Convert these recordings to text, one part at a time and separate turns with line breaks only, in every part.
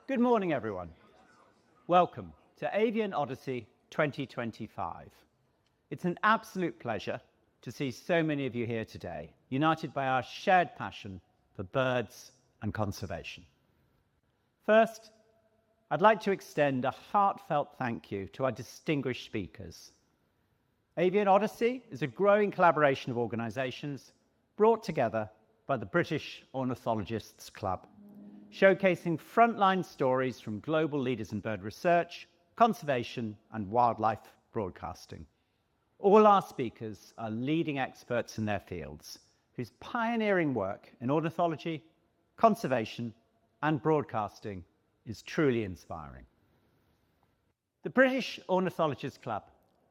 Good morning, everyone. Welcome to Avian Odyssey 2025. It's an absolute pleasure to see so many of you here today, united by our shared passion for birds and conservation. First, I'd like to extend a heartfelt thank you to our distinguished speakers. Avian Odyssey is a growing collaboration of organisations brought together by the British Ornithologists Club, showcasing frontline stories from global leaders in bird research, conservation and wildlife broadcasting. All our speakers are leading experts in their fields, whose pioneering work in ornithology, conservation and broadcasting is truly inspiring. The British Ornithologists Club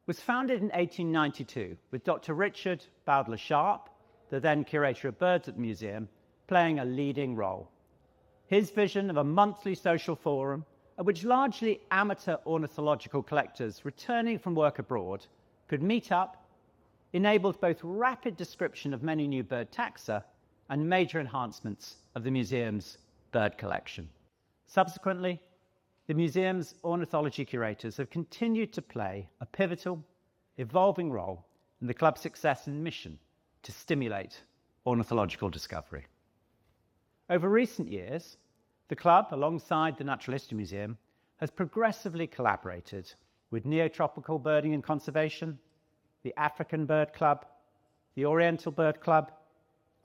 was founded in 1892 with Dr. Richard Bowdler-Sharp, the then curator of birds at the museum, playing a leading role. His vision of a monthly social forum at which largely amateur ornithological collectors returning from work abroad could meet up enabled both rapid description of many new bird taxa and major enhancements of the museum's bird collection. Subsequently, the museum's ornithology curators have continued to play a pivotal, evolving role in the club's success and mission to stimulate ornithological discovery. Over recent years, the club, alongside the Natural History Museum, has progressively collaborated with Neotropical Birding and Conservation, the African Bird Club, the Oriental Bird Club,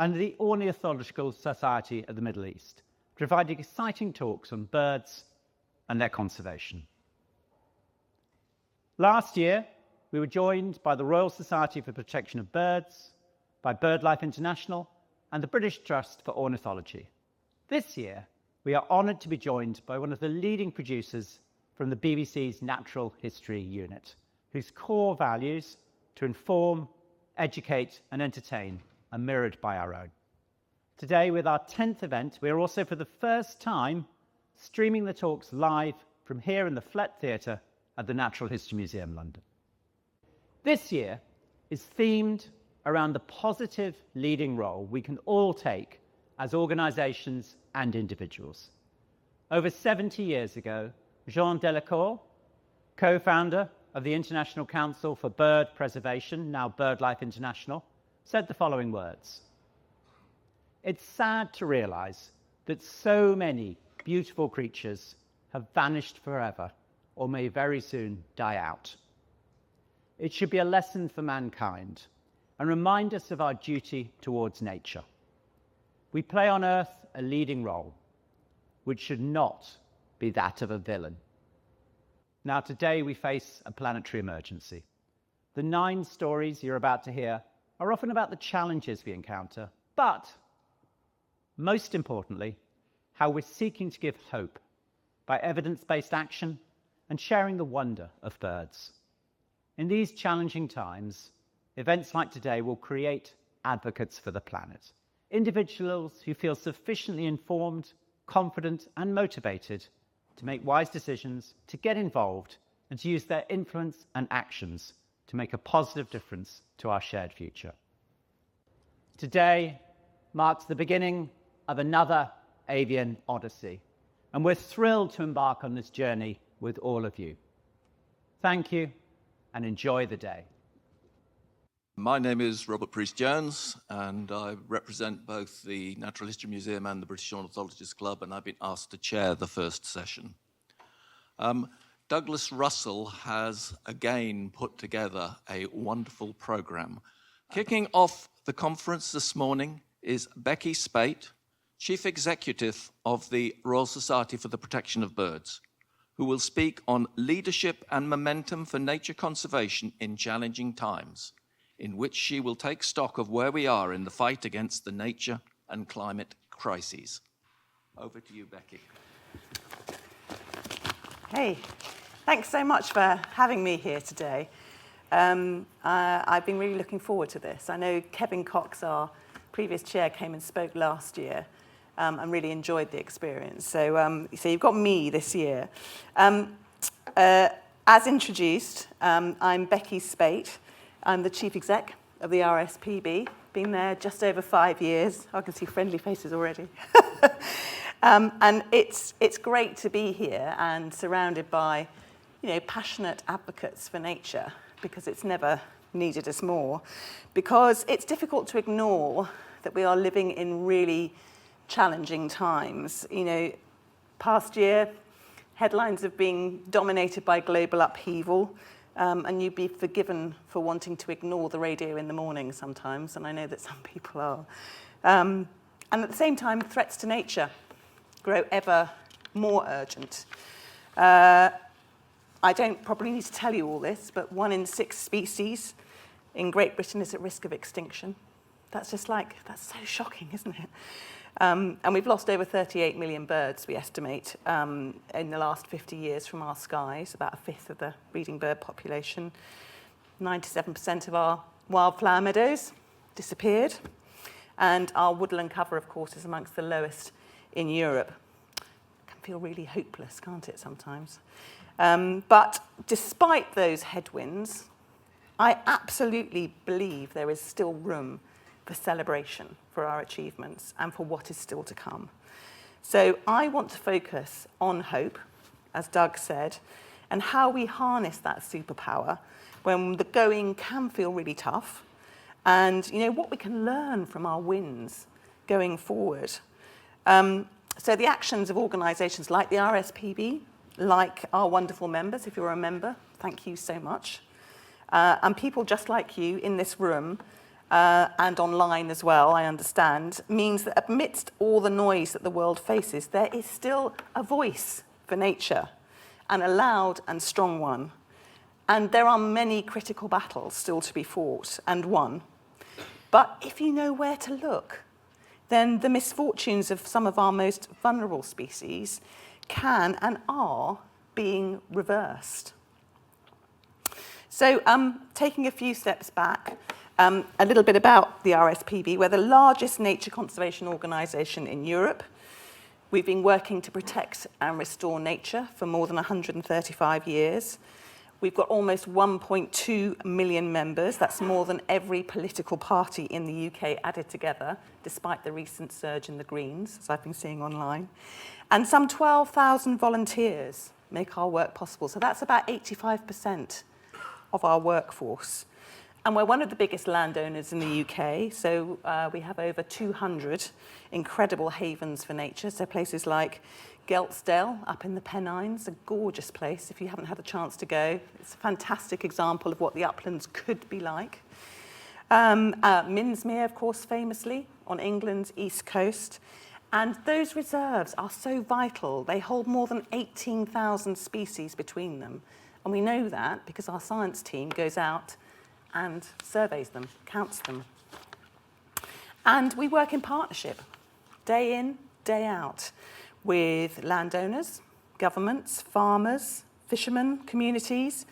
and the Ornithological Society of the Middle East, providing exciting talks on birds and their conservation. Last year, we were joined by the Royal Society for the Protection of Birds, by BirdLife International, and the British Trust for Ornithology. This year, we are honoured to be joined by one of the leading producers from the BBC's Natural History Unit, whose core values to inform, educate and entertain are mirrored by our own. Today, with our 10th event, we are also for the first time streaming the talks live from here in the Flett Theatre at the Natural History Museum, London. This year is themed around the positive leading role we can all take as organisations and individuals. Over 70 years ago, Jean Delacour, co-founder of the International Council for Bird Preservation, now BirdLife International, said the following words: "It's sad to realise that so many beautiful creatures have vanished forever or may very soon die out. It should be a lesson for mankind and remind us of our duty towards nature. We play on Earth a leading role, which should not be that of a villain." Now, today we face a planetary emergency. The 9 stories you're about to hear are often about the challenges we encounter, but most importantly, how we're seeking to give hope by evidence-based action and sharing the wonder of birds. In these challenging times, events like today will create advocates for the planet, individuals who feel sufficiently informed, confident and motivated to make wise decisions, to get involved and to use their influence and actions to make a positive difference to our shared future. Today marks the beginning of another Avian Odyssey, and we're thrilled to embark on this journey with all of you. Thank you and enjoy the day.
My name is Robert Priest-Jones, and I represent both the Natural History Museum and the British Ornithologists Club, and I've been asked to chair the first session. Douglas Russell has again put together a wonderful programme. Kicking off the conference this morning is Becky Spate, Chief Executive of the Royal Society for the Protection of Birds, who will speak on leadership and momentum for nature conservation in challenging times, in which she will take stock of where we are in the fight against the nature and climate crises. Over to you, Becky.
Hey, thanks so much for having me here today. I've been really looking forward to this. I know Kevin Cox, our previous chair, came and spoke last year and really enjoyed the experience. So you've got me this year. As introduced, I'm Becky Spate. I'm the Chief Exec of the RSPB. Been there just over 5 years. I can see friendly faces already. And it's great to be here and surrounded by, passionate advocates for nature, because it's never needed us more. Because it's difficult to ignore that we are living in really challenging times. Past year, headlines have been dominated by global upheaval, and you'd be forgiven for wanting to ignore the radio in the morning sometimes, and I know that some people are. And at the same time, threats to nature grow ever more urgent. I don't probably need to tell you all this, but 1 in 6 species in Great Britain is at risk of extinction. That's so shocking, isn't it? And we've lost over 38 million birds, we estimate, in the last 50 years from our skies, about a fifth of the breeding bird population. 97% of our wildflower meadows disappeared. And our woodland cover, of course, is amongst the lowest in Europe. It can feel really hopeless, can't it, sometimes? But despite those headwinds, I absolutely believe there is still room for celebration for our achievements and for what is still to come. So I want to focus on hope, as Doug said, and how we harness that superpower when the going can feel really tough, and what we can learn from our wins going forward. So the actions of organisations like the RSPB, like our wonderful members, if you're a member, thank you so much, and people just like you in this room and online as well, I understand, means that amidst all the noise that the world faces, there is still a voice for nature, and a loud and strong one. And there are many critical battles still to be fought and won. But if you know where to look, then the misfortunes of some of our most vulnerable species can and are being reversed. So taking a few steps back, a little bit about the RSPB. We're the largest nature conservation organisation in Europe. We've been working to protect and restore nature for more than 135 years. We've got almost 1.2 million members. That's more than every political party in the UK added together, despite the recent surge in the Greens, as I've been seeing online. And some 12,000 volunteers make our work possible. So that's about 85% of our workforce. And we're one of the biggest landowners in the UK. So we have over 200 incredible havens for nature. So places like Geltsdale up in the Pennines, a gorgeous place if you haven't had a chance to go. It's a fantastic example of what the uplands could be like. Minsmere, of course, famously on England's east coast. And those reserves are so vital. They hold more than 18,000 species between them. And we know that because our science team goes out and surveys them, counts them. And we work in partnership, day in, day out, with landowners, governments, farmers, fishermen, communities,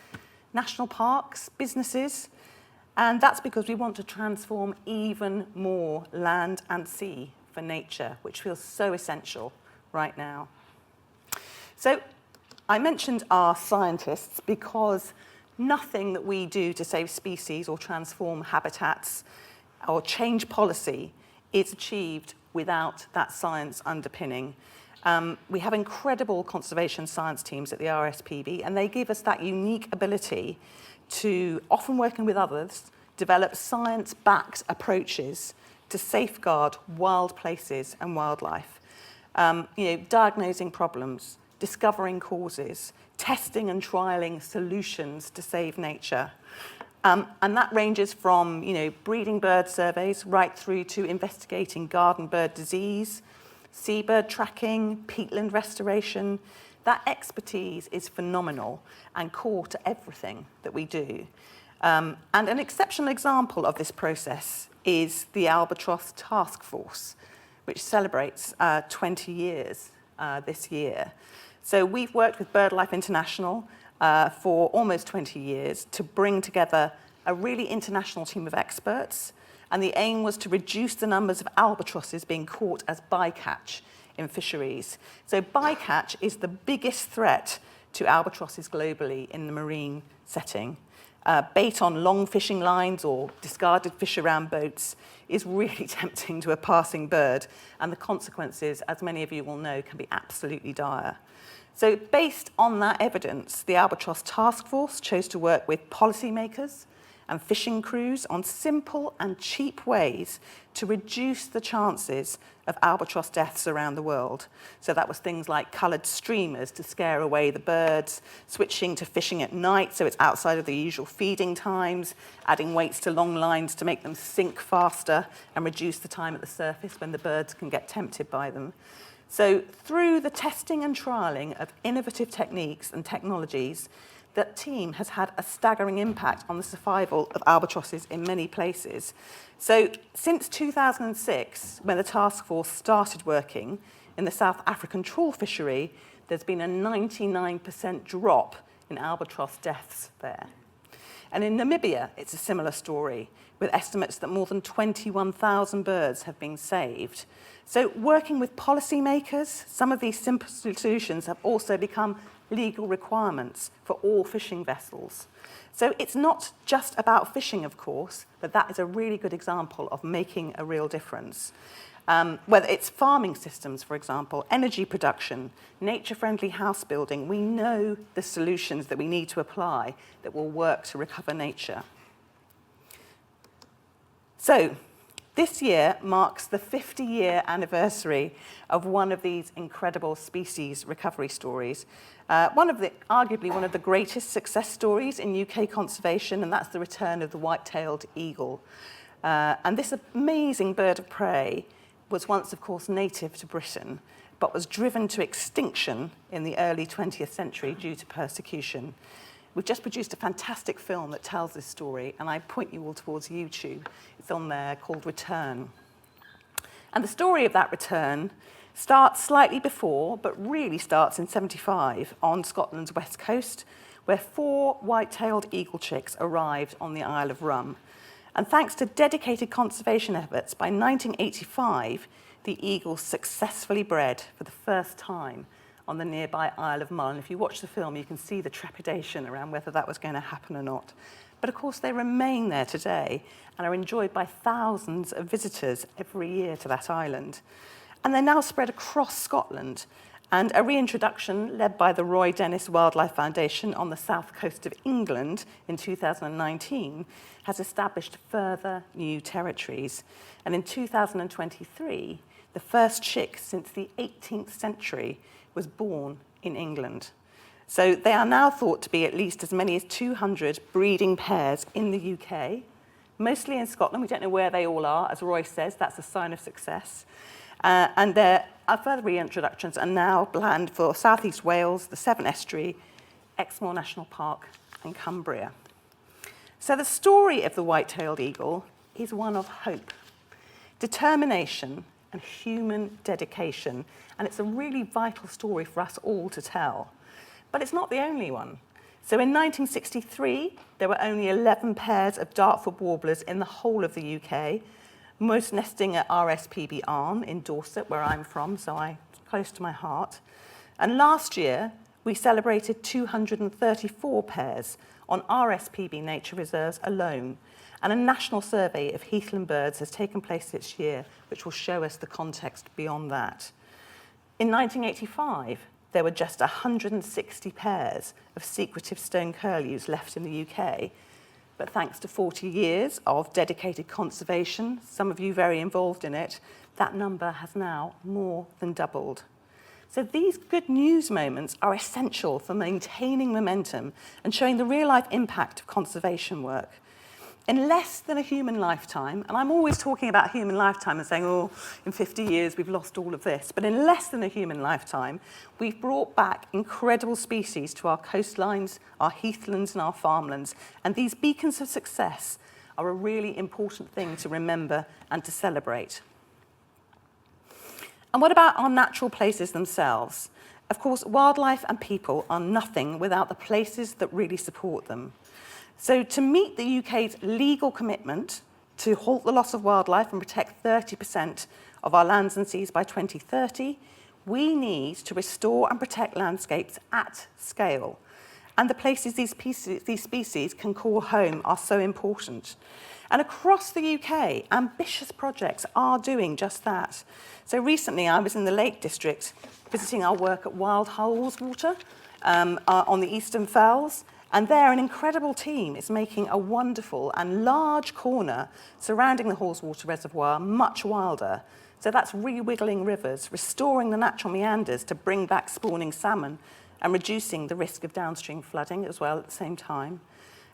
national parks, businesses. And that's because we want to transform even more land and sea for nature, which feels so essential right now. So I mentioned our scientists because nothing that we do to save species or transform habitats or change policy is achieved without that science underpinning. We have incredible conservation science teams at the RSPB, and they give us that unique ability to, often working with others, develop science-backed approaches to safeguard wild places and wildlife. Diagnosing problems, discovering causes, testing and trialling solutions to save nature. And that ranges from, breeding bird surveys right through to investigating garden bird disease, seabird tracking, peatland restoration. That expertise is phenomenal and core to everything that we do. And an exceptional example of this process is the Albatross Task Force, which celebrates 20 years this year. So we've worked with BirdLife International for almost 20 years to bring together a really international team of experts. And the aim was to reduce the numbers of albatrosses being caught as bycatch in fisheries. So bycatch is the biggest threat to albatrosses globally in the marine setting. bait on long fishing lines or discarded fish around boats is really tempting to a passing bird, and the consequences, as many of you will know, can be absolutely dire. So based on that evidence, the Albatross Task Force chose to work with policymakers and fishing crews on simple and cheap ways to reduce the chances of albatross deaths around the world. So that was things like coloured streamers to scare away the birds, switching to fishing at night so it's outside of the usual feeding times, adding weights to long lines to make them sink faster and reduce the time at the surface when the birds can get tempted by them. So through the testing and trialling of innovative techniques and technologies, that team has had a staggering impact on the survival of albatrosses in many places. So since 2006, when the task force started working in the South African trawl fishery, there's been a 99% drop in albatross deaths there. And in Namibia, it's a similar story, with estimates that more than 21,000 birds have been saved. So working with policymakers, some of these simple solutions have also become legal requirements for all fishing vessels. So it's not just about fishing, of course, but that is a really good example of making a real difference. Whether it's farming systems, for example, energy production, nature-friendly house building, we know the solutions that we need to apply that will work to recover nature. So this year marks the 50-year anniversary of one of these incredible species recovery stories. Arguably one of the greatest success stories in UK conservation, and that's the return of the white-tailed eagle. And this amazing bird of prey was once, of course, native to Britain, but was driven to extinction in the early 20th century due to persecution. We've just produced a fantastic film that tells this story, and I point you all towards YouTube. It's on there called Return. And the story of that return starts slightly before, but really starts in 75 on Scotland's west coast, where 4 white-tailed eagle chicks arrived on the Isle of Rum. And thanks to dedicated conservation efforts, by 1985, the eagles successfully bred for the first time on the nearby Isle of Mull. And if you watch the film, you can see the trepidation around whether that was going to happen or not. But of course, they remain there today and are enjoyed by thousands of visitors every year to that island. And they're now spread across Scotland. And a reintroduction led by the Roy Dennis Wildlife Foundation on the south coast of England in 2019 has established further new territories. And in 2023, the first chick since the 18th century was born in England. So they are now thought to be at least as many as 200 breeding pairs in the UK, mostly in Scotland. We don't know where they all are. As Roy says, that's a sign of success. And there are further reintroductions are now planned for South East Wales, the Severn Estuary, Exmoor National Park, and Cumbria. So the story of the white-tailed eagle is one of hope, determination, and human dedication. And it's a really vital story for us all to tell. But it's not the only one. So in 1963, there were only 11 pairs of Dartford warblers in the whole of the UK, most nesting at RSPB Arm in Dorset, where I'm from, so it's close to my heart. And last year, we celebrated 234 pairs on RSPB nature reserves alone. And a national survey of heathland birds has taken place this year, which will show us the context beyond that. In 1985, there were just 160 pairs of secretive stone curlews left in the UK. But thanks to 40 years of dedicated conservation, some of you very involved in it, that number has now more than doubled. So these good news moments are essential for maintaining momentum and showing the real-life impact of conservation work. In less than a human lifetime, and I'm always talking about human lifetime and saying, oh, in 50 years we've lost all of this, but in less than a human lifetime, we've brought back incredible species to our coastlines, our heathlands and our farmlands, and these beacons of success are a really important thing to remember and to celebrate. And what about our natural places themselves? Of course, wildlife and people are nothing without the places that really support them. So to meet the UK's legal commitment to halt the loss of wildlife and protect 30% of our lands and seas by 2030, we need to restore and protect landscapes at scale. and the places these species can call home are so important. And across the UK, ambitious projects are doing just that. So recently I was in the Lake District visiting our work at Wild Hullswater on the Eastern Fells, and there an incredible team is making a wonderful and large corner surrounding the Hullswater Reservoir much wilder. So that's re-wiggling rivers, restoring the natural meanders to bring back spawning salmon and reducing the risk of downstream flooding as well at the same time.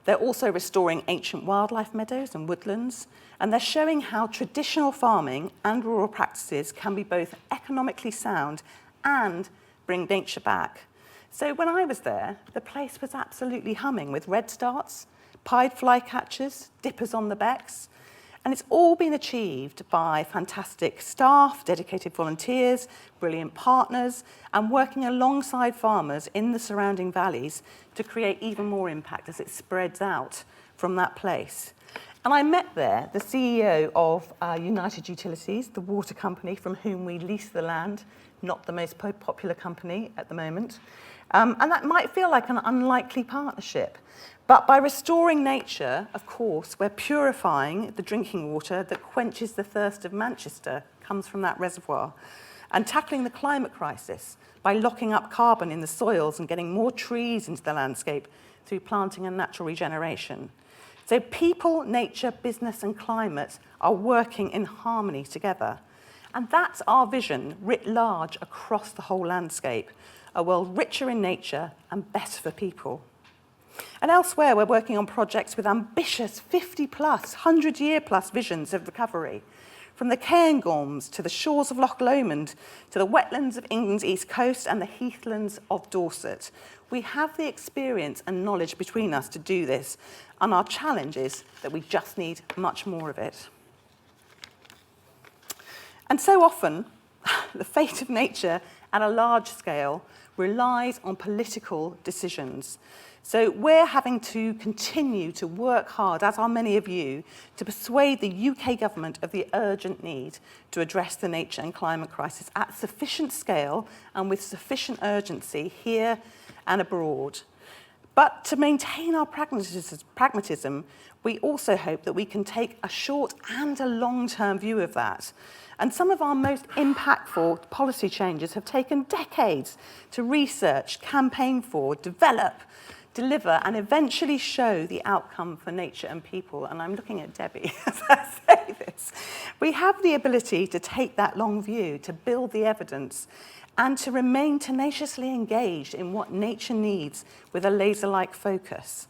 They're also restoring ancient wildlife meadows and woodlands, and they're showing how traditional farming and rural practices can be both economically sound and bring nature back. So when I was there, the place was absolutely humming with redstarts, pied flycatchers, dippers on the becks, and it's all been achieved by fantastic staff, dedicated volunteers, brilliant partners, and working alongside farmers in the surrounding valleys to create even more impact as it spreads out from that place. And I met there the CEO of United Utilities, the water company from whom we lease the land, not the most popular company at the moment. And that might feel like an unlikely partnership. But by restoring nature, of course, we're purifying the drinking water that quenches the thirst of Manchester, comes from that reservoir, and tackling the climate crisis by locking up carbon in the soils and getting more trees into the landscape through planting and natural regeneration. So people, nature, business, and climate are working in harmony together. And that's our vision writ large across the whole landscape, a world richer in nature and better for people. And elsewhere, we're working on projects with ambitious 50-plus, 100-year-plus visions of recovery, from the Cairngorms to the shores of Loch Lomond to the wetlands of England's east coast and the heathlands of Dorset. We have the experience and knowledge between us to do this, and our challenge is that we just need much more of it. And so often, the fate of nature at a large scale relies on political decisions. So we're having to continue to work hard, as are many of you, to persuade the UK government of the urgent need to address the nature and climate crisis at sufficient scale and with sufficient urgency here and abroad. But to maintain our pragmatism, we also hope that we can take a short and a long-term view of that. And some of our most impactful policy changes have taken decades to research, campaign for, develop, deliver, and eventually show the outcome for nature and people. And I'm looking at Debbie as I say this. We have the ability to take that long view, to build the evidence, and to remain tenaciously engaged in what nature needs with a laser-like focus.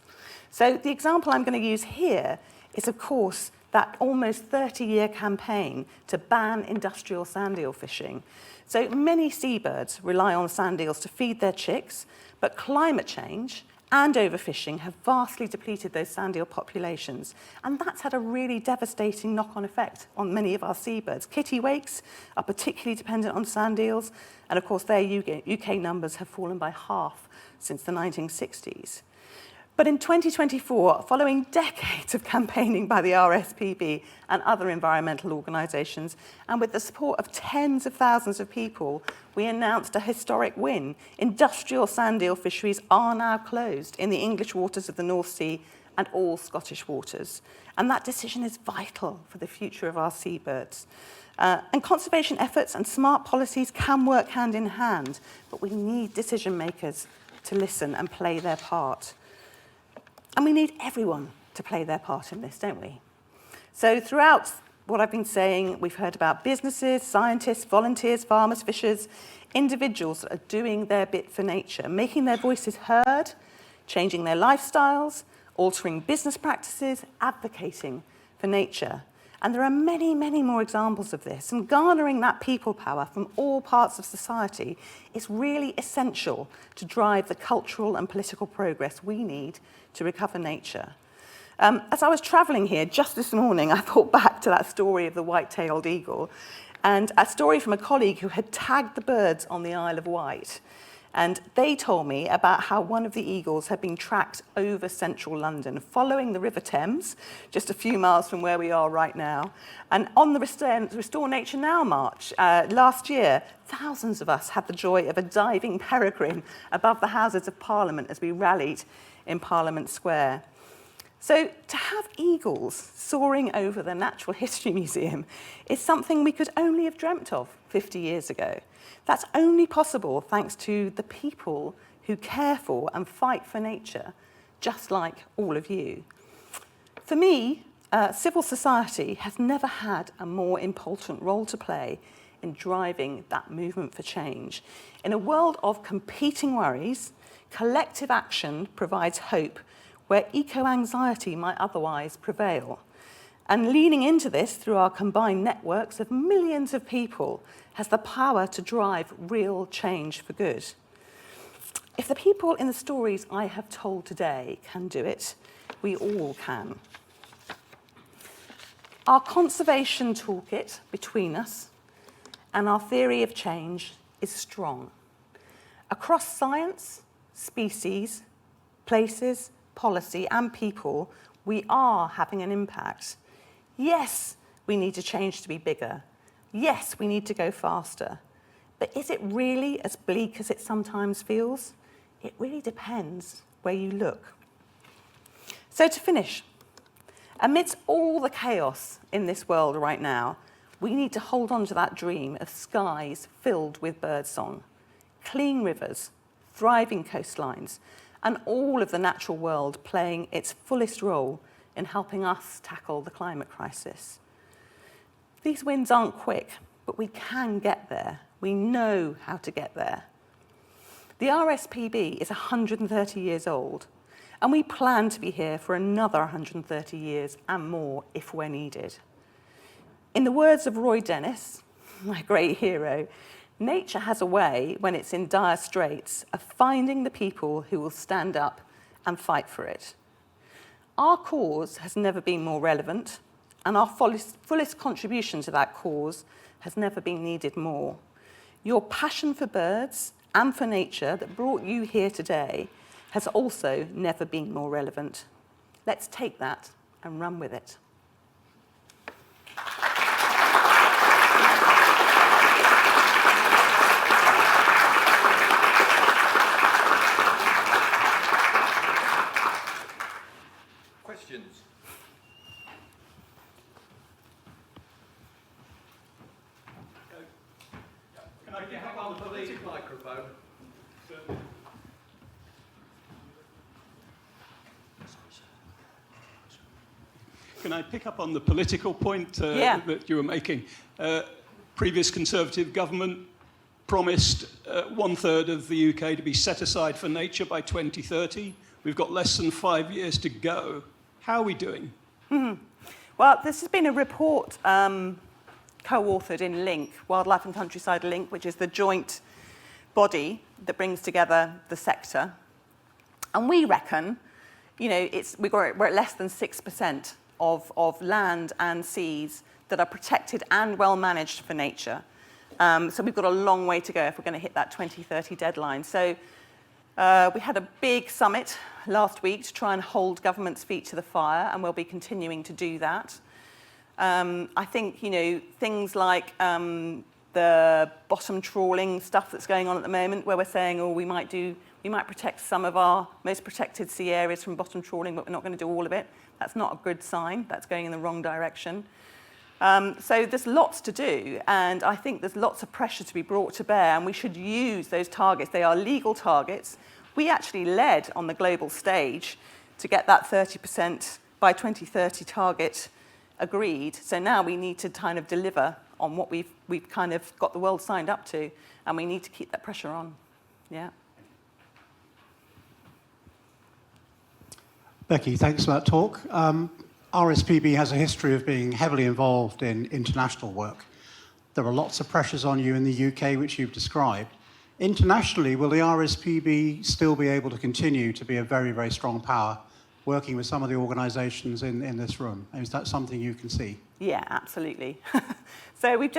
So the example I'm going to use here is, of course, that almost 30-year campaign to ban industrial sand eel fishing. So many seabirds rely on sand eels to feed their chicks, but climate change and overfishing have vastly depleted those sand eel populations. And that's had a really devastating knock-on effect on many of our seabirds. Kittiwakes are particularly dependent on sand eels, and of course their UK numbers have fallen by half since the 1960s. But in 2024, following decades of campaigning by the RSPB and other environmental organisations, and with the support of tens of thousands of people, we announced a historic win. Industrial sand eel fisheries are now closed in the English waters of the North Sea and all Scottish waters. And that decision is vital for the future of our seabirds. And conservation efforts and smart policies can work hand in hand, but we need decision makers to listen and play their part. And we need everyone to play their part in this, don't we? So throughout what I've been saying, we've heard about businesses, scientists, volunteers, farmers, fishers, individuals that are doing their bit for nature, making their voices heard, changing their lifestyles, altering business practices, advocating for nature. And there are many, many more examples of this. And garnering that people power from all parts of society is really essential to drive the cultural and political progress we need to recover nature. As I was travelling here just this morning, I thought back to that story of the white-tailed eagle and a story from a colleague who had tagged the birds on the Isle of Wight. And they told me about how one of the eagles had been tracked over central London, following the River Thames, just a few miles from where we are right now. And on the Restore Nature Now march last year, thousands of us had the joy of a diving peregrine above the Houses of Parliament as we rallied in Parliament Square. So to have eagles soaring over the Natural History Museum is something we could only have dreamt of 50 years ago. That's only possible thanks to the people who care for and fight for nature, just like all of you. For me, civil society has never had a more important role to play in driving that movement for change. In a world of competing worries, collective action provides hope where eco-anxiety might otherwise prevail. And leaning into this through our combined networks of millions of people has the power to drive real change for good. If the people in the stories I have told today can do it, we all can. Our conservation toolkit between us and our theory of change is strong. Across science, species, places, policy, and people, we are having an impact. Yes, we need to change to be bigger. Yes, we need to go faster. But is it really as bleak as it sometimes feels? It really depends where you look. So to finish, amidst all the chaos in this world right now, we need to hold on to that dream of skies filled with birdsong, clean rivers, thriving coastlines, and all of the natural world playing its fullest role in helping us tackle the climate crisis. These wins aren't quick, but we can get there. We know how to get there. The RSPB is 130 years old, and we plan to be here for another 130 years and more if we're needed. In the words of Roy Dennis, my great hero, nature has a way, when it's in dire straits, of finding the people who will stand up and fight for it. Our cause has never been more relevant, and our fullest contribution to that cause has never been needed more. Your passion for birds and for nature that brought you here today has also never been more relevant. Let's take that and run with it.
Questions?
Can I pick up on the political
microphone?
Can I pick up on the political point that you were making? Previous Conservative government promised 1/3 of the UK to be set aside for nature by 2030. We've got less than 5 years to go. How are we doing?
Well, this has been a report co-authored in LINC, Wildlife and Countryside LINC, which is the joint body that brings together the sector. And we reckon, we're at less than 6% of land and seas that are protected and well managed for nature. So we've got a long way to go if we're going to hit that 2030 deadline. So we had a big summit last week to try and hold government's feet to the fire, and we'll be continuing to do that. I think, things like the bottom trawling stuff that's going on at the moment, where we're saying, we might protect some of our most protected sea areas from bottom trawling, but we're not going to do all of it. That's not a good sign. That's going in the wrong direction. So there's lots to do, and I think there's lots of pressure to be brought to bear, and we should use those targets. They are legal targets. We actually led on the global stage to get that 30% by 2030 target agreed. So now we need to kind of deliver on what we've kind of got the world signed up to, and we need to keep that pressure on. Yeah.
Becky, thanks for that talk. RSPB has a history of being heavily involved in international work. There are lots of pressures on you in the UK, which you've described. Internationally, will the RSPB still be able to continue to be a very, very strong power working with some of the organisations in this room? Is that something you can see?
Yeah, absolutely. So we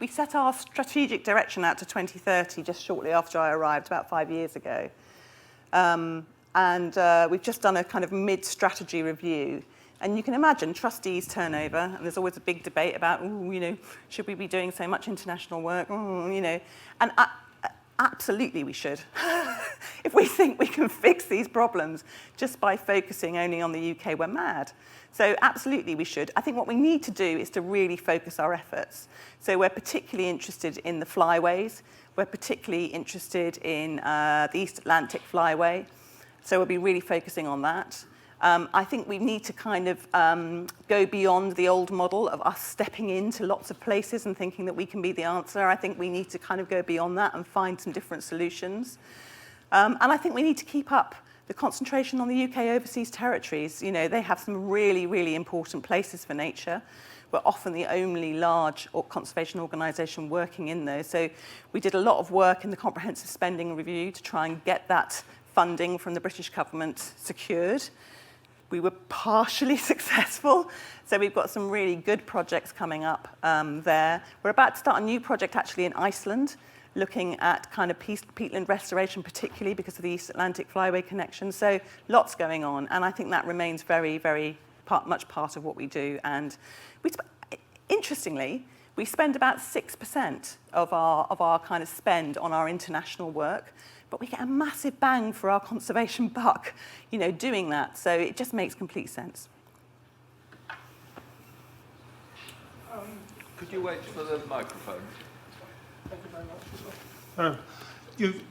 set our strategic direction out to 2030 just shortly after I arrived, about 5 years ago. We've just done a kind of mid-strategy review. And you can imagine trustees turnover, and there's always a big debate about, should we be doing so much international work? And absolutely we should. If we think we can fix these problems just by focusing only on the UK, we're mad. So absolutely we should. I think what we need to do is to really focus our efforts. So we're particularly interested in the flyways. We're particularly interested in the East Atlantic flyway. So we'll be really focusing on that. I think we need to kind of go beyond the old model of us stepping into lots of places and thinking that we can be the answer. I think we need to kind of go beyond that and find some different solutions. And I think we need to keep up the concentration on the UK overseas territories. They have some really, really important places for nature. We're often the only large conservation organisation working in those. So we did a lot of work in the Comprehensive Spending Review to try and get that funding from the British government secured. We were partially successful, so we've got some really good projects coming up there. We're about to start a new project actually in Iceland, looking at kind of peatland restoration, particularly because of the East Atlantic flyway connection. So lots going on, and I think that remains very, very much part of what we do. And interestingly, we spend about 6% of our kind of spend on our international work, but we get a massive bang for our conservation buck, doing that. So it just makes complete sense.
Could you wait for the microphone?
Thank you very much.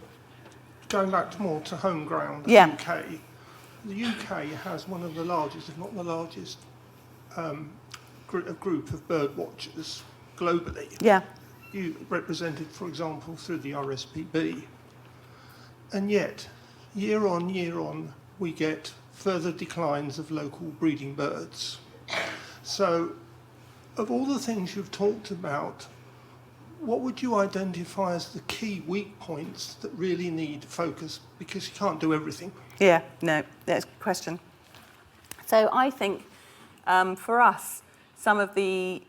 Going back more to home ground, the
Yeah.
UK. The UK has one of the largest, if not the largest, group of bird watchers globally.
Yeah.
You represented, for example, through the RSPB. And yet, year on, we get further declines of local breeding birds. So, of all the things you've talked about, what would you identify as the key weak points that really need focus? Because you can't do everything.
Yeah, no, that's a good question. So I think for us, some of the,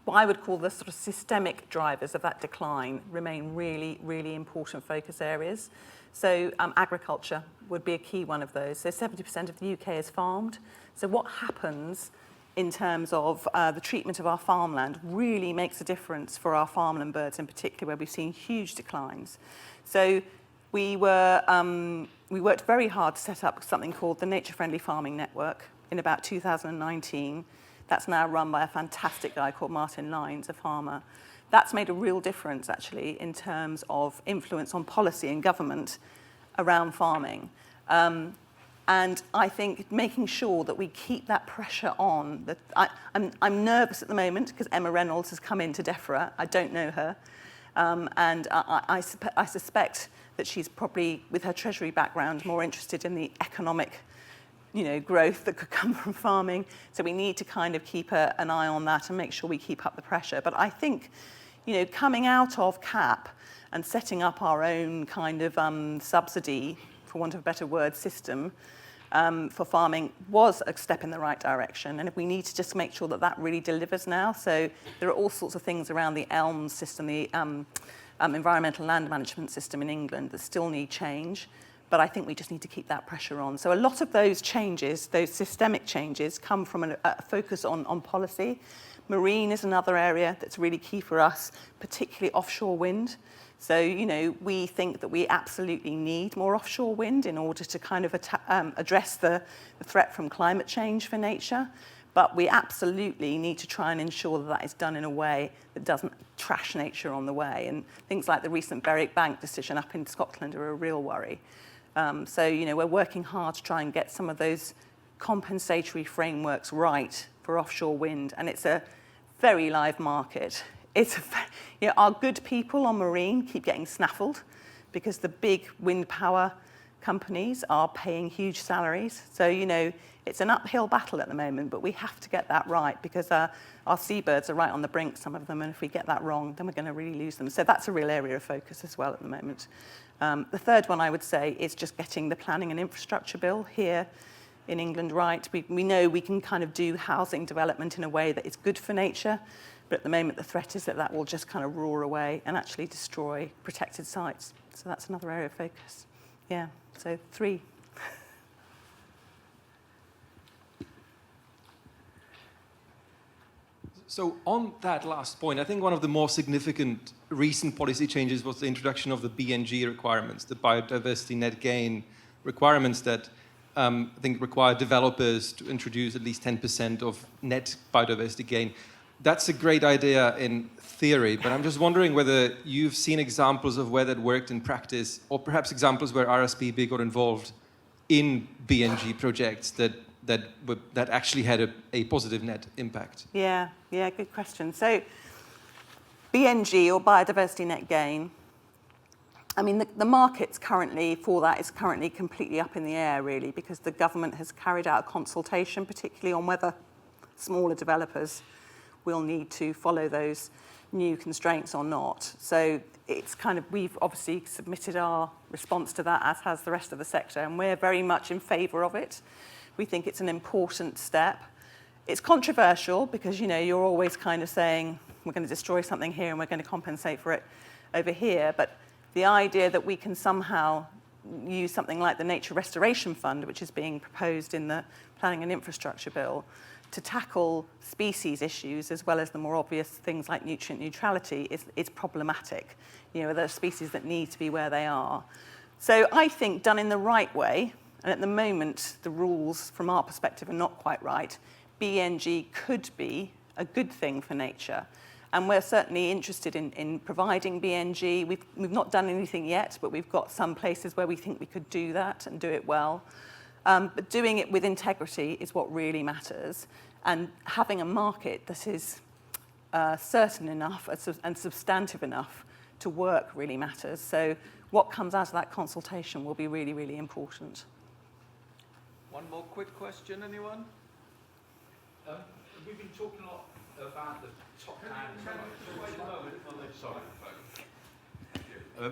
what I would call the sort of systemic drivers of that decline remain really, really important focus areas. So agriculture would be a key one of those. So 70% of the UK is farmed. So what happens in terms of the treatment of our farmland really makes a difference for our farmland birds in particular, where we've seen huge declines. So we worked very hard to set up something called the Nature Friendly Farming Network in about 2019. That's now run by a fantastic guy called Martin Lyons, a farmer. That's made a real difference, actually, in terms of influence on policy and government around farming. And I think making sure that we keep that pressure on. That I'm nervous at the moment because Emma Reynolds has come into DEFRA. I don't know her. And I suspect that she's probably, with her Treasury background, more interested in the economic growth that could come from farming. So we need to kind of keep an eye on that and make sure we keep up the pressure. But I think, coming out of CAP and setting up our own kind of subsidy, for want of a better word, system for farming was a step in the right direction. And if we need to just make sure that that really delivers now. So there are all sorts of things around the ELMS system, the environmental land management system in England that still need change. But I think we just need to keep that pressure on. So a lot of those changes, those systemic changes, come from a focus on policy. Marine is another area that's really key for us, particularly offshore wind. So, we think that we absolutely need more offshore wind in order to kind of address the threat from climate change for nature. But we absolutely need to try and ensure that that is done in a way that doesn't trash nature on the way. And things like the recent Berwick Bank decision up in Scotland are a real worry. So, we're working hard to try and get some of those compensatory frameworks right for offshore wind. And it's a very live market. Our good people on marine keep getting snaffled because the big wind power companies are paying huge salaries. So, you know, it's an uphill battle at the moment, but we have to get that right because our seabirds are right on the brink, some of them, and if we get that wrong, then we're going to really lose them. So that's a real area of focus as well at the moment. The third one I would say is just getting the planning and infrastructure bill here in England right. We know we can kind of do housing development in a way that is good for nature, but at the moment the threat is that that will just kind of roar away and actually destroy protected sites. So that's another area of focus. Yeah, so 3.
So on that last point, I think one of the more significant recent policy changes was the introduction of the BNG requirements, the biodiversity net gain requirements that I think require developers to introduce at least 10% of net biodiversity gain. That's a great idea in theory, but I'm just wondering whether you've seen examples of where that worked in practice, or perhaps examples where RSPB got involved in BNG projects that actually had a positive net impact.
Yeah, good question. So BNG, or biodiversity net gain, I mean, the markets currently for that is currently completely up in the air, really, because the government has carried out a consultation, particularly on whether smaller developers will need to follow those new constraints or not. So it's kind of, we've obviously submitted our response to that, as has the rest of the sector, and we're very much in favour of it. We think it's an important step. It's controversial because, you know, you're always kind of saying, we're going to destroy something here and we're going to compensate for it over here. But the idea that we can somehow use something like the Nature Restoration Fund, which is being proposed in the Planning and Infrastructure Bill, to tackle species issues as well as the more obvious things like nutrient neutrality is problematic. You know, there are species that need to be where they are. So I think done in the right way, and at the moment the rules from our perspective are not quite right, BNG could be a good thing for nature. And we're certainly interested in providing BNG. We've not done anything yet, but we've got some places where we think we could do that and do it well. But doing it with integrity is what really matters. And having a market that is certain enough and substantive enough to work really matters. So what comes out of that consultation will be really, really important.
One more quick question, anyone?
We've been talking a lot about the top-down.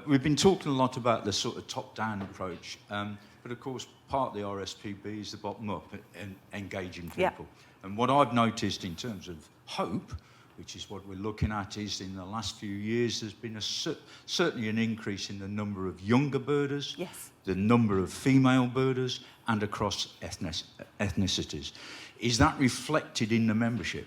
We've been talking a lot about the sort of top-down approach, but of course, part of the RSPB is the bottom-up and engaging people.
Yeah.
And what I've noticed in terms of hope, which is what we're looking at, is in the last few years there's been certainly an increase in the number of younger birders,
Yes.
the number of female birders, and across ethnicities. Is that reflected in the membership?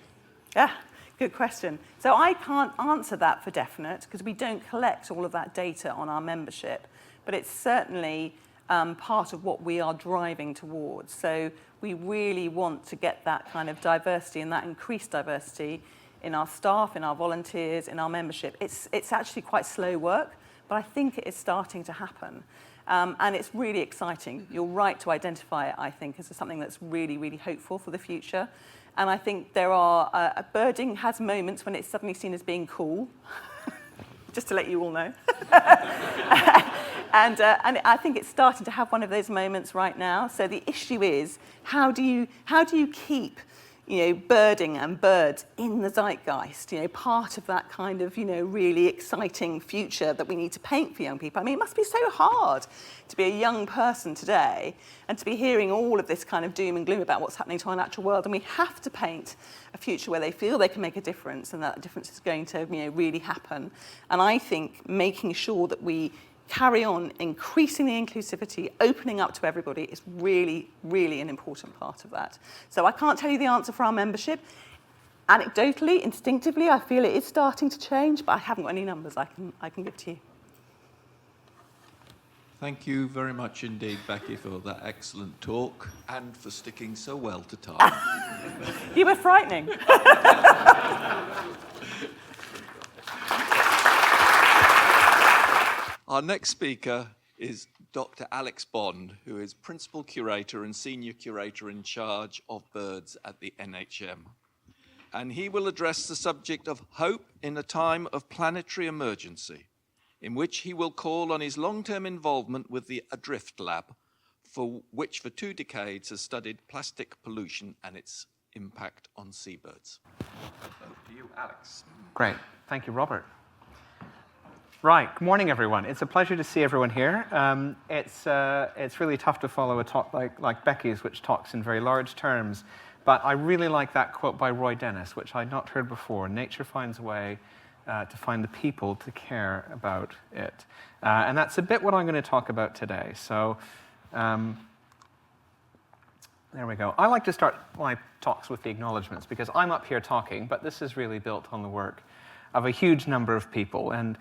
Yeah, good question. So I can't answer that for definite because we don't collect all of that data on our membership, but it's certainly part of what we are driving towards. So we really want to get that kind of diversity and that increased diversity in our staff, in our volunteers, in our membership. It's actually quite slow work, but I think it is starting to happen. And it's really exciting. You're right to identify it, I think, as something that's really, really hopeful for the future. And I think there are, birding has moments when it's suddenly seen as being cool, just to let you all know. And I think it's starting to have one of those moments right now. So the issue is, how do you keep, you know, birding and birds in the zeitgeist, you know, part of that kind of, you know, really exciting future that we need to paint for young people. I mean, it must be so hard to be a young person today and to be hearing all of this kind of doom and gloom about what's happening to our natural world. And we have to paint a future where they feel they can make a difference and that difference is going to, you know, really happen. And I think making sure that we carry on increasing the inclusivity, opening up to everybody is really, really an important part of that. So I can't tell you the answer for our membership. Anecdotally, instinctively, I feel it is starting to change, but I haven't got any numbers I can give to you.
Thank you very much indeed, Becky, for that excellent talk and for sticking so well to time.
You were frightening.
Our next speaker is Dr. Alex Bond, who is Principal Curator and Senior Curator in charge of birds at the NHM. And he will address the subject of hope in a time of planetary emergency. in which he will call on his long-term involvement with the Adrift Lab, which for 2 decades has studied plastic pollution and its impact on seabirds. Over to you, Alex.
Great. Thank you, Robert. Right. Good morning, everyone. It's a pleasure to see everyone here. It's really tough to follow a talk like Becky's, which talks in very large terms. But I really like that quote by Roy Dennis, which I'd not heard before. Nature finds a way to find the people to care about it. And that's a bit what I'm going to talk about today. So there we go. I like to start my talks with the acknowledgements because I'm up here talking, but this is really built on the work of a huge number of people. And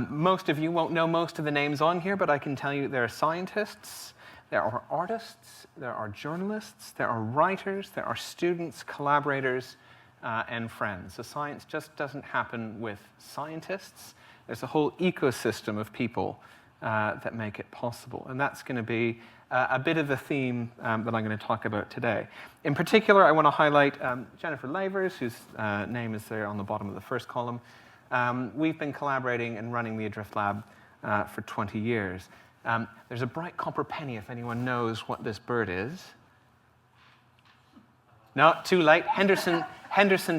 most of you won't know most of the names on here, but I can tell you there are scientists, there are artists, there are journalists, there are writers, there are students, collaborators, and friends. So science just doesn't happen with scientists. There's a whole ecosystem of people that make it possible. And that's going to be a bit of the theme that I'm going to talk about today. In particular, I want to highlight Jennifer Lavers, whose name is there on the bottom of the first column. We've been collaborating and running the Adrift Lab for 20 years. There's a bright copper penny if anyone knows what this bird is. No, too late. Henderson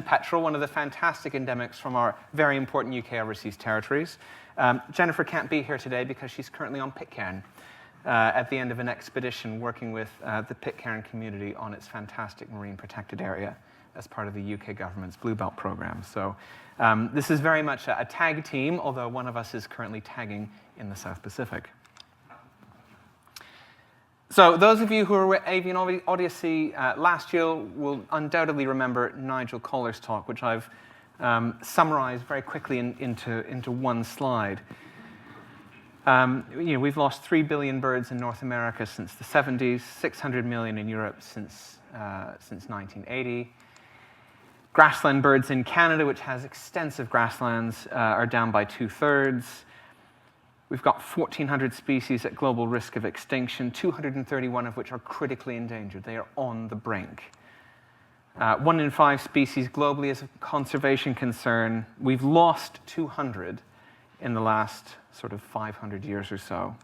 petrel, one of the fantastic endemics from our very important UK overseas territories. Jennifer can't be here today because she's currently on Pitcairn at the end of an expedition working with the Pitcairn community on its fantastic marine protected area as part of the UK government's Blue Belt program. So this is very much a tag team, although one of us is currently tagging in the South Pacific. So those of you who were at Avian Odyssey last year will undoubtedly remember Nigel Coller's talk, which I've summarized very quickly into one slide. We've lost 3 billion birds in North America since the 70s, 600 million in Europe since 1980. Grassland birds in Canada, which has extensive grasslands, are down by 2/3. We've got 1,400 species at global risk of extinction, 231 of which are critically endangered. They are on the brink. 1 in 5 species globally is a conservation concern. We've lost 200 in the last sort of 500 years or so.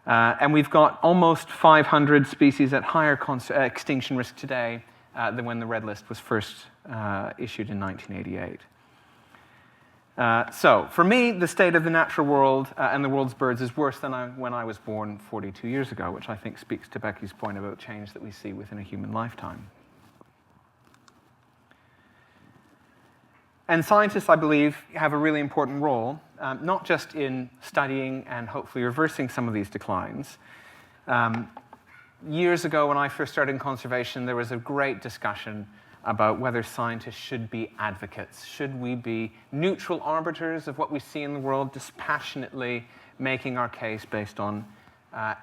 And we've got almost 500 species at higher extinction risk today than when the Red List was first issued in 1988. So, for me, the state of the natural world and the world's birds is worse than when I was born 42 years ago, which I think speaks to Becky's point about change that we see within a human lifetime. And scientists, I believe, have a really important role, not just in studying and hopefully reversing some of these declines. Years ago, when I first started in conservation, there was a great discussion about whether scientists should be advocates. Should we be neutral arbiters of what we see in the world, dispassionately making our case based on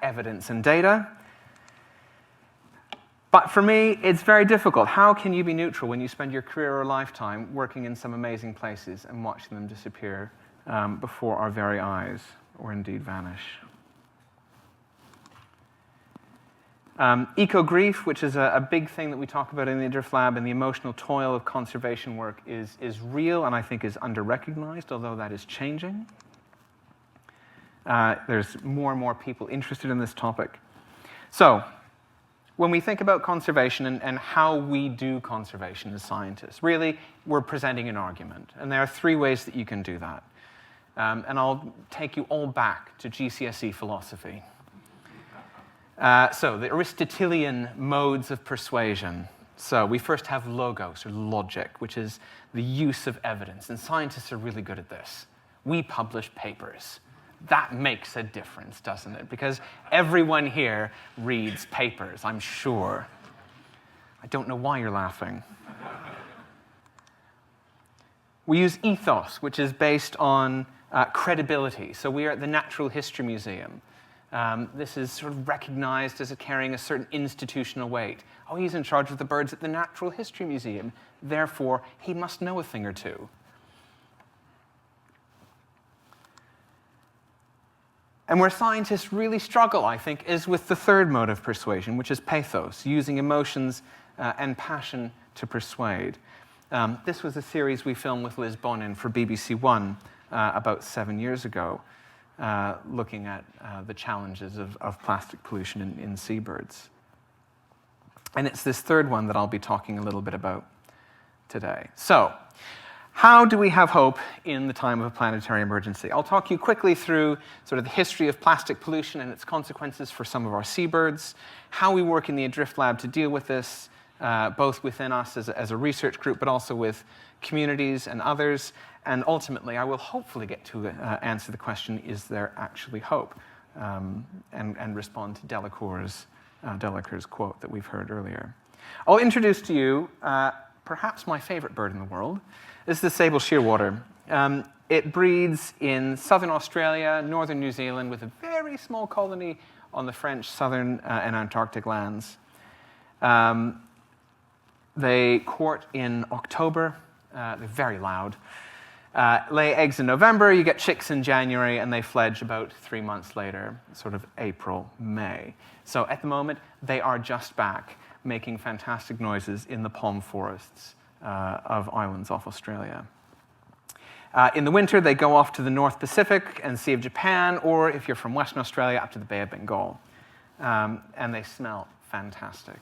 evidence and data? But for me, it's very difficult. How can you be neutral when you spend your career or lifetime working in some amazing places and watching them disappear before our very eyes, or indeed vanish? Eco-grief, which is a big thing that we talk about in the Adrift Lab, and the emotional toil of conservation work is real and I think is under-recognized, although that is changing. There's more and more people interested in this topic. So, when we think about conservation and how we do conservation as scientists, really, we're presenting an argument. And there are 3 ways that you can do that. And I'll take you all back to GCSE philosophy. So the Aristotelian modes of persuasion. So we first have logos, or logic, which is the use of evidence. And scientists are really good at this. We publish papers. That makes a difference, doesn't it? Because everyone here reads papers, I'm sure. I don't know why you're laughing. We use ethos, which is based on credibility. So we are at the Natural History Museum. This is sort of recognized as carrying a certain institutional weight. Oh, he's in charge of the birds at the Natural History Museum. Therefore, he must know a thing or two. And where scientists really struggle, I think, is with the third mode of persuasion, which is pathos, using emotions and passion to persuade. This was a series we filmed with Liz Bonin for BBC One about 7 years ago, looking at the challenges of plastic pollution in seabirds. And it's this third one that I'll be talking a little bit about today. So, how do we have hope in the time of a planetary emergency? I'll talk you quickly through sort of the history of plastic pollution and its consequences for some of our seabirds, how we work in the Adrift Lab to deal with this, both within us as a research group, but also with communities and others. And ultimately, I will hopefully get to answer the question, is there actually hope? And respond to Delacour's quote that we've heard earlier. I'll introduce to you perhaps my favorite bird in the world. This is the sable shearwater. It breeds in southern Australia, northern New Zealand, with a very small colony on the French southern and Antarctic lands. They court in October. They're very loud. Lay eggs in November, you get chicks in January, and they fledge about 3 months later, sort of April, May. So at the moment, they are just back making fantastic noises in the palm forests of islands off Australia. In the winter, they go off to the North Pacific and Sea of Japan, or if you're from Western Australia, up to the Bay of Bengal. And they smell fantastic.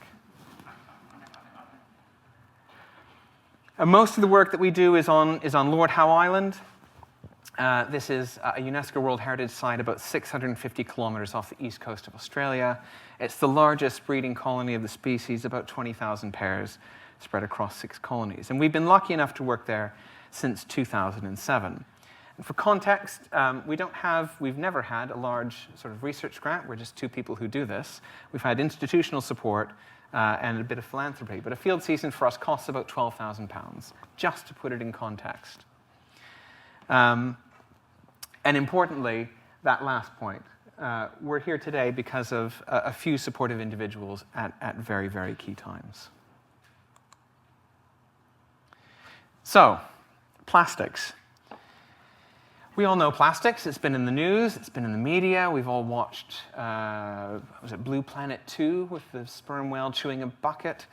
Most of the work that we do is on Lord Howe Island. This is a UNESCO World Heritage Site about 650 kilometers off the east coast of Australia. It's the largest breeding colony of the species, about 20,000 pairs spread across 6 colonies. And we've been lucky enough to work there since 2007. And for context, we've never had a large sort of research grant. We're just 2 people who do this. We've had institutional support and a bit of philanthropy. But a field season for us costs about £12,000, just to put it in context. And importantly, that last point, we're here today because of a few supportive individuals at very, very key times. So, plastics. We all know plastics. It's been in the news. It's been in the media. We've all watched, was it Blue Planet 2 with the sperm whale chewing a bucket?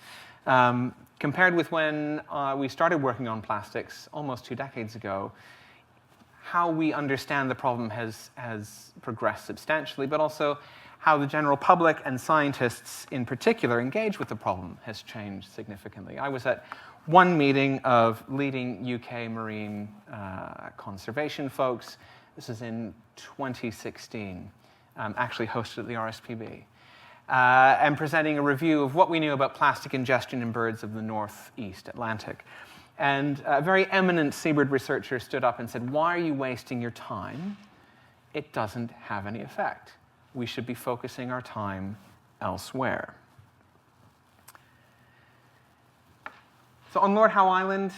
Compared with when we started working on plastics almost 2 decades ago, how we understand the problem has progressed substantially, but also how the general public and scientists in particular engage with the problem has changed significantly. I was at one meeting of leading UK marine conservation folks. This is in 2016, actually hosted at the RSPB, and presenting a review of what we knew about plastic ingestion in birds of the Northeast Atlantic. And a very eminent seabird researcher stood up and said, "Why are you wasting your time? It doesn't have any effect. We should be focusing our time elsewhere." So on Lord Howe Island,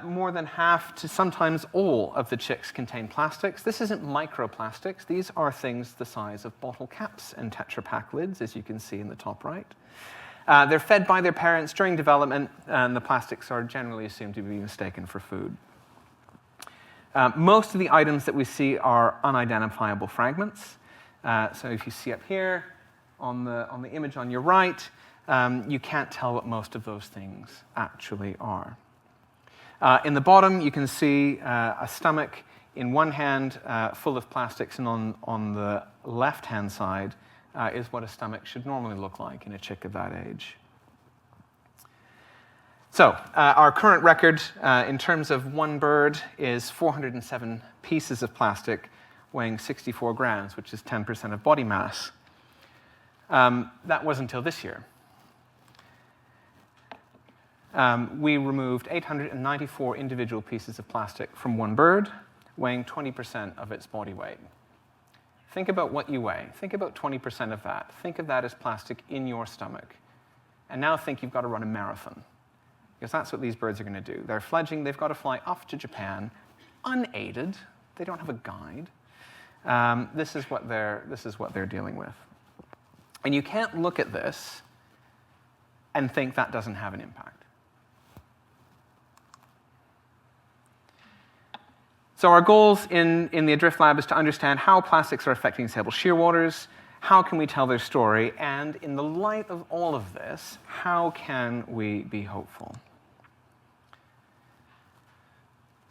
more than half to sometimes all of the chicks contain plastics. This isn't microplastics. These are things the size of bottle caps and Tetra Pak lids, as you can see in the top right. They're fed by their parents during development, and the plastics are generally assumed to be mistaken for food. Most of the items that we see are unidentifiable fragments. So if you see up here on the image on your right, you can't tell what most of those things actually are. In the bottom, you can see a stomach in one hand full of plastics, and on the left-hand side is what a stomach should normally look like in a chick of that age. So our current record in terms of one bird is 407 pieces of plastic weighing 64 grams, which is 10% of body mass. That was until this year. We removed 894 individual pieces of plastic from one bird, weighing 20% of its body weight. Think about what you weigh. Think about 20% of that. Think of that as plastic in your stomach. And now think you've got to run a marathon, because that's what these birds are going to do. They're fledging. They've got to fly off to Japan, unaided. They don't have a guide. This is what they're dealing with. And you can't look at this and think that doesn't have an impact. So our goals in the Adrift Lab is to understand how plastics are affecting sable shearwaters, how can we tell their story, and in the light of all of this, how can we be hopeful?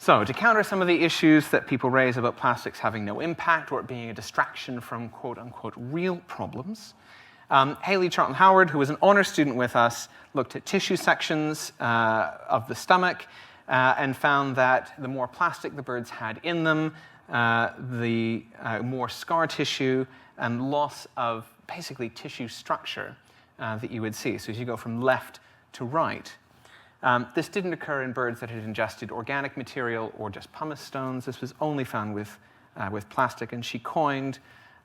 So to counter some of the issues that people raise about plastics having no impact or it being a distraction from quote-unquote real problems, Hayley Charlton Howard, who was an honor student with us, looked at tissue sections of the stomach and found that the more plastic the birds had in them, the more scar tissue and loss of basically tissue structure that you would see. So as you go from left to right, this didn't occur in birds that had ingested organic material or just pumice stones. This was only found with plastic, and she coined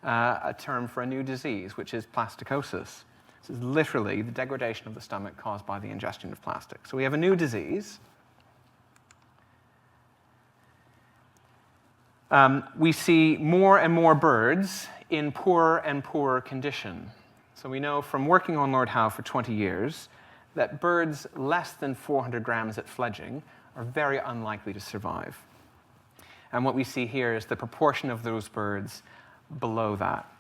a term for a new disease, which is plasticosis. This is literally the degradation of the stomach caused by the ingestion of plastic. So we have a new disease. We see more and more birds in poorer and poorer condition. So we know from working on Lord Howe for 20 years that birds less than 400 grams at fledging are very unlikely to survive. And what we see here is the proportion of those birds below that,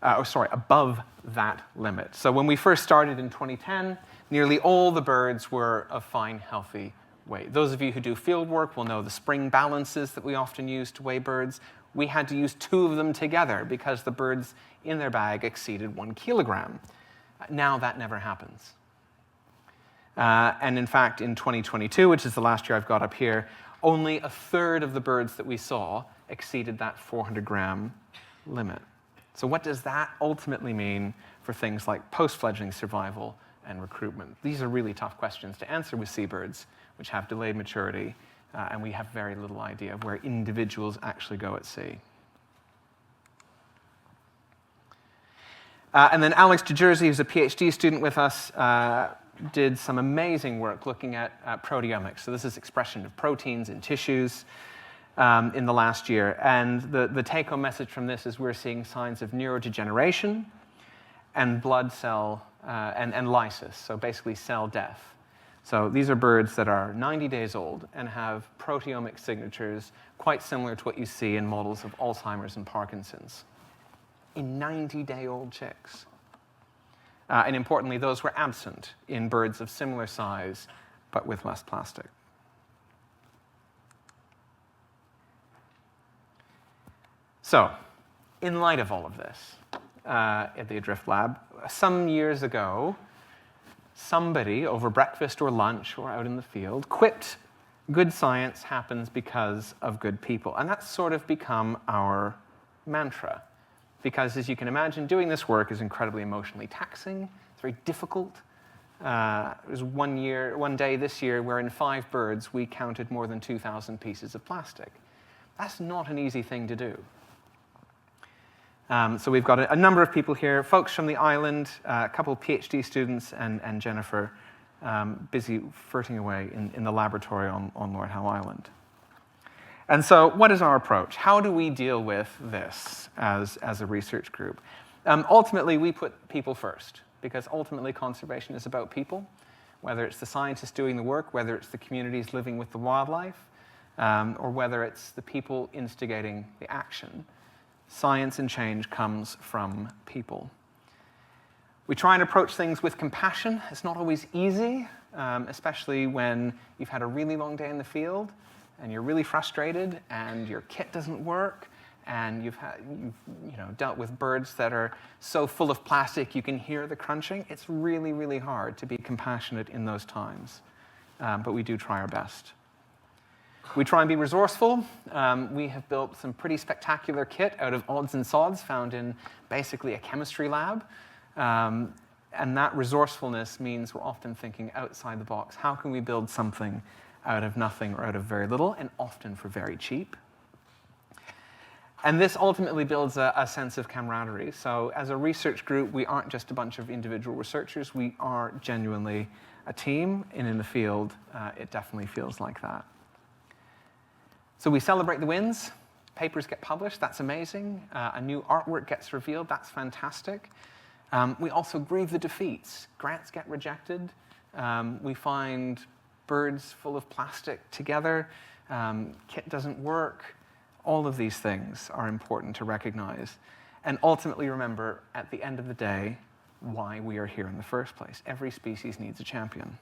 above that limit. So when we first started in 2010, nearly all the birds were of fine, healthy weight. Those of you who do field work will know the spring balances that we often use to weigh birds. We had to use 2 of them together because the birds in their bag exceeded 1 kilogram. Now that never happens. And in fact, in 2022, which is the last year I've got up here, only a third of the birds that we saw exceeded that 400-gram limit. So what does that ultimately mean for things like post-fledgling survival and recruitment? These are really tough questions to answer with seabirds, which have delayed maturity, and we have very little idea of where individuals actually go at sea. And then Alex DeJersey, who's a PhD student with us, did some amazing work looking at proteomics. So this is expression of proteins in tissues in the last year. And the take-home message from this is we're seeing signs of neurodegeneration and blood cell and lysis, so basically cell death. So these are birds that are 90 days old and have proteomic signatures quite similar to what you see in models of Alzheimer's and Parkinson's in 90-day-old chicks. And importantly, those were absent in birds of similar size, but with less plastic. So, in light of all of this, at the Adrift Lab, some years ago, somebody over breakfast or lunch or out in the field quipped, good science happens because of good people. And that's sort of become our mantra. Because as you can imagine, doing this work is incredibly emotionally taxing. It's very difficult. There was one day this year where in 5 birds we counted more than 2,000 pieces of plastic. That's not an easy thing to do. So we've got a number of people here, folks from the island, a couple of PhD students, and Jennifer busy flirting away in the laboratory on Lord Howe Island. And so what is our approach? How do we deal with this as a research group? Ultimately, we put people first, because ultimately conservation is about people, whether it's the scientists doing the work, whether it's the communities living with the wildlife, or whether it's the people instigating the action. Science and change comes from people. We try and approach things with compassion. It's not always easy, especially when you've had a really long day in the field and you're really frustrated and your kit doesn't work and you've dealt with birds that are so full of plastic you can hear the crunching. It's really, really hard to be compassionate in those times, but we do try our best. We try and be resourceful. We have built some pretty spectacular kit out of odds and sods found in basically a chemistry lab. And that resourcefulness means we're often thinking outside the box. How can we build something out of nothing or out of very little, and often for very cheap? And this ultimately builds a sense of camaraderie. So as a research group, we aren't just a bunch of individual researchers. We are genuinely a team, and in the field, it definitely feels like that. So we celebrate the wins. Papers get published. That's amazing. A new artwork gets revealed. That's fantastic. We also grieve the defeats. Grants get rejected. We find birds full of plastic together. Kit doesn't work. All of these things are important to recognize. And ultimately remember, at the end of the day, why we are here in the first place. Every species needs a champion.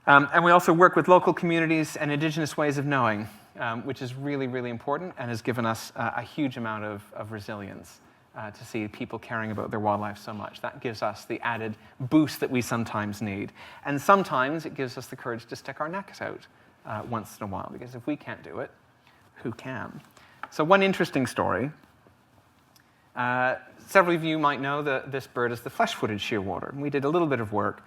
And we also work with local communities and indigenous ways of knowing, which is really, really important and has given us a huge amount of resilience to see people caring about their wildlife so much. That gives us the added boost that we sometimes need. And sometimes it gives us the courage to stick our necks out once in a while, because if we can't do it, who can? So one interesting story. Several of you might know that this bird is the flesh-footed shearwater. And we did a little bit of work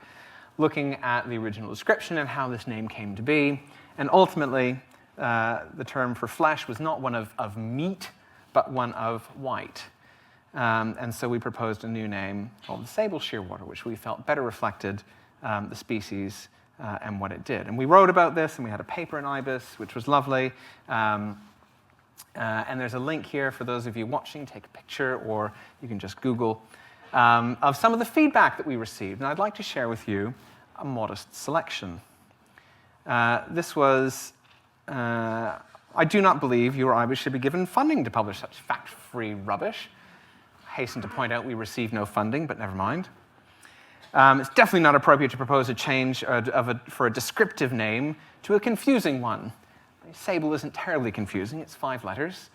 looking at the original description and how this name came to be. And ultimately, the term for flesh was not one of meat, but one of white. And so we proposed a new name called the sable shearwater, which we felt better reflected the species and what it did. And we wrote about this, and we had a paper in IBIS, which was lovely. And there's a link here for those of you watching. Take a picture, or you can just Google, of some of the feedback that we received. And I'd like to share with you a modest selection. This was, I do not believe you or IBIS should be given funding to publish such fact-free rubbish. I hasten to point out we received no funding, but never mind. It's definitely not appropriate to propose a change for a descriptive name to a confusing one. Sable isn't terribly confusing, it's 5 letters.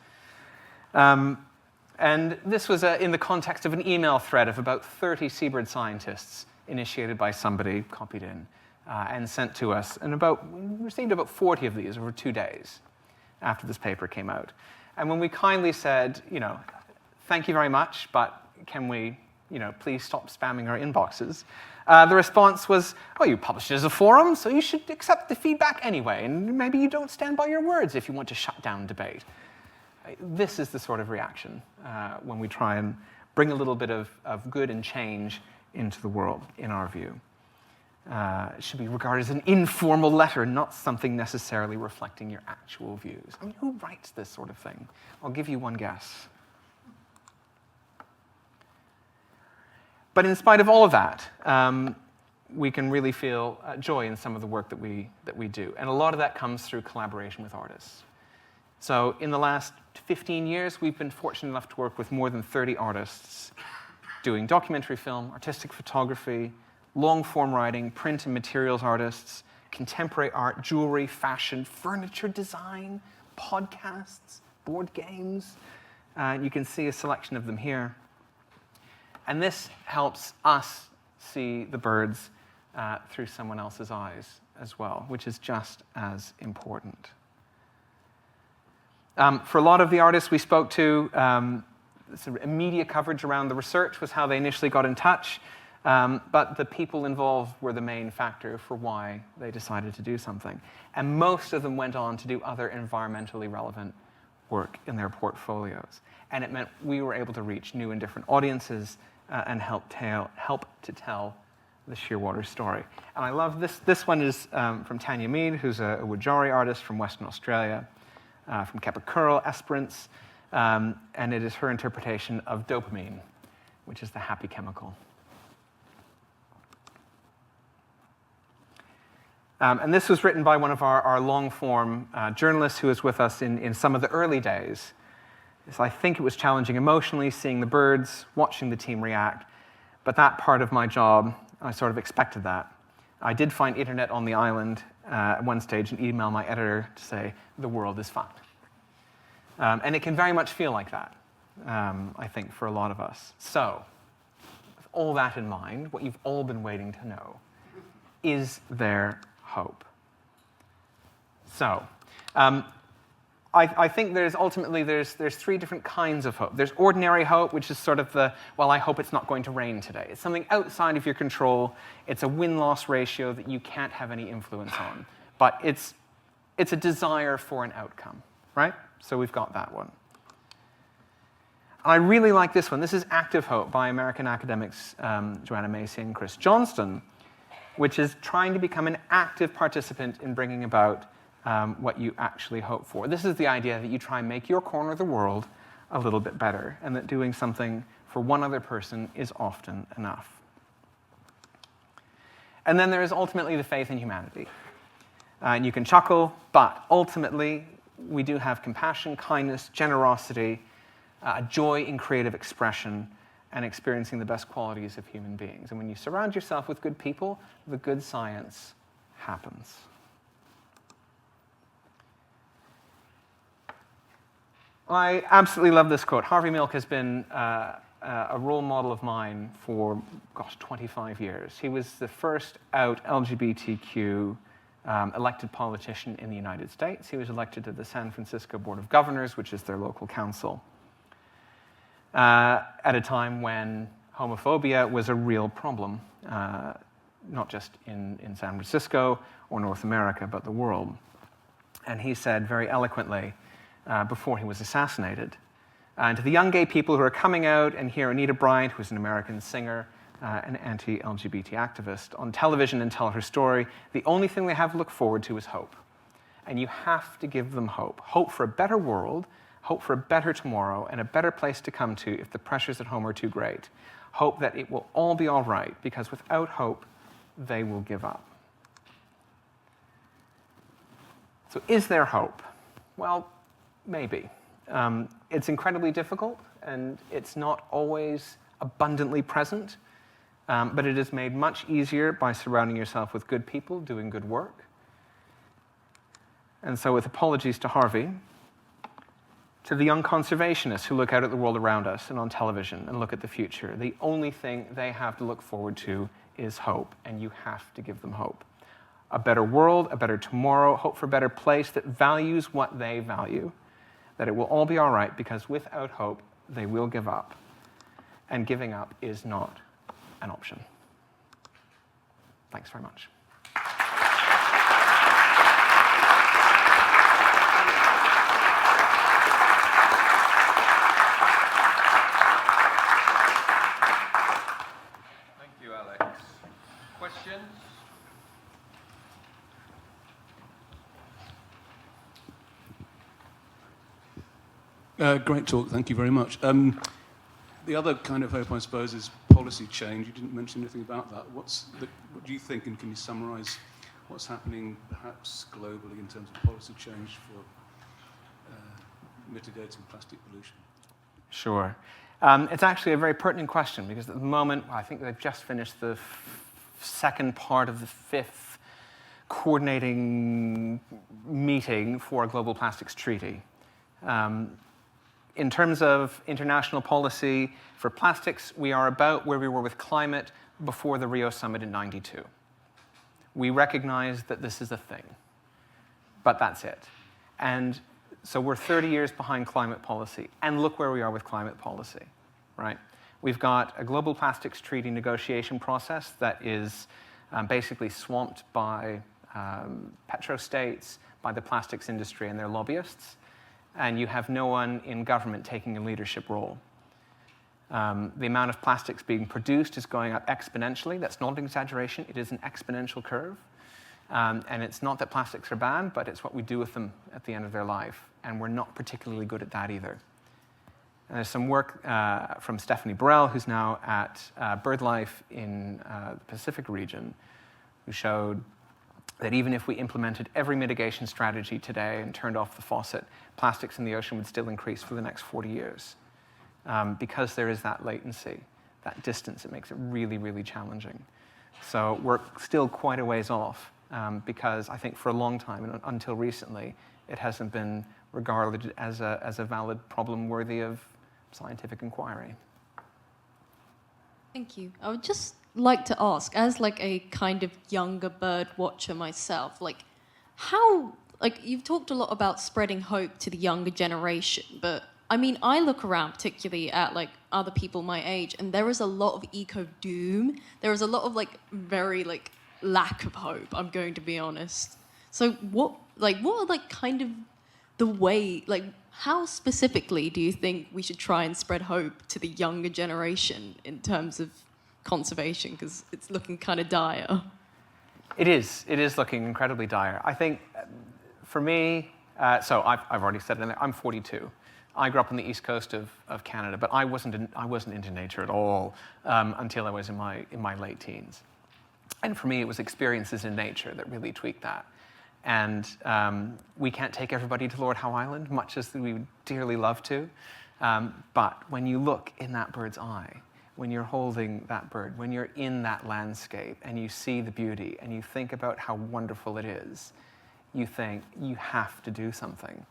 And this was in the context of an email thread of about 30 seabird scientists initiated by somebody, copied in, and sent to us. And we received about 40 of these over 2 days after this paper came out. And when we kindly said, thank you very much, but can we, please stop spamming our inboxes? The response was, oh, you published it as a forum, so you should accept the feedback anyway, and maybe you don't stand by your words if you want to shut down debate. This is the sort of reaction when we try and bring a little bit of good and change into the world, in our view. It should be regarded as an informal letter, not something necessarily reflecting your actual views. I mean, who writes this sort of thing? I'll give you one guess. But in spite of all of that, we can really feel joy in some of the work that we do. And a lot of that comes through collaboration with artists. So in the last 15 years, we've been fortunate enough to work with more than 30 artists doing documentary film, artistic photography, long-form writing, print and materials artists, contemporary art, jewelry, fashion, furniture design, podcasts, board games. You can see a selection of them here. And this helps us see the birds through someone else's eyes as well, which is just as important. For a lot of the artists we spoke to, sort of media coverage around the research was how they initially got in touch, but the people involved were the main factor for why they decided to do something. And most of them went on to do other environmentally relevant work in their portfolios. And it meant we were able to reach new and different audiences and help to tell the shearwater story. And I love this. This one is from Tanya Mead, who's a Wurundjeri artist from Western Australia, from Kepakuro Esperance, and it is her interpretation of dopamine, which is the happy chemical. And this was written by one of our long-form journalists who was with us in some of the early days. So I think it was challenging emotionally, seeing the birds, watching the team react. But that part of my job, I sort of expected that. I did find internet on the island at one stage and email my editor to say, the world is fun. And it can very much feel like that, I think, for a lot of us. So, with all that in mind, what you've all been waiting to know, is there hope? So, I think there's 3 different kinds of hope. There's ordinary hope, which is sort of well, I hope it's not going to rain today. It's something outside of your control. It's a win-loss ratio that you can't have any influence on. But it's a desire for an outcome, right? So we've got that one. I really like this one. This is Active Hope by American academics Joanna Macy and Chris Johnston, which is trying to become an active participant in bringing about what you actually hope for. This is the idea that you try and make your corner of the world a little bit better, and that doing something for one other person is often enough. And then there is ultimately the faith in humanity. And you can chuckle, but ultimately we do have compassion, kindness, generosity, joy in creative expression, and experiencing the best qualities of human beings. And when you surround yourself with good people, the good science happens. I absolutely love this quote. Harvey Milk has been a role model of mine for, 25 years. He was the first out LGBTQ elected politician in the United States. He was elected to the San Francisco Board of Governors, which is their local council, at a time when homophobia was a real problem, not just in San Francisco or North America, but the world. And he said very eloquently, before he was assassinated, and to the young gay people who are coming out and hear Anita Bryant, who's an American singer, an anti-LGBT activist, on television and tell her story, the only thing they have to look forward to is hope. And you have to give them hope. Hope for a better world, hope for a better tomorrow, and a better place to come to if the pressures at home are too great. Hope that it will all be all right, because without hope, they will give up. So is there hope? Well, maybe. It's incredibly difficult, and it's not always abundantly present, but it is made much easier by surrounding yourself with good people doing good work. And so with apologies to Harvey, to the young conservationists who look out at the world around us and on television and look at the future, the only thing they have to look forward to is hope, and you have to give them hope. A better world, a better tomorrow, hope for a better place that values what they value, that it will all be all right, because without hope, they will give up. And giving up is not an option. Thanks very much.
Thank you, Alex. Questions?
Great talk, thank you very much. The other kind of hope, I suppose, is policy change. You didn't mention anything about that. What do you think, and can you summarise what's happening perhaps globally in terms of policy change for mitigating plastic pollution?
Sure. It's actually a very pertinent question, because at the moment, I think they've just finished the second part of the 5th coordinating meeting for a global plastics treaty. In terms of international policy for plastics, we are about where we were with climate before the Rio summit in '92. We recognize that this is a thing, but that's it. And so we're 30 years behind climate policy, and look where we are with climate policy, right? We've got a global plastics treaty negotiation process that is basically swamped by petrostates, by the plastics industry and their lobbyists, and you have no one in government taking a leadership role. The amount of plastics being produced is going up exponentially. That's not an exaggeration. It is an exponential curve. And it's not that plastics are bad, but it's what we do with them at the end of their life. And we're not particularly good at that either. And there's some work from Stephanie Burrell, who's now at BirdLife in the Pacific region, who showed that even if we implemented every mitigation strategy today and turned off the faucet, plastics in the ocean would still increase for the next 40 years. Because there is that latency, that distance, it makes it really, really challenging. So we're still quite a ways off, because I think for a long time, and until recently, it hasn't been regarded as a valid problem worthy of scientific inquiry.
Thank you. I would just like to ask, as like a kind of younger bird watcher myself, like how, like you've talked a lot about spreading hope to the younger generation, but I mean, I look around particularly at like other people my age, and there is a lot of eco-doom. There is a lot of like very like lack of hope, I'm going to be honest. So what are like kind of the way, like how specifically do you think we should try and spread hope to the younger generation in terms of conservation, because it's looking kind of dire?
It is looking incredibly dire. I think for me, so I've already said it in there, I'm 42. I grew up on the east coast of Canada, but I wasn't into nature at all until I was in my late teens. And for me, it was experiences in nature that really tweaked that. And we can't take everybody to Lord Howe Island, much as we would dearly love to. But when you look in that bird's eye, when you're holding that bird, when you're in that landscape and you see the beauty and you think about how wonderful it is, you think you have to do something.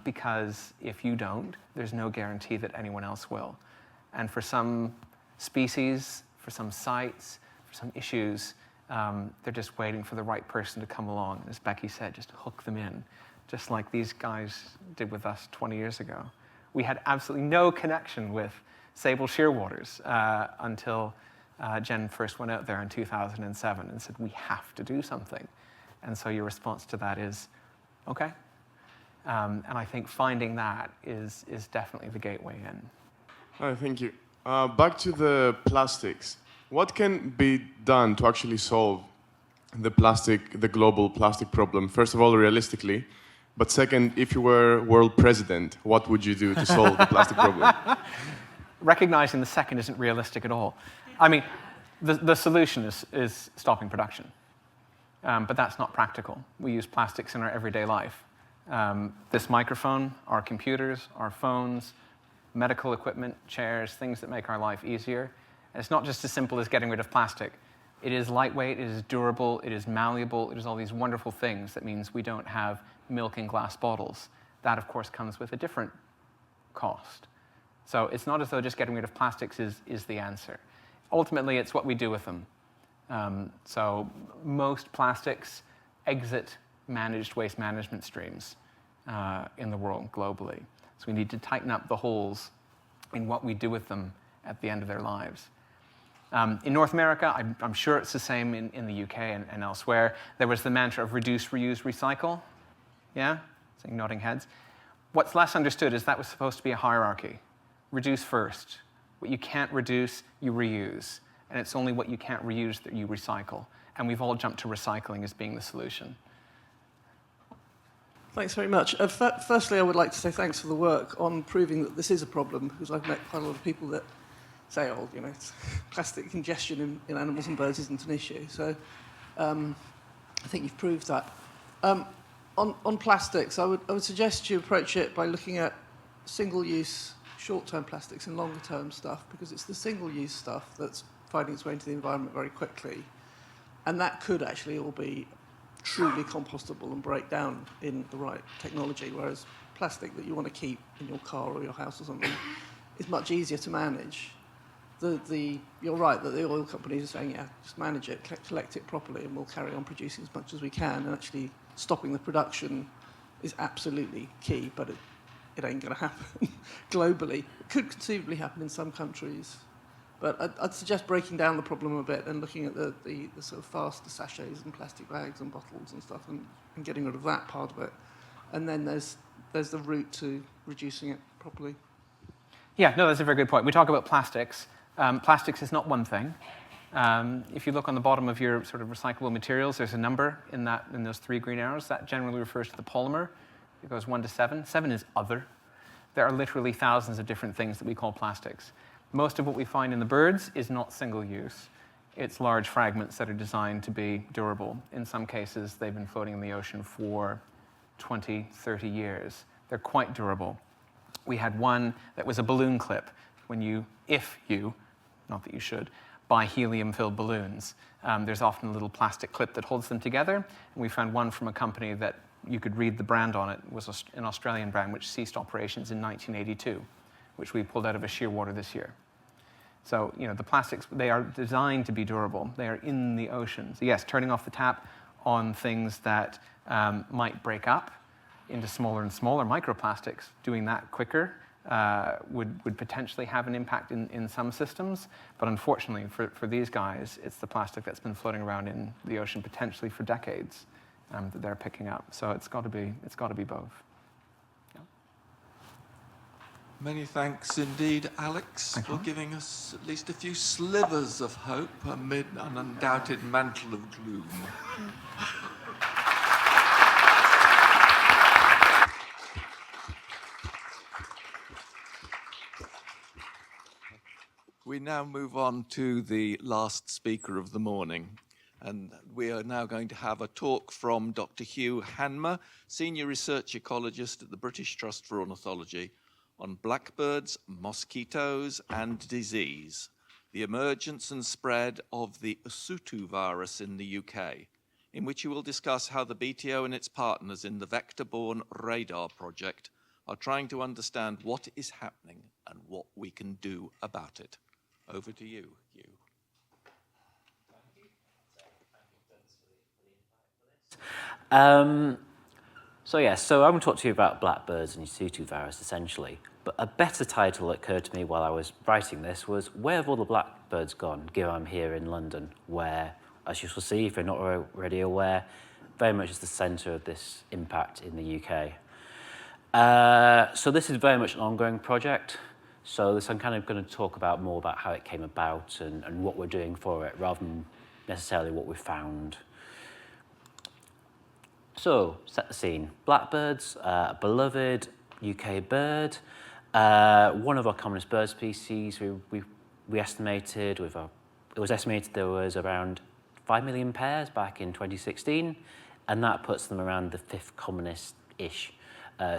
Because if you don't, there's no guarantee that anyone else will. And for some species, for some sites, for some issues, they're just waiting for the right person to come along. As Becky said, just hook them in, just like these guys did with us 20 years ago. We had absolutely no connection with sable shearwaters until Jen first went out there in 2007 and said, we have to do something. And so your response to that is, okay. And I think finding that is definitely the gateway in.
Hi, thank you. Back to the plastics. What can be done to actually solve the global plastic problem? First of all, realistically. But second, if you were world president, what would you do to solve the plastic problem?
Recognizing the second isn't realistic at all. I mean, the solution is stopping production. But that's not practical. We use plastics in our everyday life. This microphone, our computers, our phones, medical equipment, chairs, things that make our life easier. And it's not just as simple as getting rid of plastic. It is lightweight, it is durable, it is malleable, it is all these wonderful things. That means we don't have milk in glass bottles. That, of course, comes with a different cost. So it's not as though just getting rid of plastics is the answer. Ultimately, it's what we do with them. So most plastics exit managed waste management streams in the world globally. So we need to tighten up the holes in what we do with them at the end of their lives. In North America, I'm sure it's the same in the UK and elsewhere. There was the mantra of reduce, reuse, recycle. Yeah? Saying nodding heads. What's less understood is that was supposed to be a hierarchy. Reduce first. What you can't reduce, you reuse. And it's only what you can't reuse that you recycle. And we've all jumped to recycling as being the solution.
Thanks very much. Firstly, I would like to say thanks for the work on proving that this is a problem, because I've met quite a lot of people that say, oh, you know, plastic congestion in animals and birds isn't an issue. So I think you've proved that. On plastics, I would suggest you approach it by looking at single-use, short-term plastics and longer-term stuff, because it's the single-use stuff that's finding its way into the environment very quickly. And that could actually all be truly compostable and break down in the right technology, whereas plastic that you want to keep in your car or your house or something is much easier to manage. You're right that the oil companies are saying, yeah, just manage it, collect it properly, and we'll carry on producing as much as we can. And actually stopping the production is absolutely key, but it ain't going to happen globally. It could conceivably happen in some countries. But I'd suggest breaking down the problem a bit and looking at the sort of faster sachets and plastic bags and bottles and stuff and getting rid of that part of it. And then there's the route to reducing it properly.
Yeah, no, that's a very good point. We talk about plastics. Plastics is not one thing. If you look on the bottom of your sort of recyclable materials, there's a number in those 3 green arrows. That generally refers to the polymer. It goes 1 to 7. 7 is other. There are literally thousands of different things that we call plastics. Most of what we find in the birds is not single-use. It's large fragments that are designed to be durable. In some cases, they've been floating in the ocean for 20, 30 years. They're quite durable. We had one that was a balloon clip. If you, not that you should, buy helium-filled balloons, there's often a little plastic clip that holds them together. And we found one from a company that you could read the brand on it. It was an Australian brand which ceased operations in 1982, which we pulled out of a shearwater this year. So, you know, the plastics, they are designed to be durable. They are in the oceans. Yes, turning off the tap on things that might break up into smaller and smaller microplastics, doing that quicker would potentially have an impact in some systems. But unfortunately, for these guys, it's the plastic that's been floating around in the ocean potentially for decades that they're picking up. So it's got to be both.
Many thanks indeed, Alex, for giving us at least a few slivers of hope amid an undoubted mantle of gloom. We now move on to the last speaker of the morning. And we are now going to have a talk from Dr. Hugh Hanmer, Senior Research Ecologist at the British Trust for Ornithology, on blackbirds, mosquitoes, and disease, the emergence and spread of the Usutu virus in the UK, in which you will discuss how the BTO and its partners in the Vector-Borne Radar project are trying to understand what is happening and what we can do about it. Over to you, Hugh.
So I'm going to talk to you about blackbirds and Usutu virus, essentially. But a better title that occurred to me while I was writing this was, where have all the blackbirds gone, given I'm here in London, where, as you will see, if you're not already aware, very much is the centre of this impact in the UK. So this is very much an ongoing project. So I'm kind of going to talk more about how it came about and what we're doing for it, rather than necessarily what we found. So, set the scene. Blackbirds, a beloved UK bird, one of our commonest bird species. We estimated, it was estimated there was around 5 million pairs back in 2016, and that puts them around the 5th commonest-ish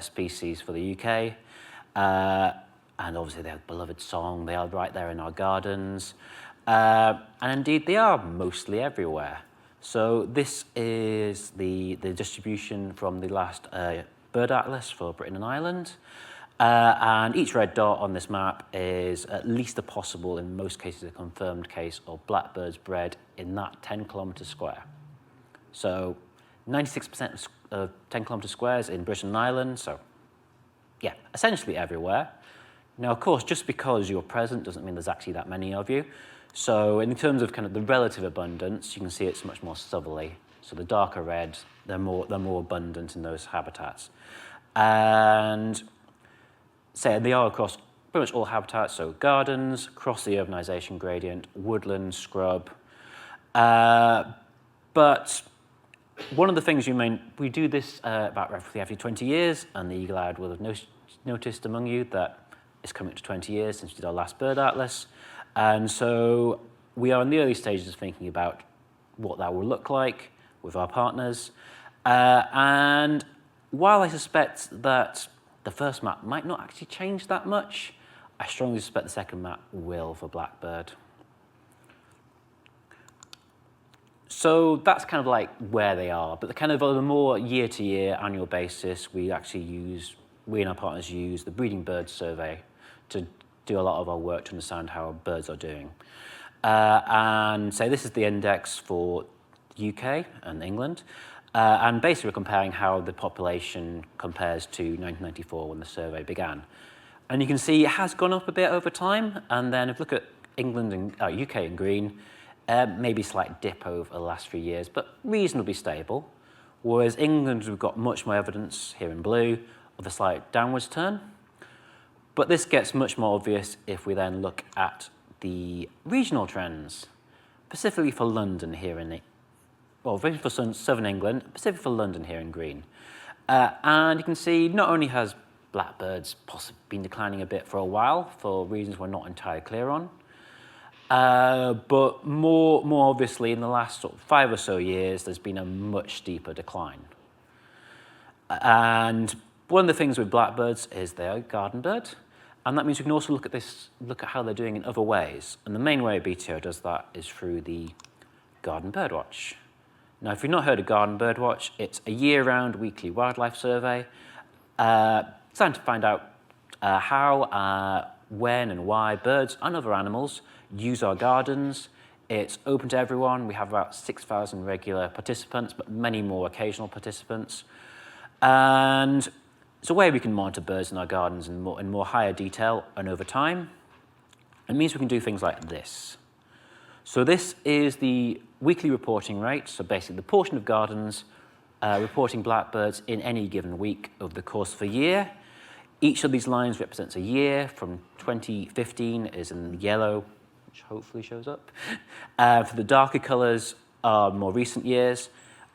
species for the UK. And obviously they have a beloved song, they are right there in our gardens, and indeed they are mostly everywhere. So this is the distribution from the last bird atlas for Britain and Ireland. And each red dot on this map is at least a possible, in most cases a confirmed case, of blackbirds bred in that 10 kilometre square. So 96% of 10 kilometre squares in Britain and Ireland, so yeah, essentially everywhere. Now, of course, just because you're present doesn't mean there's actually that many of you. So in terms of kind of the relative abundance, you can see it's much more southerly. So the darker red, they're more abundant in those habitats. And so they are across pretty much all habitats, so gardens, across the urbanisation gradient, woodland, scrub. But one of the things we do this about roughly every 20 years, and the eagle-eyed will have noticed among you that it's coming up to 20 years since we did our last bird atlas. And so we are in the early stages of thinking about what that will look like with our partners. And while I suspect that the first map might not actually change that much, I strongly suspect the second map will for blackbird. So that's kind of like where they are, but the kind of on a more year-to-year annual basis, we and our partners use the Breeding Birds Survey to do a lot of our work to understand how our birds are doing. And so this is the index for the UK and England. And basically we're comparing how the population compares to 1994 when the survey began. And you can see it has gone up a bit over time. And then if you look at England and UK in green, maybe a slight dip over the last few years, but reasonably stable. Whereas England, we've got much more evidence here in blue of a slight downwards turn. But this gets much more obvious if we then look at the regional trends, specifically for London here for southern England, specifically for London here in green. And you can see not only has blackbirds possibly been declining a bit for a while for reasons we're not entirely clear on, but more obviously in the last 5 or so years, there's been a much steeper decline. And one of the things with blackbirds is they're a garden bird. And that means we can also look at how they're doing in other ways. And the main way BTO does that is through the Garden Birdwatch. Now, if you've not heard of Garden Birdwatch, it's a year-round weekly wildlife survey designed to find out how, when and why birds and other animals use our gardens. It's open to everyone. We have about 6,000 regular participants, but many more occasional participants. And it's a way we can monitor birds in our gardens in more higher detail and over time. It means we can do things like this. So this is the weekly reporting rate, so basically the portion of gardens reporting blackbirds in any given week over the course of a year. Each of these lines represents a year. From 2015 is in yellow, which hopefully shows up. For the darker colours are more recent years.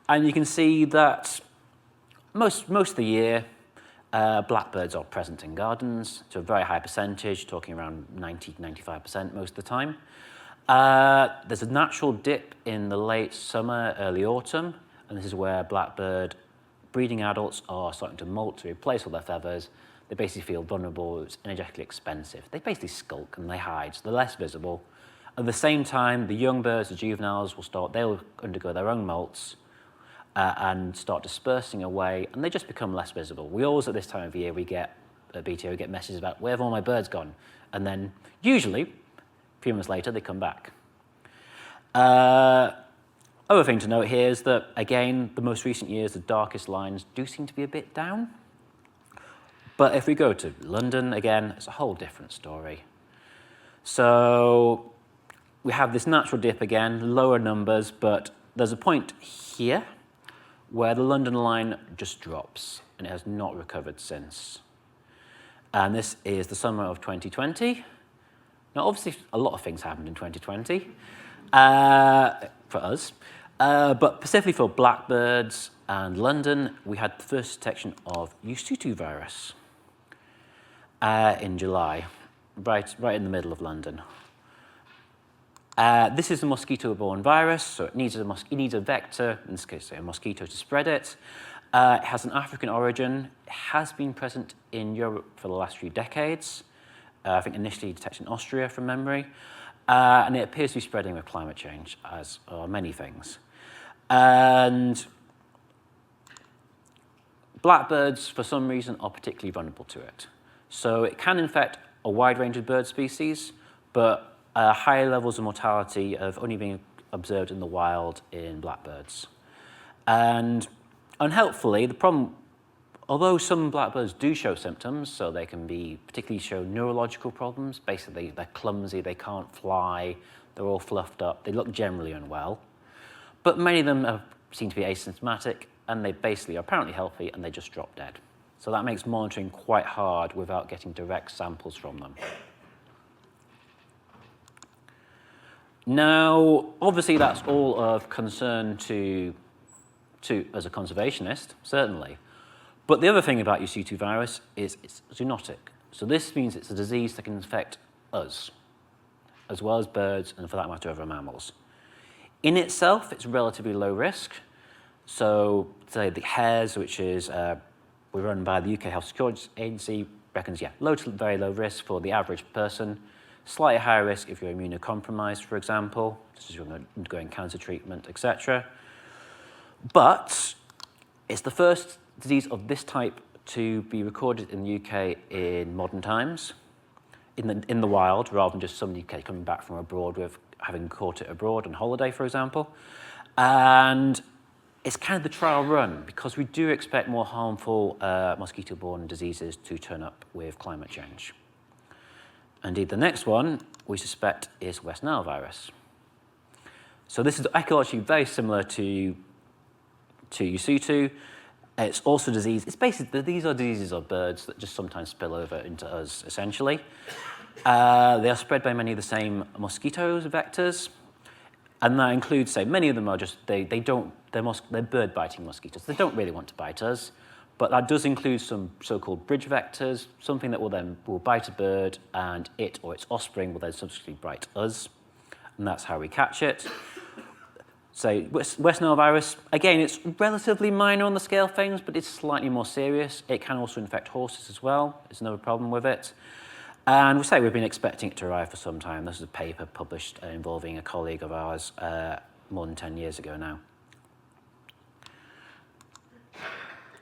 And you can see that most of the year, blackbirds are present in gardens to a very high percentage, talking around 90-95% most of the time. There's a natural dip in the late summer, early autumn, and this is where blackbird breeding adults are starting to molt to replace all their feathers. they basically feel vulnerable, it's energetically expensive. They basically skulk and they hide, so they're less visible. At the same time, the young birds, the juveniles, they'll undergo their own molts and start dispersing away, and they just become less visible. We always, at this time of year, at BTO, get messages about, where have all my birds gone? And then, usually, a few months later, they come back. Other thing to note here is that, again, the most recent years, the darkest lines do seem to be a bit down. But if we go to London, again, it's a whole different story. So we have this natural dip again, lower numbers, but there's a point here where the London line just drops, and it has not recovered since. And this is the summer of 2020. Now, obviously, a lot of things happened in 2020 for us, but specifically for blackbirds and London, we had the first detection of Usutu virus in July, right in the middle of London. This is a mosquito-borne virus, so it needs a vector, in this case a mosquito, to spread it. It has an African origin. It has been present in Europe for the last few decades. I think initially detected in Austria from memory. And it appears to be spreading with climate change, as are many things. And blackbirds, for some reason, are particularly vulnerable to it. So it can infect a wide range of bird species, but higher levels of mortality have only been observed in the wild in blackbirds. And unhelpfully, the problem, although some blackbirds do show symptoms, so they can particularly show neurological problems, basically they're clumsy, they can't fly, they're all fluffed up, they look generally unwell, but many of them seem to be asymptomatic, and they basically are apparently healthy, and they just drop dead. So that makes monitoring quite hard without getting direct samples from them. Now, obviously, that's all of concern to as a conservationist, certainly. But the other thing about Usutu virus is it's zoonotic. So this means it's a disease that can infect us, as well as birds, and for that matter, other mammals. In itself, it's relatively low risk. So, say the hares, which is we're run by the UK Health Security Agency, reckons, low to very low risk for the average person. Slightly higher risk if you're immunocompromised, for example, just as you're undergoing cancer treatment, etc. But it's the first disease of this type to be recorded in the UK in modern times, in the wild, rather than just somebody coming back from abroad with having caught it abroad on holiday, for example. And it's kind of the trial run, because we do expect more harmful mosquito-borne diseases to turn up with climate change. Indeed, the next one we suspect is West Nile virus. So this is ecologically very similar to Usutu. It's also a disease. It's basically, these are diseases of birds that just sometimes spill over into us, essentially. They are spread by many of the same mosquitoes vectors, and that includes, say, many of them are just they're bird-biting mosquitoes. They don't really want to bite us. But that does include some so-called bridge vectors, something that will bite a bird, and it or its offspring will then subsequently bite us, and that's how we catch it. So West Nile virus, again, it's relatively minor on the scale of things, but it's slightly more serious. It can also infect horses as well. It's another problem with it. And we've been expecting it to arrive for some time. This is a paper published involving a colleague of ours more than 10 years ago now.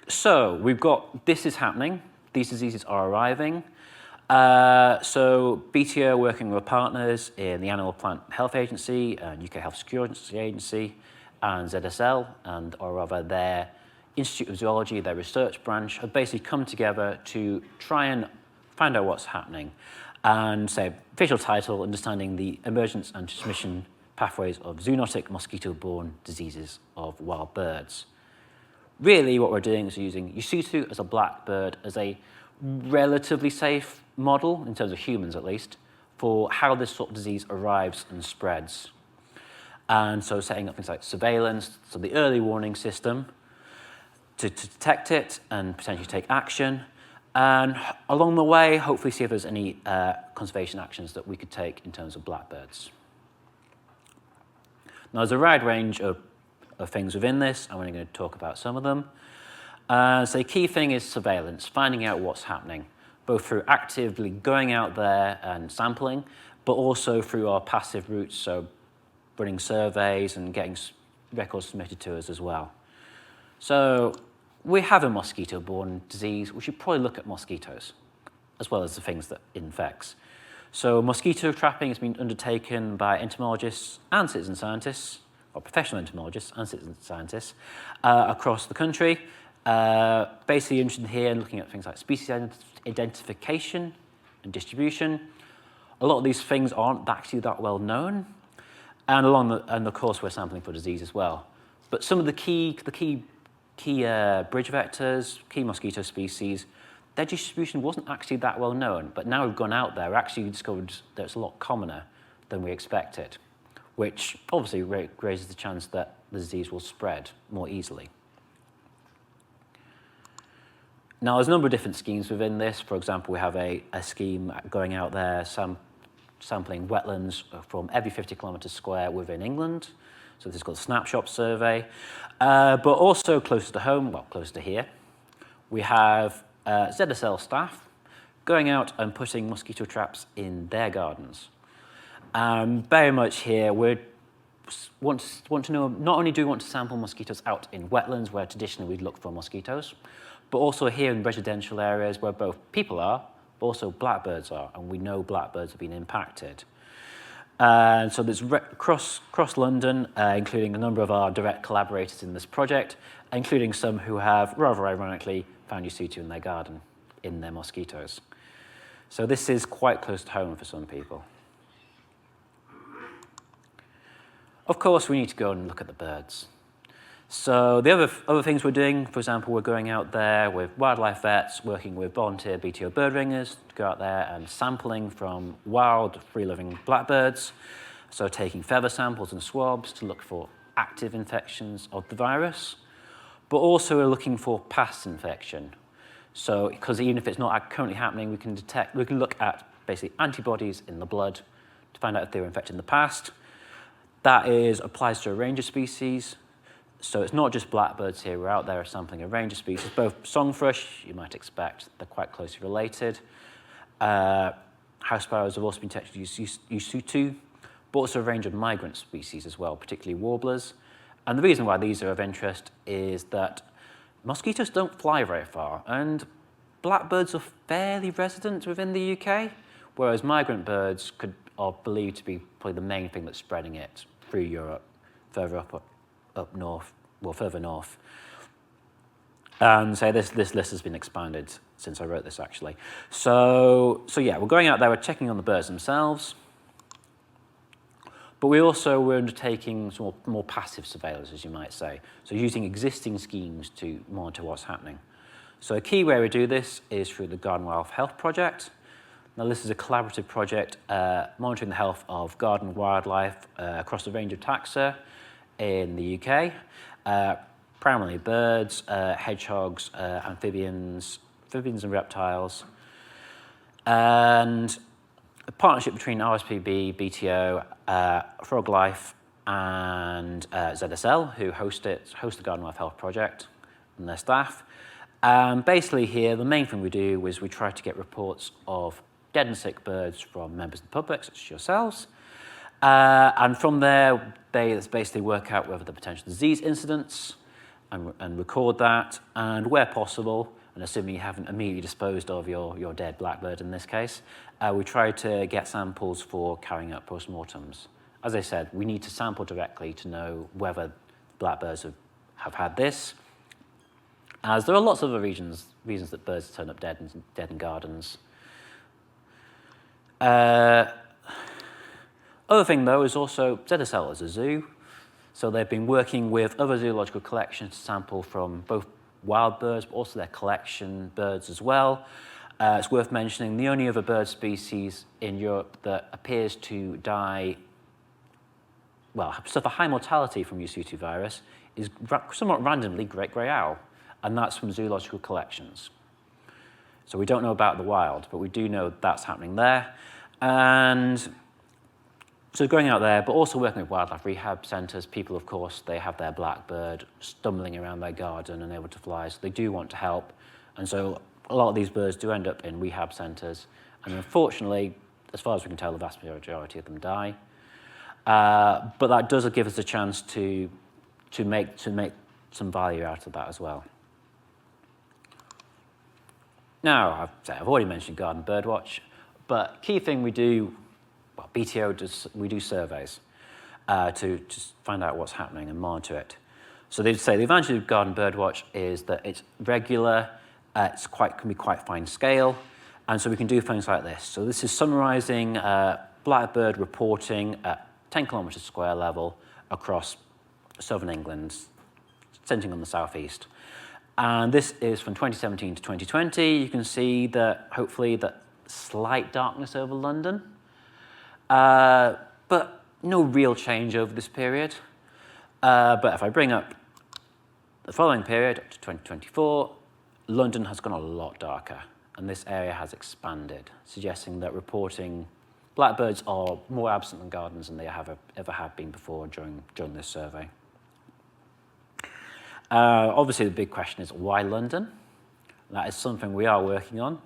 So we've got, this is happening. These diseases are arriving. So BTO, working with partners in the Animal Plant Health Agency, and UK Health Security Agency, and ZSL, or rather their Institute of Zoology, their research branch, have basically come together to try and find out what's happening. And say, official title, Understanding the Emergence and Transmission Pathways of Zoonotic Mosquito-Borne Diseases of Wild Birds. Really, what we're doing is using Usutu as a blackbird as a relatively safe model, in terms of humans at least, for how this sort of disease arrives and spreads. And so setting up things like surveillance, so the early warning system to detect it and potentially take action. And along the way, hopefully see if there's any conservation actions that we could take in terms of blackbirds. Now, there's a wide range of things within this. I'm only going to talk about some of them. So the key thing is surveillance, finding out what's happening. both through actively going out there and sampling, but also through our passive routes, so running surveys and getting records submitted to us as well. So we have a mosquito-borne disease. We should probably look at mosquitoes, as well as the things that it infects. So mosquito trapping has been undertaken by entomologists and citizen scientists, or professional entomologists and citizen scientists, across the country. Basically interested here in looking at things like species identification and distribution. A lot of these things aren't actually that well known, and of course we're sampling for disease as well. But some of the key bridge vectors, key mosquito species, their distribution wasn't actually that well known, but now we've gone out there, we've actually discovered that it's a lot commoner than we expected, which obviously raises the chance that the disease will spread more easily. Now, there's a number of different schemes within this. For example, we have a scheme going out there sampling wetlands from every 50 kilometres square within England. So this is called a snapshot survey. But also closer to home, well, closer to here, we have ZSL staff going out and putting mosquito traps in their gardens. Very much here, we want to know, not only do we want to sample mosquitoes out in wetlands where traditionally we'd look for mosquitoes, but also here in residential areas where both people are, but also blackbirds are, and we know blackbirds have been impacted. And so there's across London, including a number of our direct collaborators in this project, including some who have, rather ironically, found UC2 in their garden, in their mosquitoes. So this is quite close to home for some people. Of course, we need to go and look at the birds. So the other things we're doing, for example, we're going out there with wildlife vets, working with volunteer BTO bird ringers to go out there and sampling from wild, free-living blackbirds. So taking feather samples and swabs to look for active infections of the virus, but also we're looking for past infection. So, because even if it's not currently happening, we can look at basically antibodies in the blood to find out if they were infected in the past. That applies to a range of species. So it's not just blackbirds here, we're out there sampling a range of species, both song thrush, you might expect, they're quite closely related. House sparrows have also been detected with UC2, but also a range of migrant species as well, particularly warblers. And the reason why these are of interest is that mosquitoes don't fly very far, and blackbirds are fairly resident within the UK, whereas migrant birds are believed to be probably the main thing that's spreading it through Europe, further up north, well, further north. And so this list has been expanded since I wrote this, actually. So yeah, we're going out there, we're checking on the birds themselves, but we're undertaking some more passive surveillance, as you might say. So using existing schemes to monitor what's happening. So a key way we do this is through the Garden Wildlife Health Project. Now, this is a collaborative project monitoring the health of garden wildlife across a range of taxa in the UK, primarily birds, hedgehogs, amphibians and reptiles. And a partnership between RSPB, BTO, FrogLife, and ZSL, who host the Garden Wildlife Health Project, and their staff. Basically here, the main thing we do is we try to get reports of dead and sick birds from members of the public, such as yourselves. And from there, they basically work out whether the potential disease incidents and record that. And where possible, and assuming you haven't immediately disposed of your dead blackbird in this case, we try to get samples for carrying out postmortems. As I said, we need to sample directly to know whether blackbirds have had this, as there are lots of other reasons that birds turn up dead in gardens. Other thing, though, is also ZSL is a zoo, so they've been working with other zoological collections to sample from both wild birds, but also their collection birds as well. It's worth mentioning the only other bird species in Europe that appears to die, well, suffer high mortality from UC2 virus is somewhat randomly great grey owl, and that's from zoological collections. So we don't know about the wild, but we do know that's happening there. And so going out there, but also working with wildlife rehab centres, people, of course, they have their blackbird stumbling around their garden and able to fly, so they do want to help. And so a lot of these birds do end up in rehab centres, and unfortunately, as far as we can tell, the vast majority of them die. But that does give us a chance to make some value out of that as well. Now, I've already mentioned garden birdwatch, but key thing we do, well, BTO does, we do surveys to just find out what's happening and monitor it. So they'd say the advantage of garden birdwatch is that it's regular, can be quite fine scale, and so we can do things like this. So this is summarising blackbird reporting at 10 kilometres square level across southern England, centering on the southeast. And this is from 2017 to 2020. You can see that, hopefully, that slight darkness over London, but no real change over this period. But if I bring up the following period, up to 2024, London has gone a lot darker, and this area has expanded, suggesting that reporting blackbirds are more absent than gardens than they ever have been before during this survey. Obviously, the big question is, why London? That is something we are working on.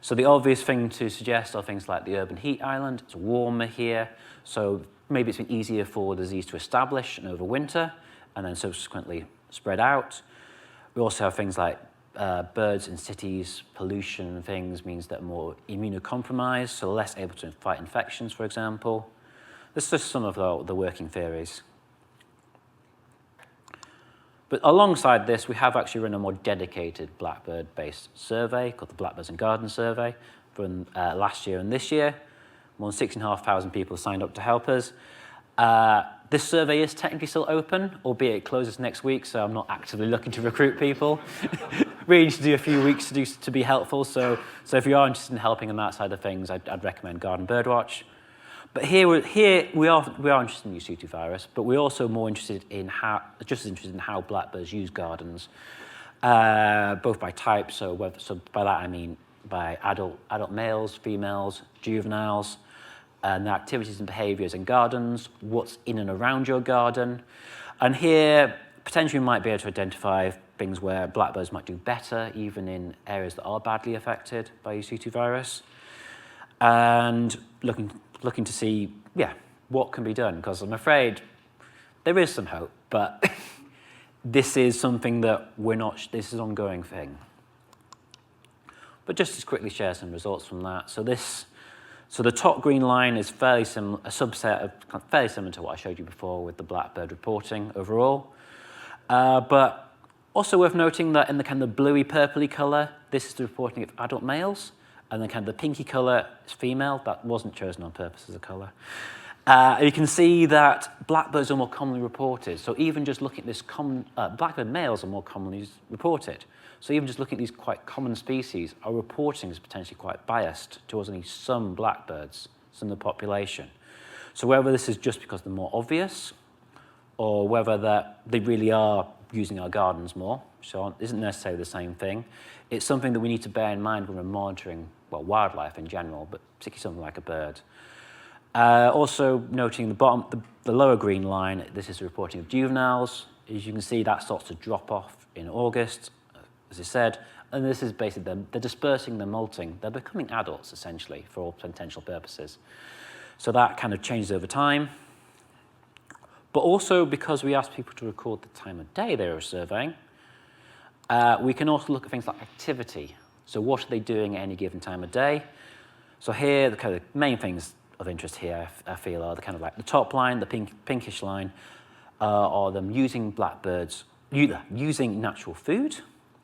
So the obvious thing to suggest are things like the urban heat island. It's warmer here, so maybe it's been easier for the disease to establish and overwinter, and then subsequently spread out. We also have things like birds in cities, pollution and things means that more immunocompromised, so less able to fight infections, for example. This is just some of the working theories. But alongside this, we have actually run a more dedicated blackbird-based survey called the Blackbirds and Gardens Survey from last year and this year. More than 6,500 people signed up to help us. This survey is technically still open, albeit it closes next week, so I'm not actively looking to recruit people. We need to do a few weeks to be helpful, so if you are interested in helping on that side of things, I'd recommend Garden Birdwatch. But here we are interested in the UC2 virus, but we're also more interested in just as interested in how blackbirds use gardens, both by type. So by that I mean by adult males, females, juveniles, and their activities and behaviours in gardens, what's in and around your garden, and here potentially we might be able to identify things where blackbirds might do better, even in areas that are badly affected by UC2 virus, and looking to see, what can be done, because I'm afraid there is some hope, but this is something that this is an ongoing thing. But just to quickly share some results from that. So the top green line is fairly similar, a subset of fairly similar to what I showed you before with the blackbird reporting overall. But also worth noting that in the kind of bluey purpley colour, this is the reporting of adult males. And then kind of the pinky colour is female. That wasn't chosen on purpose as a colour. You can see that blackbirds are more commonly reported. So even just looking at this blackbird males are more commonly reported. So even just looking at these quite common species, our reporting is potentially quite biased towards only some blackbirds, some of the population. So whether this is just because they're more obvious, or whether that they really are using our gardens more, so isn't necessarily the same thing. It's something that we need to bear in mind when we're monitoring, well, wildlife in general, but particularly something like a bird. Also noting the lower green line, this is the reporting of juveniles. As you can see, that starts to drop off in August, as I said, and this is basically they're dispersing, they're molting, they're becoming adults, essentially, for all potential purposes. So that kind of changes over time. But also, because we asked people to record the time of day they were surveying, we can also look at things like activity. So what are they doing at any given time of day? So here, the kind of main things of interest here, I feel, are the kind of like the top line, the pinkish line, are them using blackbirds, using natural food.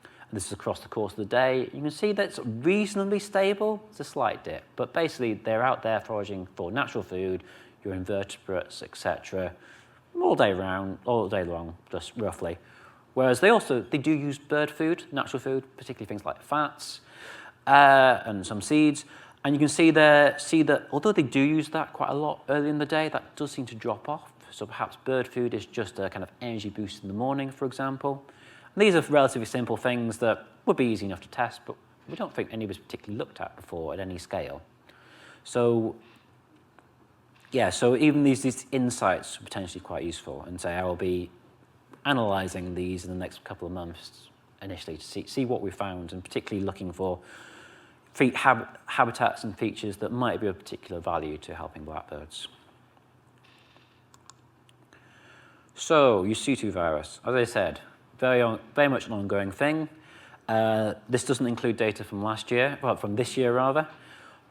And this is across the course of the day. You can see that it's reasonably stable. It's a slight dip, but basically they're out there foraging for natural food, your invertebrates, etc., all day long, just roughly. Whereas they do use bird food, natural food, particularly things like fats and some seeds. And you can see that although they do use that quite a lot early in the day, that does seem to drop off. So perhaps bird food is just a kind of energy boost in the morning, for example. And these are relatively simple things that would be easy enough to test, but we don't think any was particularly looked at before at any scale. So so even these insights are potentially quite useful, and so I will be analysing these in the next couple of months initially to see what we found, and particularly looking for habitats and features that might be of particular value to helping blackbirds. So, UC2 virus, as I said, very much an ongoing thing. This doesn't include data from last year, well, from this year rather,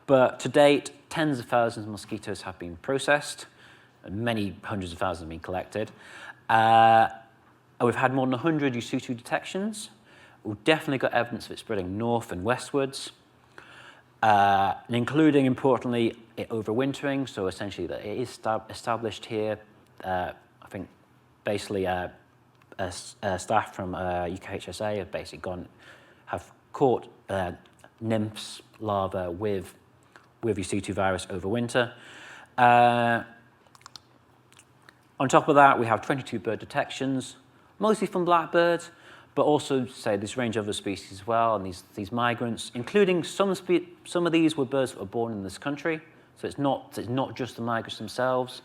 but to date, tens of thousands of mosquitoes have been processed, and many hundreds of thousands have been collected. We've had more than 100 UC2 detections. We've definitely got evidence of it spreading north and westwards, and including, importantly, it overwintering, so essentially that it is established here. I think basically staff from UKHSA have caught nymphs, larvae with UC2 virus over winter. On top of that, we have 22 bird detections, mostly from blackbirds, but also, say, this range of other species as well, and these migrants, including some of these were birds that were born in this country, so it's not just the migrants themselves,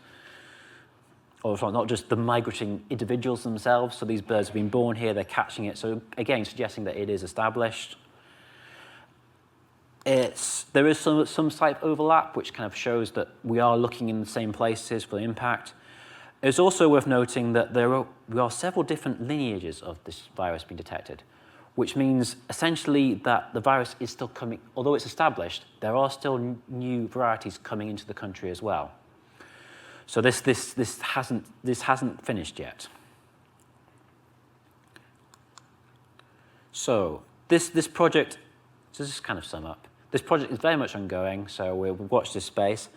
or sorry, not just the migrating individuals themselves, so these birds have been born here, they're catching it, so again, suggesting that it is established. There is some slight overlap, which kind of shows that we are looking in the same places for the impact. It's also worth noting that there are several different lineages of this virus being detected, which means essentially that the virus is still coming, although it's established, there are still new varieties coming into the country as well. So this hasn't finished yet. So this project, to just kind of sum up, this project is very much ongoing, so we'll watch this space,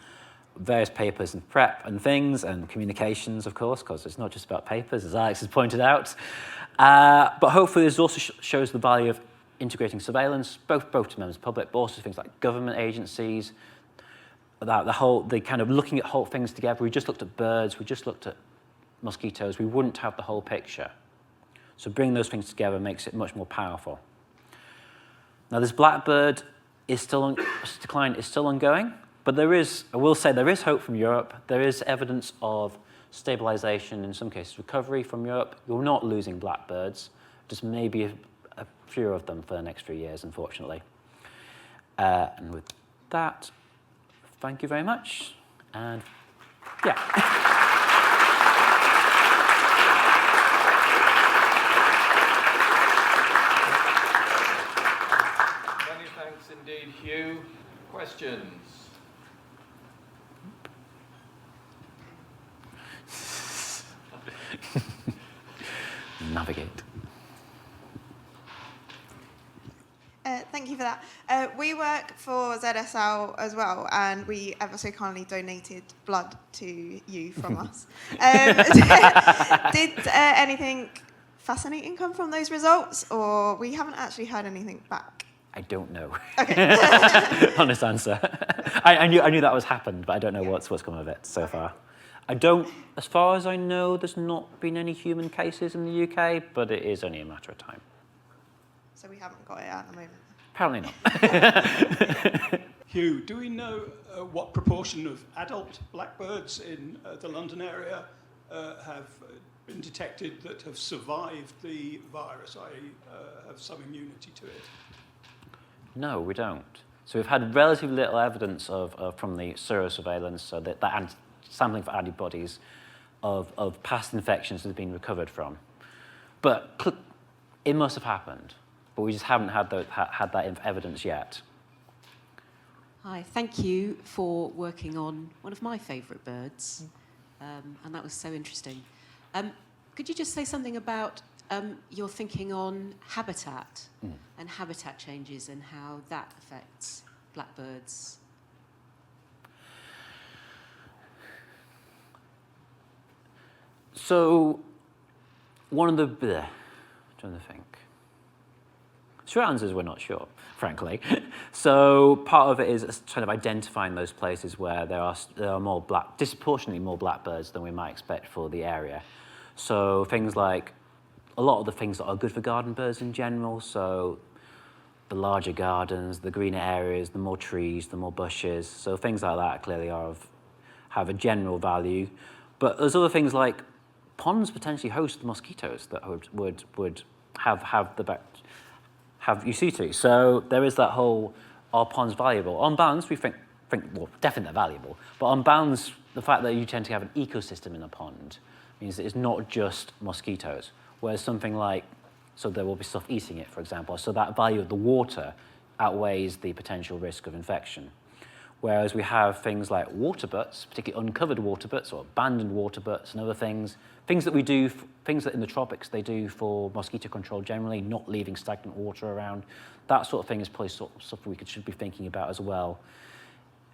various papers and prep and things, and communications, of course, because it's not just about papers, as Alex has pointed out. But hopefully this also shows the value of integrating surveillance, both to members of the public, but also things like government agencies, the kind of looking at whole things together. We just looked at birds, we just looked at mosquitoes, we wouldn't have the whole picture. So bringing those things together makes it much more powerful. Now this blackbird decline is still ongoing, but I will say there is hope from Europe. There is evidence of stabilization, in some cases recovery from Europe. You're not losing blackbirds, just maybe a few of them for the next few years, unfortunately. And with that, thank you very much, and yeah.
Many thanks indeed, Hugh. Questions?
Navigate.
Thank you for that. We work for ZSL as well, and we ever so kindly donated blood to you from us. Did anything fascinating come from those results, or we haven't actually heard anything back?
I don't know.
Okay.
Honest answer. I knew that was happened, but I don't know what's come of it so far. As far as I know, there's not been any human cases in the UK, but it is only a matter of time.
So we haven't got it at the moment?
Apparently not.
Hugh, do we know what proportion of adult blackbirds in the London area have been detected that have survived the virus, i.e. have some immunity to it?
No, we don't. So we've had relatively little evidence from the serosurveillance, so that sampling for antibodies of past infections that have been recovered from. But it must have happened, but we just haven't had that evidence yet.
Hi, thank you for working on one of my favourite birds, and that was so interesting. Could you just say something about your thinking on habitat and habitat changes and how that affects blackbirds?
So, one of the... I'm trying to think. Short answer is we're not sure, frankly. So part of it is kind of identifying those places where there are more disproportionately more blackbirds than we might expect for the area. So things like a lot of the things that are good for garden birds in general, so the larger gardens, the greener areas, the more trees, the more bushes, so things like that clearly have a general value. But there's other things like ponds potentially host mosquitoes that would have UC2. So there is that whole, are ponds valuable? On balance, we think well, definitely they're valuable, but on balance, the fact that you tend to have an ecosystem in a pond means that it's not just mosquitoes, whereas something like, so there will be stuff eating it, for example, so that value of the water outweighs the potential risk of infection. Whereas we have things like water butts, particularly uncovered water butts or abandoned water butts and other things that we do, things that in the tropics they do for mosquito control generally, not leaving stagnant water around. That sort of thing is probably sort of stuff we should be thinking about as well,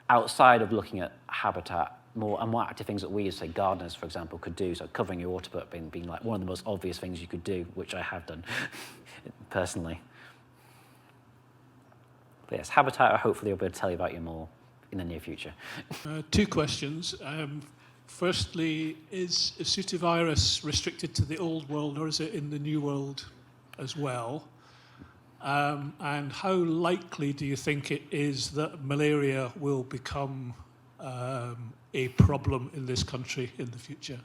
outside of looking at habitat, more active things that we, as say gardeners, for example, could do. So covering your water butt being like one of the most obvious things you could do, which I have done personally. But yes, habitat, hopefully I'll be able to tell you about you more in the near future.
Two questions. Firstly, is Acetivirus restricted to the old world or is it in the new world as well? And how likely do you think it is that malaria will become a problem in this country in the future?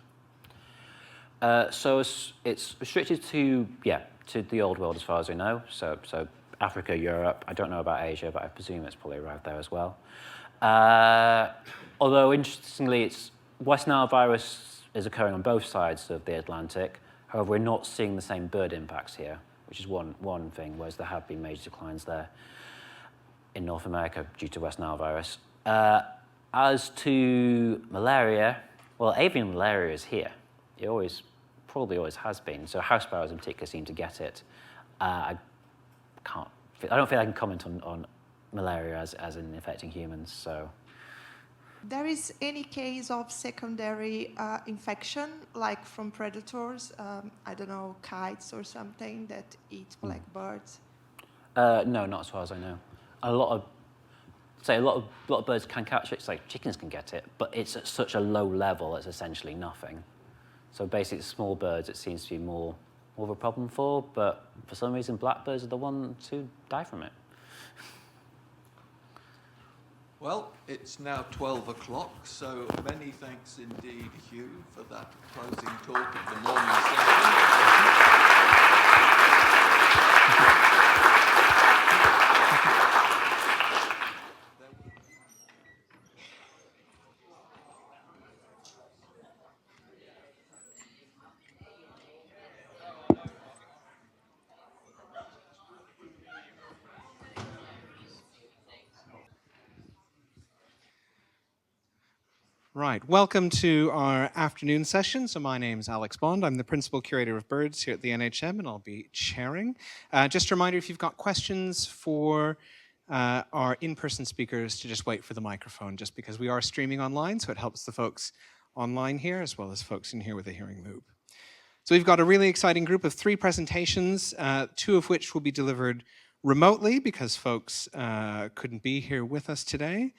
So it's restricted to the old world as far as we know. So Africa, Europe. I don't know about Asia, but I presume it's probably around there as well. Although interestingly, West Nile virus is occurring on both sides of the Atlantic. However, we're not seeing the same bird impacts here, which is one thing, whereas there have been major declines there in North America due to West Nile virus. As to malaria, well, avian malaria is here. It probably always has been. So house sparrows in particular seem to get it. I don't think I can comment on malaria as in affecting humans. So.
There is any case of secondary infection, like from predators? I don't know, kites or something that eat blackbirds?
No, not as far as I know. A lot of birds can catch it. It's like chickens can get it, but it's at such a low level. It's essentially nothing. So basically, small birds it seems to be more of a problem for. But for some reason, blackbirds are the ones who die from it.
Well, it's now 12 o'clock, so many thanks indeed, Hugh, for that closing talk of the morning session.
Right, welcome to our afternoon session. So my name's Alex Bond. I'm the Principal Curator of Birds here at the NHM, and I'll be chairing. Just a reminder, if you've got questions for our in-person speakers, to just wait for the microphone, just because we are streaming online, so it helps the folks online here, as well as folks in here with a hearing loop. So we've got a really exciting group of 3 presentations, 2 of which will be delivered remotely, because folks couldn't be here with us today.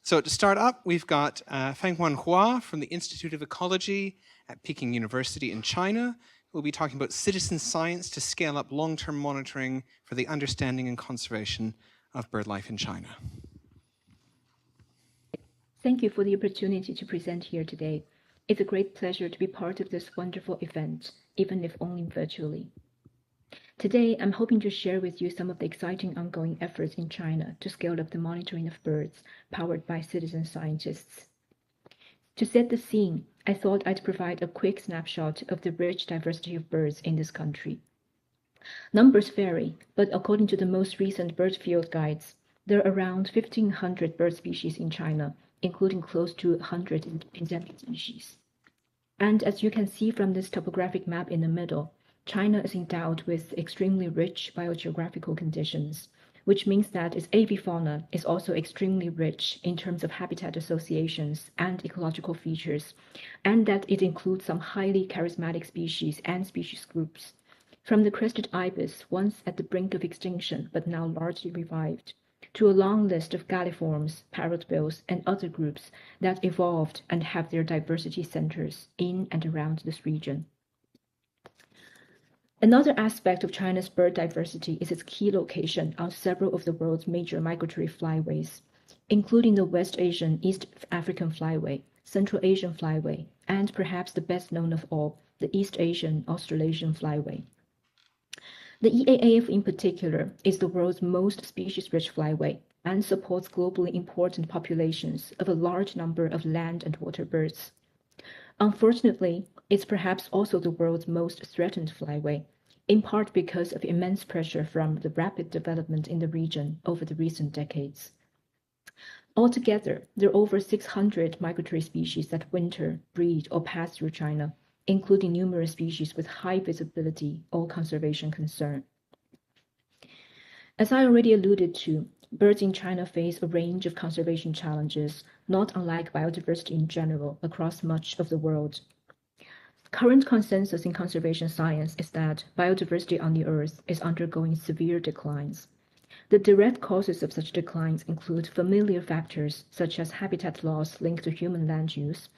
So to start up, we've got Fenghuan Hua from the Institute of Ecology at Peking University in China. We'll be talking about citizen science to scale up long-term monitoring for the understanding and conservation of bird life in China.
Thank you for the opportunity to present here today. It's a great pleasure to be part of this wonderful event, even if only virtually. Today, I'm hoping to share with you some of the exciting ongoing efforts in China to scale up the monitoring of birds powered by citizen scientists. To set the scene, I thought I'd provide a quick snapshot of the rich diversity of birds in this country. Numbers vary, but according to the most recent bird field guides, there are around 1,500 bird species in China, including close to 100 endemic species. And as you can see from this topographic map in the middle, China is endowed with extremely rich biogeographical conditions, which means that its avifauna is also extremely rich in terms of habitat associations and ecological features, and that it includes some highly charismatic species and species groups, from the crested ibis, once at the brink of extinction but now largely revived, to a long list of galliforms, parrotbills, and other groups that evolved and have their diversity centers in and around this region. Another aspect of China's bird diversity is its key location on several of the world's major migratory flyways, including the West Asian East African Flyway, Central Asian Flyway, and perhaps the best known of all, the East Asian Australasian Flyway. The EAAF in particular is the world's most species-rich flyway and supports globally important populations of a large number of land and water birds. Unfortunately, it's perhaps also the world's most threatened flyway, in part because of immense pressure from the rapid development in the region over the recent decades. Altogether, there are over 600 migratory species that winter, breed, or pass through China, including numerous species with high visibility or conservation concern. As I already alluded to, birds in China face a range of conservation challenges, not unlike biodiversity in general across much of the world. Current consensus in conservation science is that biodiversity on the Earth is undergoing severe declines. The direct causes of such declines include familiar factors such as habitat loss linked to human land use,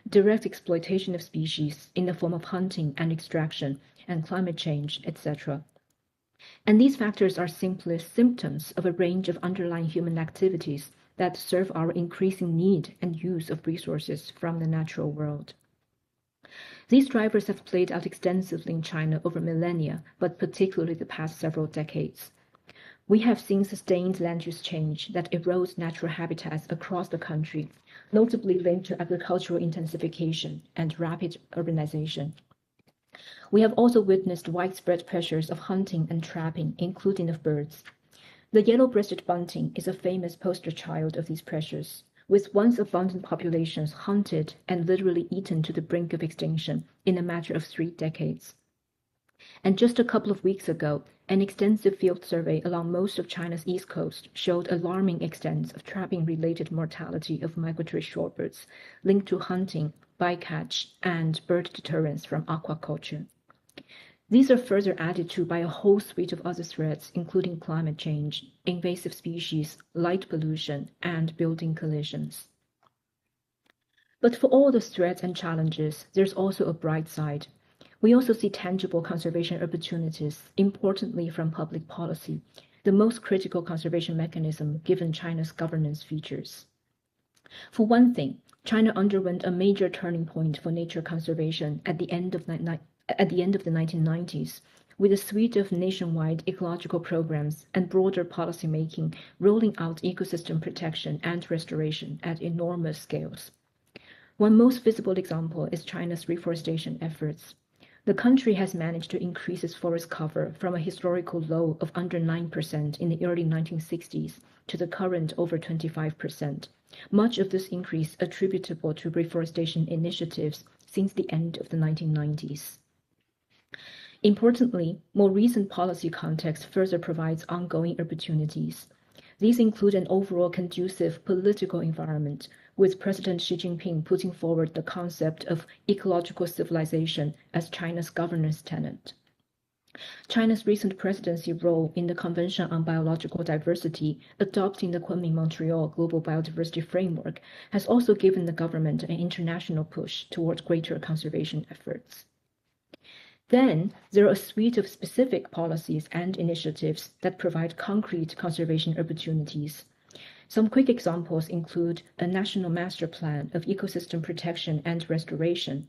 direct exploitation of species in the form of hunting and extraction, and climate change, etc. And these factors are simply symptoms of a range of underlying human activities that serve our increasing need and use of resources from the natural world. These drivers have played out extensively in China over millennia, but particularly the past several decades. We have seen sustained land use change that erodes natural habitats across the country, notably linked to agricultural intensification and rapid urbanization. We have also witnessed widespread pressures of hunting and trapping, including of birds. The yellow-breasted bunting is a famous poster child of these pressures, with once abundant populations hunted and literally eaten to the brink of extinction in a matter of 3 decades. And just a couple of weeks ago, an extensive field survey along most of China's east coast showed alarming extents of trapping-related mortality of migratory shorebirds linked to hunting, bycatch, and bird deterrence from aquaculture. These are further added to by a whole suite of other threats, including climate change, invasive species, light pollution, and building collisions. But for all the threats and challenges, there's also a bright side. We also see tangible conservation opportunities, importantly from public policy, the most critical conservation mechanism given China's governance features. For one thing, China underwent a major turning point for nature conservation at the end of the 1990s, with a suite of nationwide ecological programs and broader policymaking rolling out ecosystem protection and restoration at enormous scales. One most visible example is China's reforestation efforts. The country has managed to increase its forest cover from a historical low of under 9% in the early 1960s to the current over 25%, much of this increase attributable to reforestation initiatives since the end of the 1990s. Importantly, more recent policy context further provides ongoing opportunities. These include an overall conducive political environment, with President Xi Jinping putting forward the concept of ecological civilization as China's governance tenet. China's recent presidency role in the Convention on Biological Diversity, adopting the Kunming-Montreal Global Biodiversity Framework, has also given the government an international push toward greater conservation efforts. Then, there are a suite of specific policies and initiatives that provide concrete conservation opportunities. Some quick examples include a national master plan of ecosystem protection and restoration,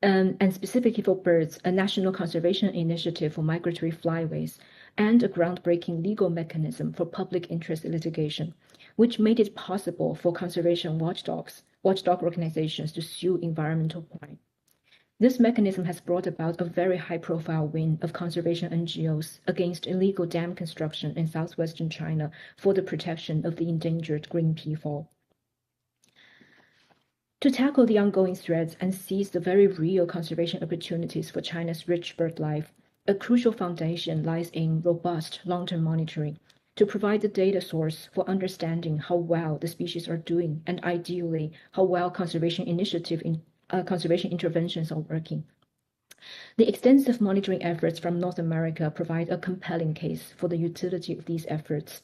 and specifically for birds, a national conservation initiative for migratory flyways, and a groundbreaking legal mechanism for public interest litigation, which made it possible for conservation watchdog organizations to sue environmental crime. This mechanism has brought about a very high-profile win of conservation NGOs against illegal dam construction in southwestern China for the protection of the endangered green peafowl. To tackle the ongoing threats and seize the very real conservation opportunities for China's rich bird life, a crucial foundation lies in robust long-term monitoring to provide the data source for understanding how well the species are doing and ideally how well conservation interventions are working. The extensive monitoring efforts from North America provide a compelling case for the utility of these efforts.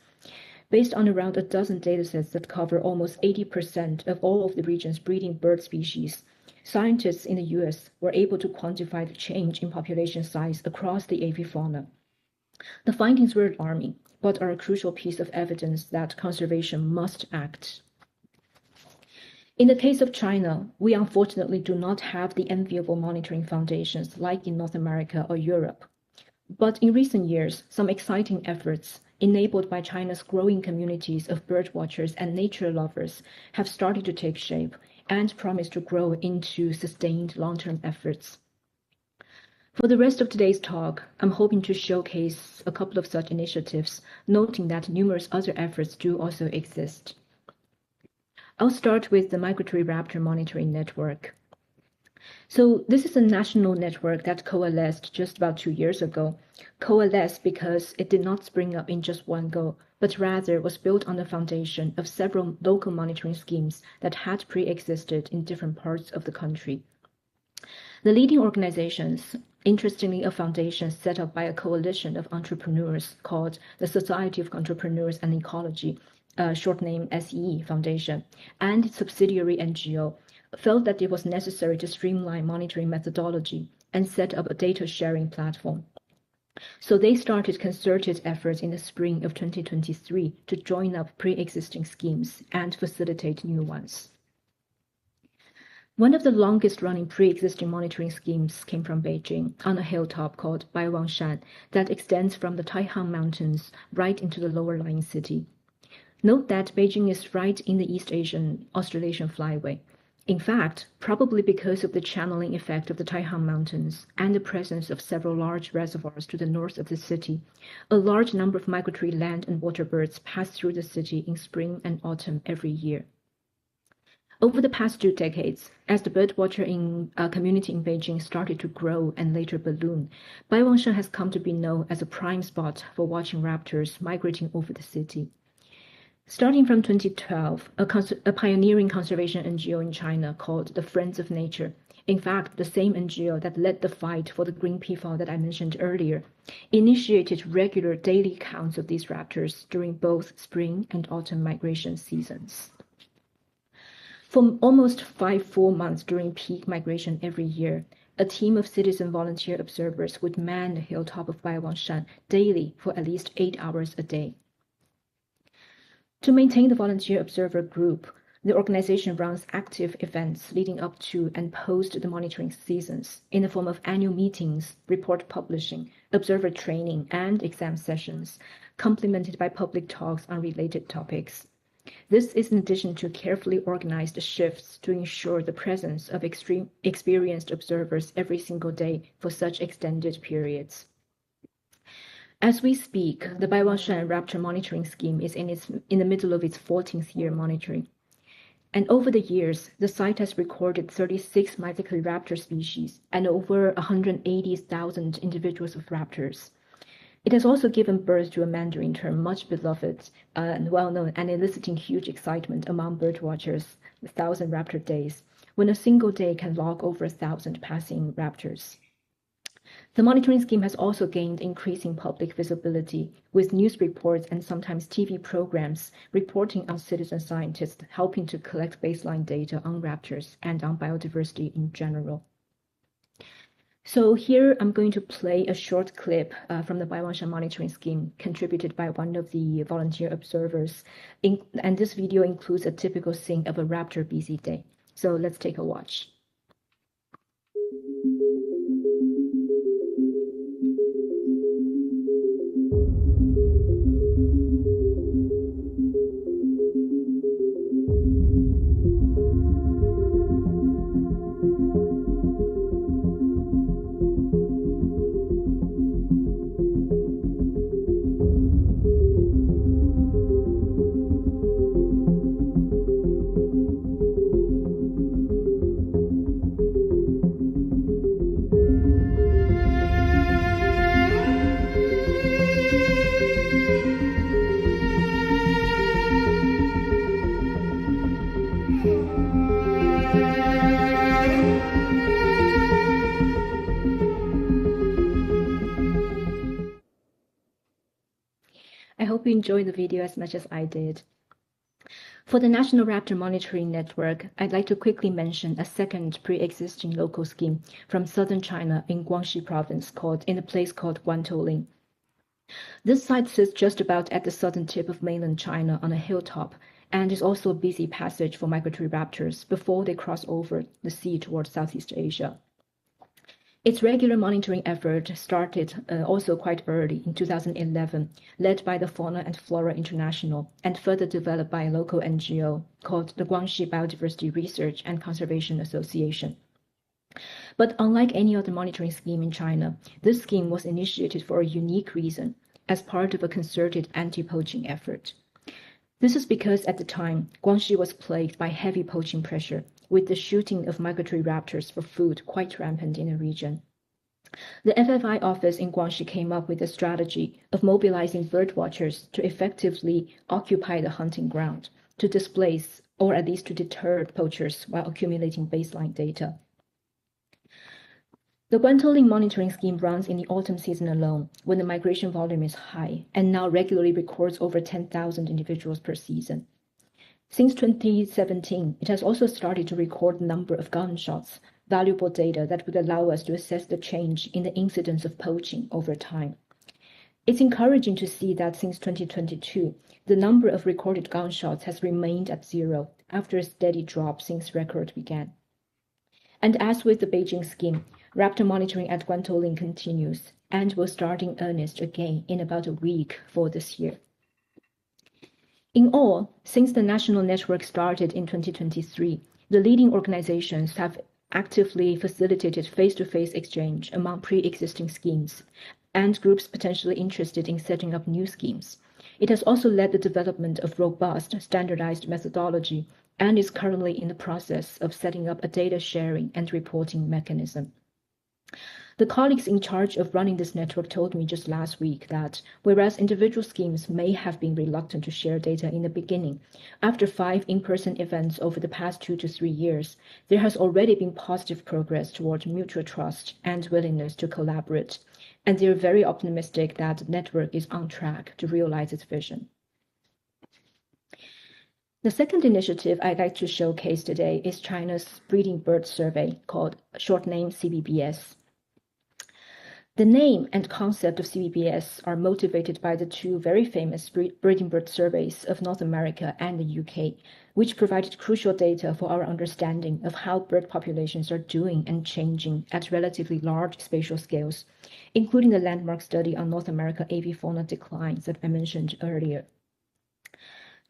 Based on around a dozen datasets that cover almost 80% of all of the region's breeding bird species, scientists in the US were able to quantify the change in population size across the avifauna. The findings were alarming, but are a crucial piece of evidence that conservation must act. In the case of China, we unfortunately do not have the enviable monitoring foundations like in North America or Europe. But in recent years, some exciting efforts enabled by China's growing communities of bird watchers and nature lovers have started to take shape and promise to grow into sustained long-term efforts. For the rest of today's talk, I'm hoping to showcase a couple of such initiatives, noting that numerous other efforts do also exist. I'll start with the Migratory Raptor Monitoring Network. So this is a national network that coalesced just about 2 years ago. Coalesced because it did not spring up in just one go, but rather was built on the foundation of several local monitoring schemes that had pre-existed in different parts of the country. The leading organizations, interestingly a foundation set up by a coalition of entrepreneurs called the Society of Entrepreneurs and Ecology, short name SEE Foundation, and its subsidiary NGO, felt that it was necessary to streamline monitoring methodology and set up a data sharing platform. So they started concerted efforts in the spring of 2023 to join up pre-existing schemes and facilitate new ones. One of the longest-running pre-existing monitoring schemes came from Beijing on a hilltop called Baiwangshan that extends from the Taihang Mountains right into the lower-lying city. Note that Beijing is right in the East Asian Australasian flyway. In fact, probably because of the channeling effect of the Taihang Mountains and the presence of several large reservoirs to the north of the city, a large number of migratory land and water birds pass through the city in spring and autumn every year. Over the past 2 decades, as the birdwatcher community in Beijing started to grow and later balloon, Baiwangshan has come to be known as a prime spot for watching raptors migrating over the city. Starting from 2012, a pioneering conservation NGO in China called the Friends of Nature, in fact, the same NGO that led the fight for the green peafowl that I mentioned earlier, initiated regular daily counts of these raptors during both spring and autumn migration seasons. For almost 5 full months during peak migration every year, a team of citizen volunteer observers would man the hilltop of Baiwangshan daily for at least 8 hours a day. To maintain the volunteer observer group, the organization runs active events leading up to and post the monitoring seasons in the form of annual meetings, report publishing, observer training, and exam sessions, complemented by public talks on related topics. This is in addition to carefully organized shifts to ensure the presence of experienced observers every single day for such extended periods. As we speak, the Baiwangshan Raptor Monitoring Scheme is in the middle of its 14th year monitoring. And over the years, the site has recorded 36 migratory raptor species and over 180,000 individuals of raptors. It has also given birth to a Mandarin term much beloved and well-known and eliciting huge excitement among birdwatchers, the 1,000 raptor days, when a single day can log over 1,000 passing raptors. The monitoring scheme has also gained increasing public visibility, with news reports and sometimes TV programs reporting on citizen scientists helping to collect baseline data on raptors and on biodiversity in general. So here I'm going to play a short clip from the Baiwangshan monitoring scheme contributed by one of the volunteer observers. And this video includes a typical scene of a raptor busy day. So let's take a watch. I hope you enjoyed the video as much as I did. For the National Raptor Monitoring Network, I'd like to quickly mention a second pre-existing local scheme from southern China in Guangxi province in a place called Guantouling. This site sits just about at the southern tip of mainland China on a hilltop and is also a busy passage for migratory raptors before they cross over the sea towards Southeast Asia. Its regular monitoring effort started also quite early in 2011, led by the Fauna and Flora International, and further developed by a local NGO called the Guangxi Biodiversity Research and Conservation Association. But unlike any other monitoring scheme in China, this scheme was initiated for a unique reason, as part of a concerted anti-poaching effort. This is because at the time, Guangxi was plagued by heavy poaching pressure, with the shooting of migratory raptors for food quite rampant in the region. The FFI office in Guangxi came up with a strategy of mobilizing bird watchers to effectively occupy the hunting ground, to displace or at least to deter poachers while accumulating baseline data. The Guantoling monitoring scheme runs in the autumn season alone, when the migration volume is high, and now regularly records over 10,000 individuals per season. Since 2017, it has also started to record the number of gunshots, valuable data that would allow us to assess the change in the incidence of poaching over time. It's encouraging to see that since 2022, the number of recorded gunshots has remained at 0 after a steady drop since record began. And as with the Beijing scheme, raptor monitoring at Guantoling continues and will start in earnest again in about a week for this year. In all, since the national network started in 2023, the leading organizations have actively facilitated face-to-face exchange among pre-existing schemes and groups potentially interested in setting up new schemes. It has also led the development of robust, standardized methodology and is currently in the process of setting up a data sharing and reporting mechanism. The colleagues in charge of running this network told me just last week that, whereas individual schemes may have been reluctant to share data in the beginning, after 5 in-person events over the past 2 to 3 years, there has already been positive progress toward mutual trust and willingness to collaborate, and they are very optimistic that the network is on track to realize its vision. The second initiative I'd like to showcase today is China's breeding bird survey, called short name CBBS. The name and concept of CBBS are motivated by the 2 very famous breeding bird surveys of North America and the UK, which provided crucial data for our understanding of how bird populations are doing and changing at relatively large spatial scales, including the landmark study on North America avifauna declines that I mentioned earlier.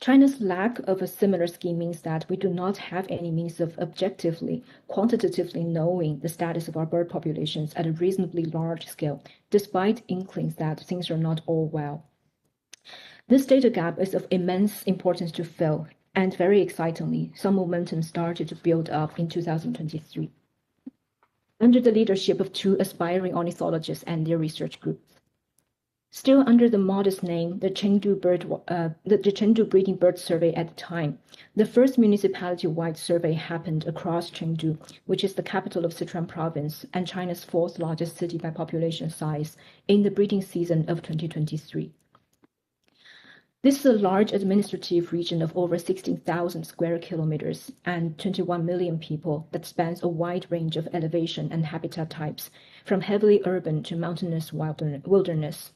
China's lack of a similar scheme means that we do not have any means of objectively, quantitatively knowing the status of our bird populations at a reasonably large scale, despite inklings that things are not all well. This data gap is of immense importance to fill, and very excitingly, some momentum started to build up in 2023. Under the leadership of 2 aspiring ornithologists and their research groups. Still under the modest name, the Chengdu Breeding Bird Survey at the time, the first municipality-wide survey happened across Chengdu, which is the capital of Sichuan province and China's 4th largest city by population size, in the breeding season of 2023. This is a large administrative region of over 16,000 square kilometers and 21 million people that spans a wide range of elevation and habitat types, from heavily urban to mountainous wilderness.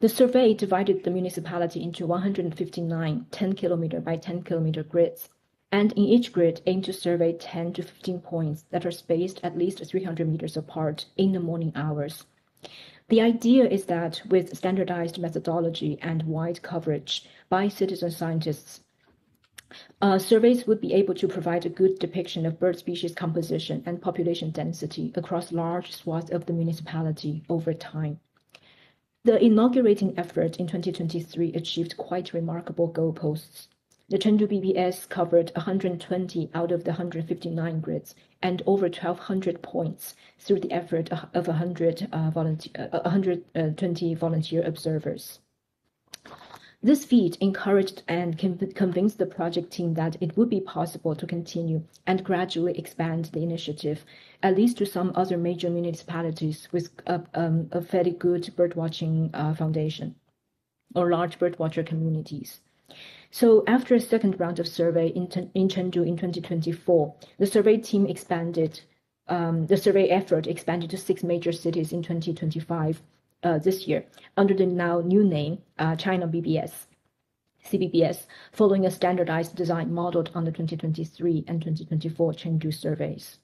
The survey divided the municipality into 159 10-kilometer by 10-kilometer grids, and in each grid aimed to survey 10 to 15 points that are spaced at least 300 meters apart in the morning hours. The idea is that with standardized methodology and wide coverage by citizen scientists, surveys would be able to provide a good depiction of bird species composition and population density across large swaths of the municipality over time. The inaugurating effort in 2023 achieved quite remarkable goalposts. The Chengdu BBS covered 120 out of the 159 grids and over 1,200 points through the effort of 120 volunteer observers. This feat encouraged and convinced the project team that it would be possible to continue and gradually expand the initiative, at least to some other major municipalities with a fairly good birdwatching foundation or large birdwatcher communities. So after a second round of survey in Chengdu in 2024, the survey team expanded, the survey effort expanded to 6 major cities in 2025. This year, under the now new name, China BBS, CBBS, following a standardized design modeled on the 2023 and 2024 Chengdu surveys.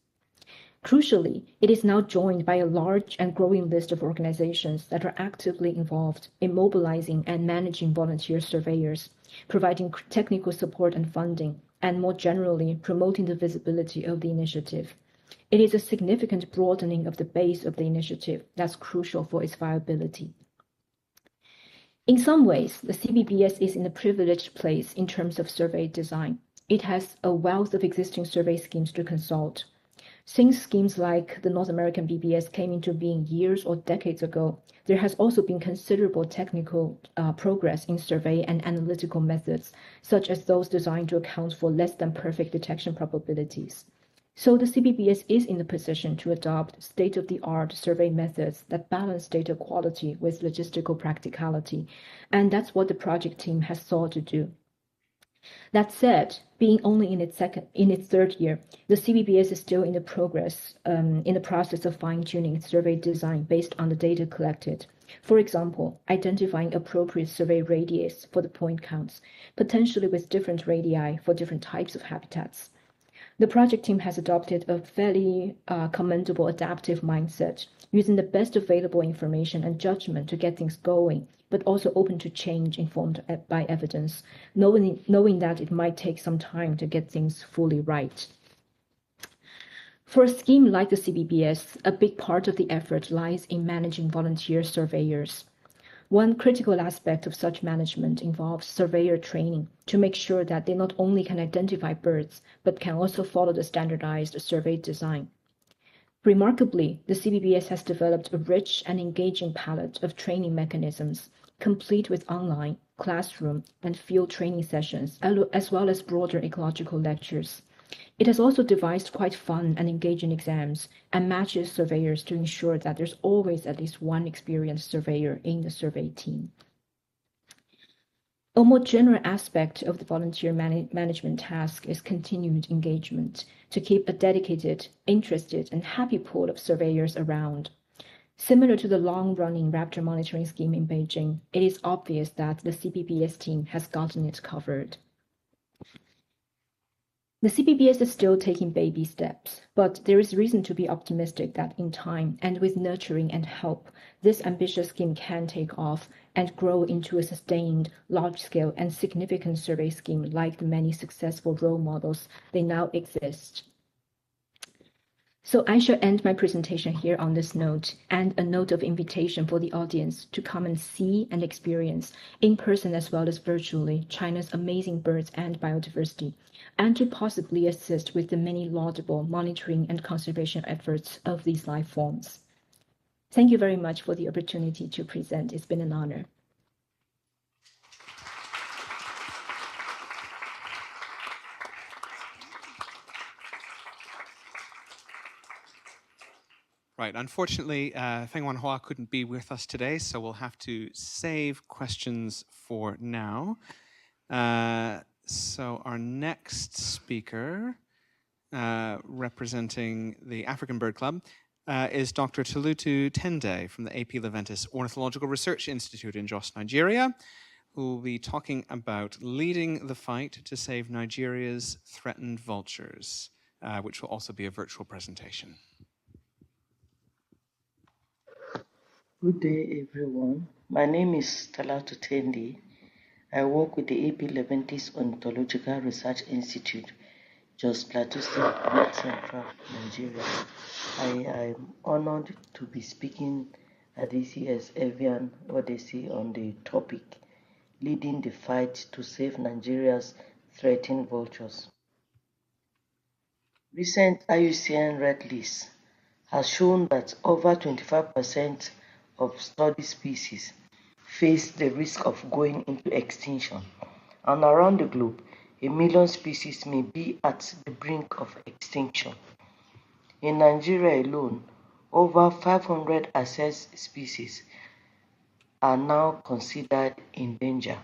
Crucially, it is now joined by a large and growing list of organizations that are actively involved in mobilizing and managing volunteer surveyors, providing technical support and funding, and more generally, promoting the visibility of the initiative. It is a significant broadening of the base of the initiative that's crucial for its viability. In some ways, the CBBS is in a privileged place in terms of survey design. It has a wealth of existing survey schemes to consult. Since schemes like the North American BBS came into being years or decades ago, there has also been considerable technical progress in survey and analytical methods, such as those designed to account for less than perfect detection probabilities. So the CBBS is in a position to adopt state-of-the-art survey methods that balance data quality with logistical practicality, and that's what the project team has sought to do. That said, being only in its third year, the CBBS is still in the process of fine-tuning its survey design based on the data collected. For example, identifying appropriate survey radius for the point counts, potentially with different radii for different types of habitats. The project team has adopted a fairly commendable adaptive mindset, using the best available information and judgment to get things going, but also open to change informed by evidence, knowing that it might take some time to get things fully right. For a scheme like the CBBS, a big part of the effort lies in managing volunteer surveyors. One critical aspect of such management involves surveyor training to make sure that they not only can identify birds, but can also follow the standardized survey design. Remarkably, the CBBS has developed a rich and engaging palette of training mechanisms, complete with online, classroom, and field training sessions, as well as broader ecological lectures. It has also devised quite fun and engaging exams and matches surveyors to ensure that there's always at least one experienced surveyor in the survey team. A more general aspect of the volunteer management task is continued engagement to keep a dedicated, interested, and happy pool of surveyors around. Similar to the long-running raptor monitoring scheme in Beijing, it is obvious that the CBBS team has gotten it covered. The CBBS is still taking baby steps, but there is reason to be optimistic that in time and with nurturing and help, this ambitious scheme can take off and grow into a sustained, large-scale, and significant survey scheme like the many successful role models they now exist. So I shall end my presentation here on this note, and a note of invitation for the audience to come and see and experience, in person as well as virtually, China's amazing birds and biodiversity, and to possibly assist with the many laudable monitoring and conservation efforts of these life forms. Thank you very much for the opportunity to present. It's been an honor.
Right, unfortunately, Feng Wanhua couldn't be with us today, so we'll have to save questions for now. So our next speaker, representing the African Bird Club, is Dr. Tulutu Tende from the AP Leventis Ornithological Research Institute in Jos, Nigeria, who will be talking about leading the fight to save Nigeria's threatened vultures, which will also be a virtual presentation.
Good day, everyone. My name is Tulutu Tende. I work with the AP Leventis Ornithological Research Institute, Jos Plateau State, North Central Nigeria. I am honored to be speaking at this year's Avian Odyssey on the topic, leading the fight to save Nigeria's threatened vultures. Recent IUCN Red List has shown that over 25% of studied species face the risk of going into extinction, and around the globe, 1 million species may be at the brink of extinction. In Nigeria alone, over 500 assessed species are now considered in danger.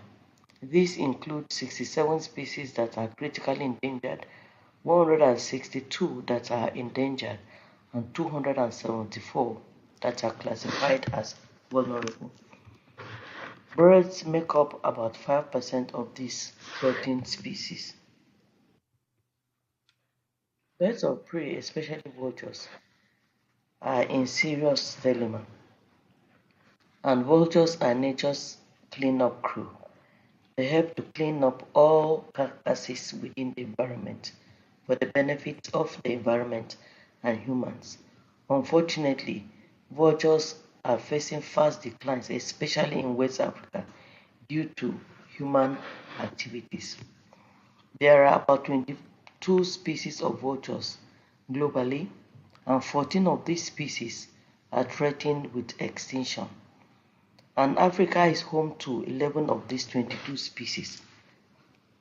These include 67 species that are critically endangered, 162 that are endangered, and 274 that are classified as vulnerable. Birds make up about 5% of these 13 species. Birds of prey, especially vultures, are in serious dilemma, and vultures are nature's cleanup crew. They help to clean up all carcasses within the environment for the benefit of the environment and humans. Unfortunately, vultures are facing fast declines, especially in West Africa, due to human activities. There are about 22 species of vultures globally, and 14 of these species are threatened with extinction. And Africa is home to 11 of these 22 species.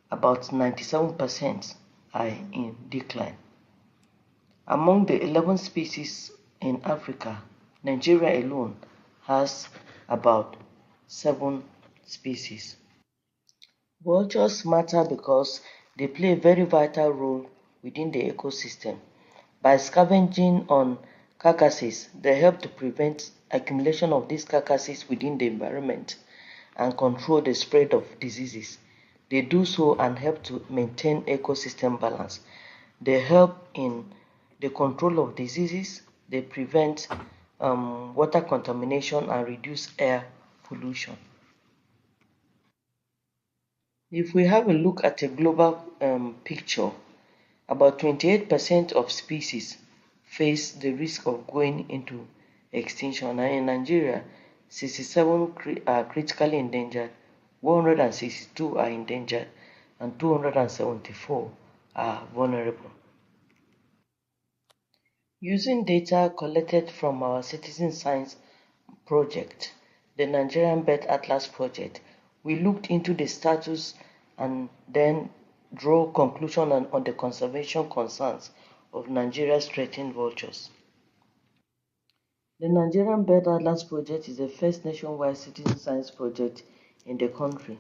About 97% are in decline. Among the 11 species in Africa, Nigeria alone has about 7 species. Vultures matter because they play a very vital role within the ecosystem. By scavenging on carcasses, they help to prevent accumulation of these carcasses within the environment and control the spread of diseases. They do so and help to maintain ecosystem balance. They help in the control of diseases, they prevent water contamination and reduce air pollution. If we have a look at a global picture, about 28% of species face the risk of going into extinction, and in Nigeria, 67 are critically endangered, 162 are endangered, and 274 are vulnerable. Using data collected from our citizen science project, the Nigerian Bird Atlas project, we looked into the status and then draw conclusion on the conservation concerns of Nigeria's threatened vultures. The Nigerian Bird Atlas project is the first nationwide citizen science project in the country.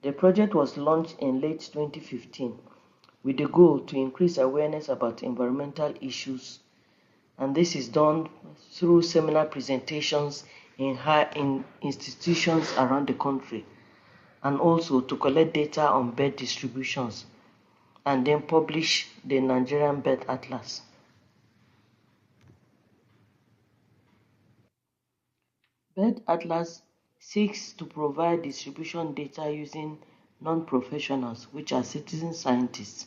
The project was launched in late 2015 with the goal to increase awareness about environmental issues, and this is done through seminar presentations in institutions around the country, and also to collect data on bird distributions and then publish the Nigerian Bird Atlas. Bird Atlas seeks to provide distribution data using non-professionals, which are citizen scientists.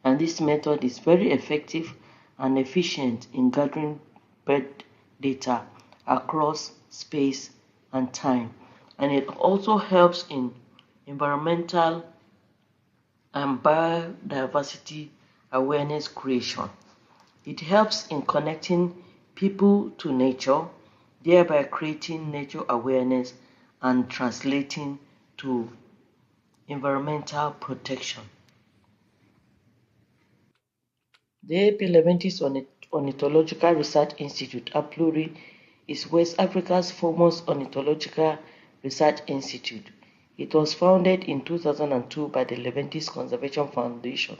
And this method is very effective and efficient in gathering bird data across space and time. And it also helps in environmental and biodiversity awareness creation. It helps in connecting people to nature, thereby creating nature awareness and translating to environmental protection. The AP Leventis Ornithological Research Institute, APLURI, is West Africa's foremost ornithological research institute. It was founded in 2002 by the Leventis Conservation Foundation,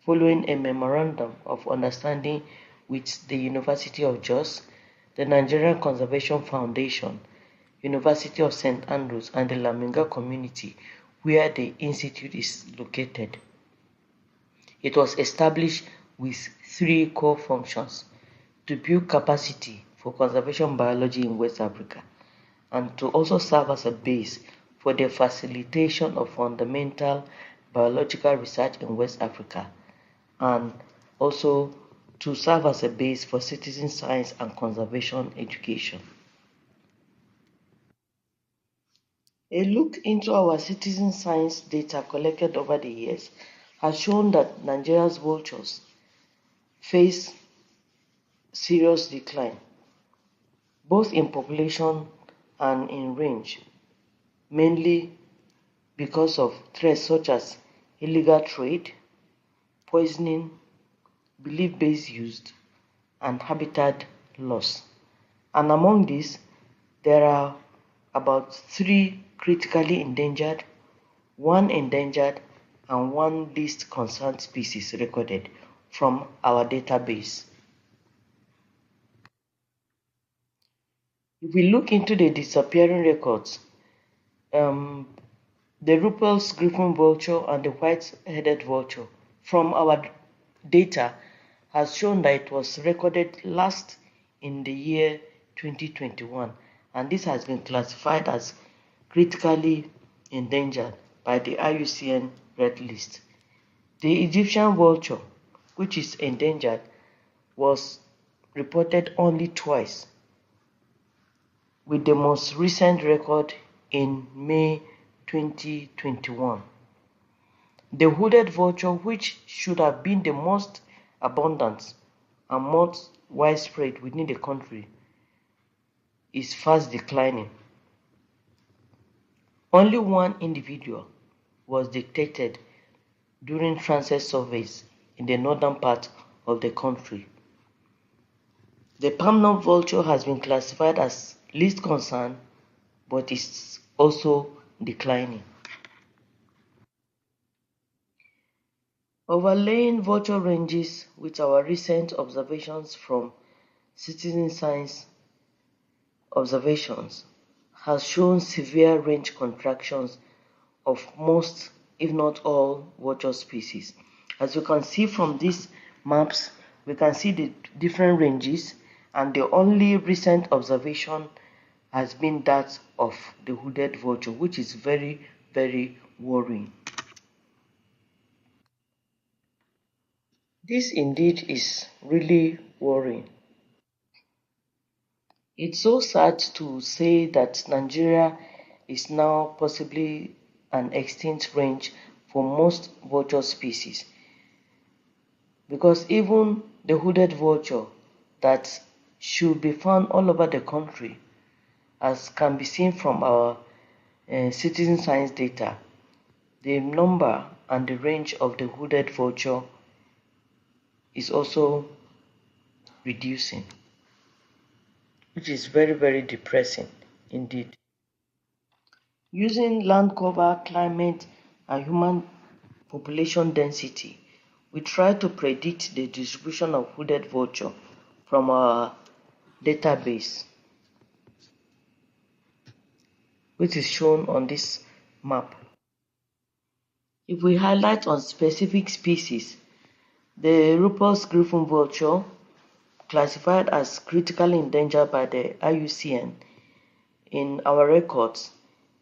following a memorandum of understanding with the University of Jos, the Nigerian Conservation Foundation, University of St. Andrews, and the Laminga community, where the institute is located. It was established with 3 core functions: to build capacity for conservation biology in West Africa, and to also serve as a base for the facilitation of fundamental biological research in West Africa, and also to serve as a base for citizen science and conservation education. A look into our citizen science data collected over the years has shown that Nigeria's vultures face serious decline, both in population and in range, mainly because of threats such as illegal trade, poisoning, belief-based use, and habitat loss. And among these, there are about 3 critically endangered, 1 endangered, and 1 least concerned species recorded from our database. If we look into the disappearing records, the Ruppel's griffon vulture and the white-headed vulture from our data has shown that it was recorded last in the year 2021, and this has been classified as critically endangered by the IUCN Red List. The Egyptian vulture, which is endangered, was reported only twice, with the most recent record in May 2021. The hooded vulture, which should have been the most abundant and most widespread within the country, is fast declining. Only one individual was detected during transit surveys in the northern part of the country. The permanent vulture has been classified as least concern, but is also declining. Overlaying vulture ranges with our recent observations from citizen science observations has shown severe range contractions of most, if not all, vulture species. As you can see from these maps, we can see the different ranges, and the only recent observation has been that of the hooded vulture, which is very, very worrying. This indeed is really worrying. It's so sad to say that Nigeria is now possibly an extinct range for most vulture species, because even the hooded vulture that should be found all over the country, as can be seen from our citizen science data, the number and the range of the hooded vulture is also reducing, which is very, very depressing indeed. Using land cover, climate, and human population density, we try to predict the distribution of hooded vulture from our database, which is shown on this map. If we highlight on specific species, the Rupel's griffon vulture, classified as critically endangered by the IUCN, in our records,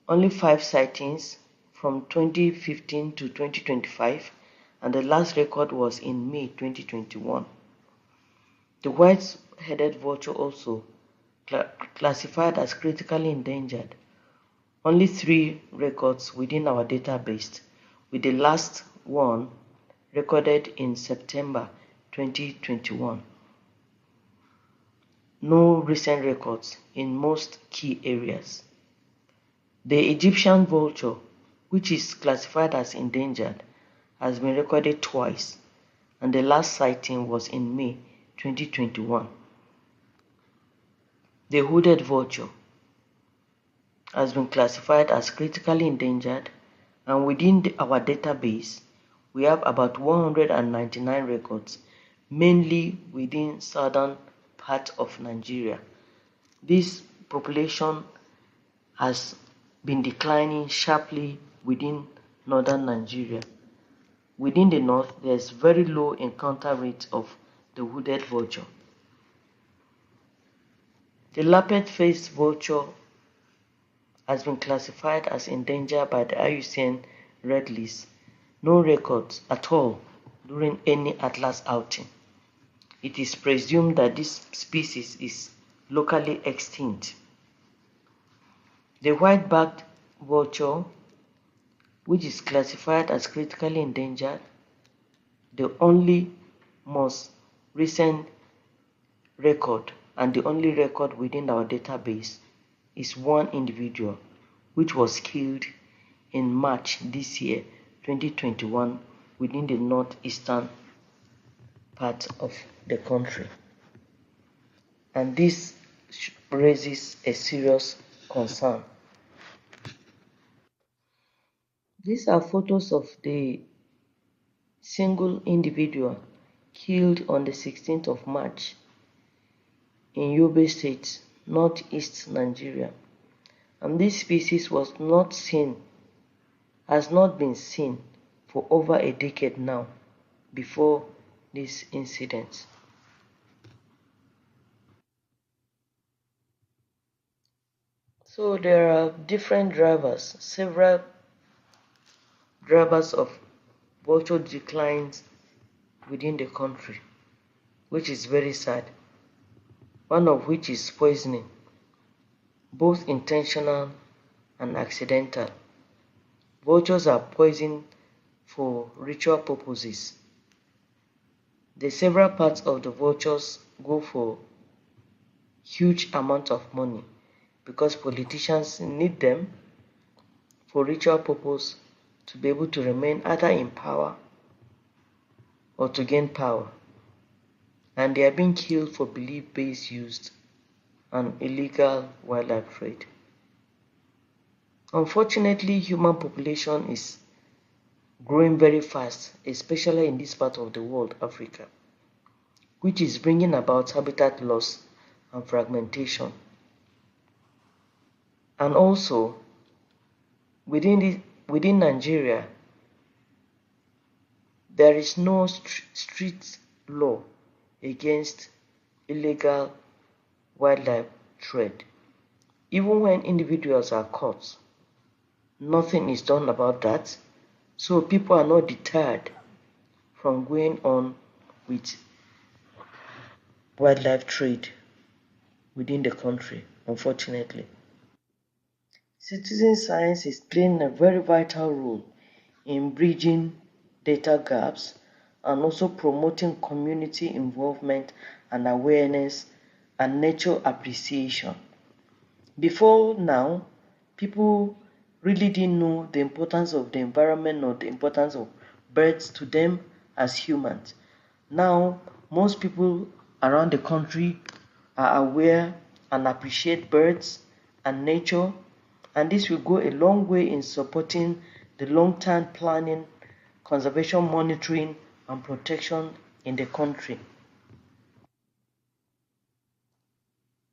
only 5 sightings from 2015 to 2025, and the last record was in May 2021. The white-headed vulture, also classified as critically endangered, only 3 records within our database, with the last one recorded in September 2021. No recent records in most key areas. The Egyptian vulture, which is classified as endangered, has been recorded twice, and the last sighting was in May 2021. The hooded vulture has been classified as critically endangered, and within our database, we have about 199 records, mainly within southern part of Nigeria. This population has been declining sharply within northern Nigeria. Within the north, there is very low encounter rate of the hooded vulture. The lappet-faced vulture has been classified as endangered by the IUCN Red List. No records at all during any atlas outing. It is presumed that this species is locally extinct. The white-backed vulture, which is classified as critically endangered, the only most recent record and the only record within our database is one individual, which was killed in March this year, 2021, within the northeastern part of the country. And this raises a serious concern. These are photos of the single individual killed on the 16th of March in Yobe State, northeast Nigeria. And this species has not been seen for over a decade now, before these incidents. So there are different drivers, several drivers of vulture declines within the country, which is very sad. One of which is poisoning, both intentional and accidental. Vultures are poisoned for ritual purposes. The several parts of the vultures go for huge amount of money because politicians need them for ritual purpose to be able to remain either in power or to gain power. And they are being killed for belief-based use and illegal wildlife trade. Unfortunately, human population is growing very fast, especially in this part of the world, Africa, which is bringing about habitat loss and fragmentation. And also, within Nigeria, there is no strict law against illegal wildlife trade. Even when individuals are caught, nothing is done about that. So people are not deterred from going on with wildlife trade within the country, unfortunately. Citizen science is playing a very vital role in bridging data gaps and also promoting community involvement and awareness and nature appreciation. Before now, people really didn't know the importance of the environment or the importance of birds to them as humans. Now, most people around the country are aware and appreciate birds and nature, and this will go a long way in supporting the long-term planning, conservation monitoring, and protection in the country.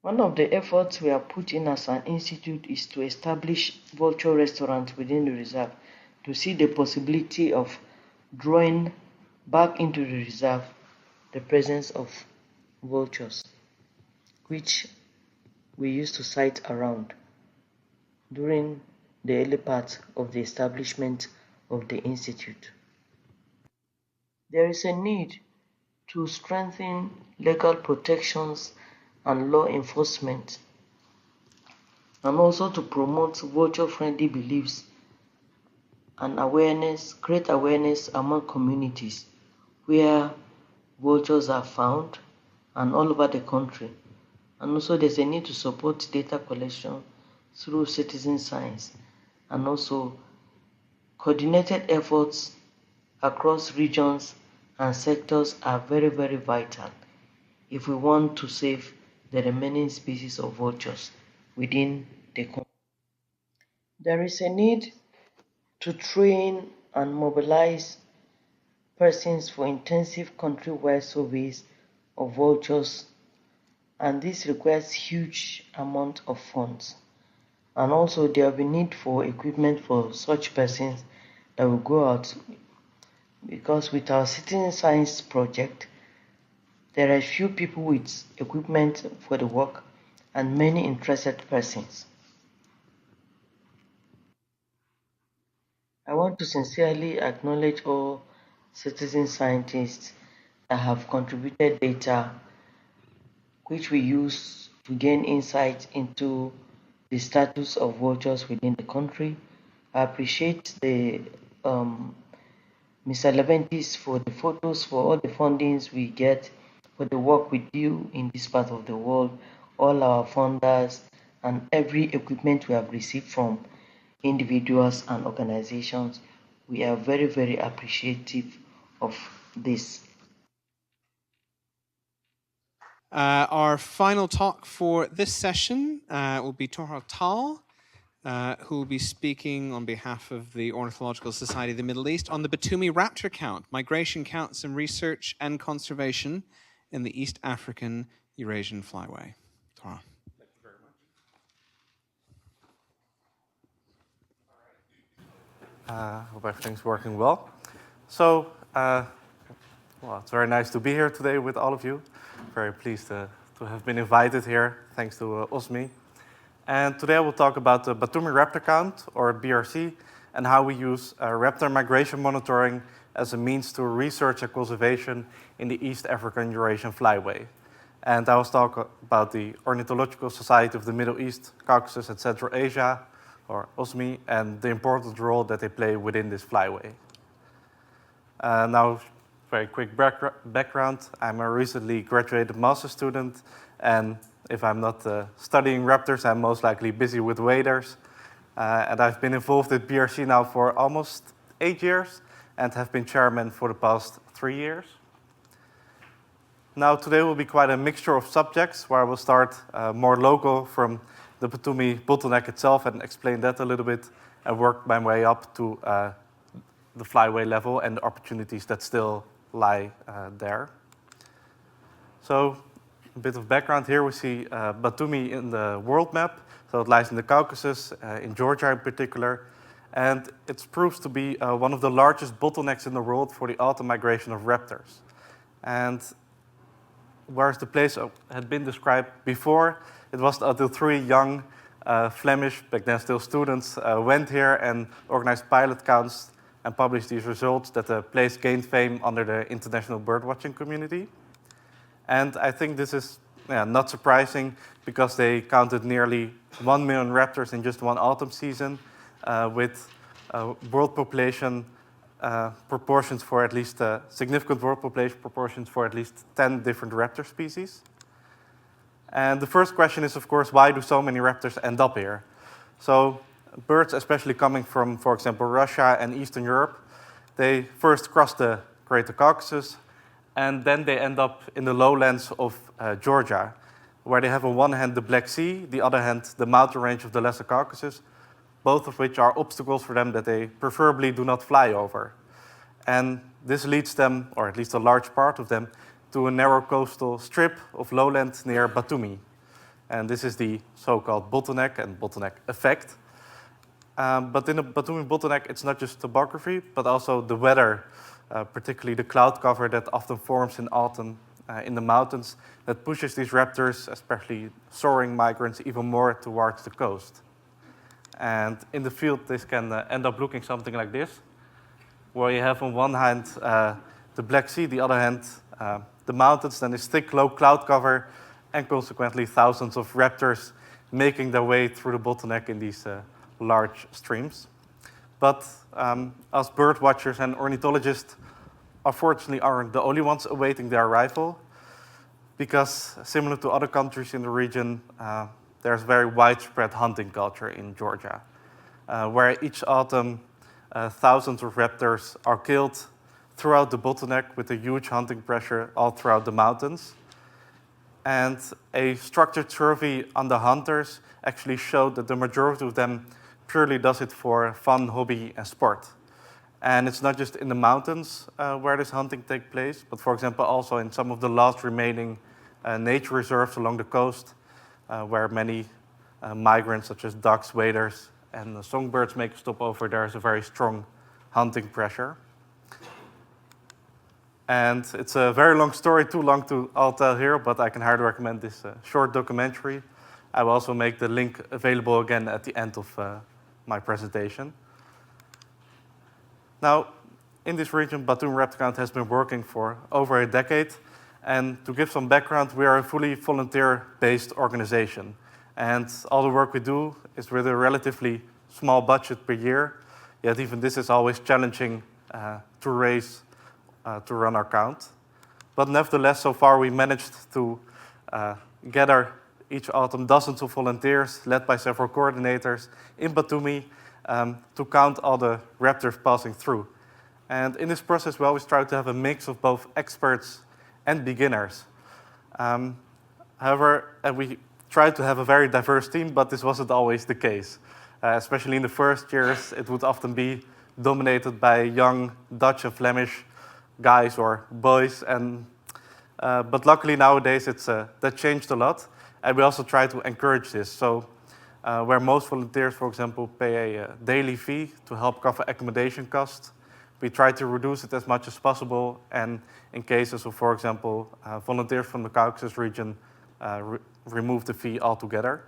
One of the efforts we are putting as an institute is to establish vulture restaurants within the reserve to see the possibility of drawing back into the reserve the presence of vultures, which we used to sight around during the early part of the establishment of the institute. There is a need to strengthen legal protections and law enforcement, and also to promote vulture-friendly beliefs and awareness, create awareness among communities where vultures are found and all over the country. And also there's a need to support data collection through citizen science, and also coordinated efforts across regions and sectors are very, very vital if we want to save the remaining species of vultures within the country. There is a need to train and mobilize persons for intensive countrywide surveys of vultures, and this requires huge amount of funds. And also there will be need for equipment for such persons that will go out, because with our citizen science project, there are few people with equipment for the work and many interested persons. I want to sincerely acknowledge all citizen scientists that have contributed data which we use to gain insight into the status of vultures within the country. I appreciate the Mr. Leventis for the photos, for all the fundings we get, for the work we do in this part of the world, all our funders, and every equipment we have received from individuals and organizations. We are very, very appreciative of this.
Our final talk for this session will be Torha Tal, who will be speaking on behalf of the Ornithological Society of the Middle East on the Batumi raptor count, migration counts and research and conservation in the East African Eurasian flyway. Torha.
Thank you very much.
Hope everything's working well. So, Well, it's very nice to be here today with all of you. Very pleased to have been invited here, thanks to Osmi. And today I will talk about the Batumi raptor count, or BRC, and how we use raptor migration monitoring as a means to research and conservation in the East African Eurasian flyway. And I will talk about the Ornithological Society of the Middle East, Caucasus, and Central Asia, or OSMI, and the important role that they play within this flyway. Now, very quick background. I'm a recently graduated master's student, and if I'm not studying raptors, I'm most likely busy with waders. And I've been involved with BRC now for almost 8 years, and have been chairman for the past 3 years. Now, today will be quite a mixture of subjects, where I will start more local from the Batumi bottleneck itself and explain that a little bit, and work my way up to the flyway level and the opportunities that still lie there. So, a bit of background here. We see Batumi in the world map. So it lies in the Caucasus, in Georgia in particular. And it proves to be one of the largest bottlenecks in the world for the autumn migration of raptors. And whereas the place had been described before, it was until 3 young Flemish, back then still students, went here and organized pilot counts and published these results that the place gained fame under the international birdwatching community. And I think this is not surprising, because they counted nearly 1 million raptors in just one autumn season, with world population proportions for at least significant world population proportions for at least 10 different raptor species. And the first question is, of course, why do so many raptors end up here? So birds, especially coming from, for example, Russia and Eastern Europe, they first cross the Greater Caucasus, and then they end up in the lowlands of Georgia, where they have on one hand the Black Sea, the other hand the mountain range of the Lesser Caucasus, both of which are obstacles for them that they preferably do not fly over. And this leads them, or at least a large part of them, to a narrow coastal strip of lowland near Batumi. And this is the so-called bottleneck and bottleneck effect. But in the Batumi bottleneck, it's not just topography, but also the weather, particularly the cloud cover that often forms in autumn in the mountains, that pushes these raptors, especially soaring migrants, even more towards the coast. And in the field, this can end up looking something like this, where you have on one hand the Black Sea, the other hand the mountains, then this thick, low cloud cover, and consequently thousands of raptors making their way through the bottleneck in these large streams. But us bird watchers and ornithologists, unfortunately, aren't the only ones awaiting their arrival, because similar to other countries in the region, there's very widespread hunting culture in Georgia, where each autumn thousands of raptors are killed throughout the bottleneck with a huge hunting pressure all throughout the mountains. And a structured survey on the hunters actually showed that the majority of them purely does it for fun, hobby, and sport. And it's not just in the mountains where this hunting takes place, but for example also in some of the last remaining nature reserves along the coast, where many migrants such as ducks, waders, and songbirds make a stopover. There is a very strong hunting pressure. And it's a very long story, too long to all tell here, but I can highly recommend this short documentary. I will also make the link available again at the end of my presentation. Now, in this region, Batumi Raptor Count has been working for over a decade. And to give some background, we are a fully volunteer-based organization. And all the work we do is with a relatively small budget per year. Yet even this is always challenging to raise, to run our count. But nevertheless, so far we managed to gather each autumn dozens of volunteers, led by several coordinators in Batumi, to count all the raptors passing through. And in this process, we always try to have a mix of both experts and beginners. However, we tried to have a very diverse team, but this wasn't always the case. Especially in the first years, it would often be dominated by young Dutch and Flemish guys or boys. But luckily nowadays, that changed a lot. And we also try to encourage this. So where most volunteers, for example, pay a daily fee to help cover accommodation costs, we try to reduce it as much as possible, and in cases of, for example, volunteers from the Caucasus region, remove the fee altogether.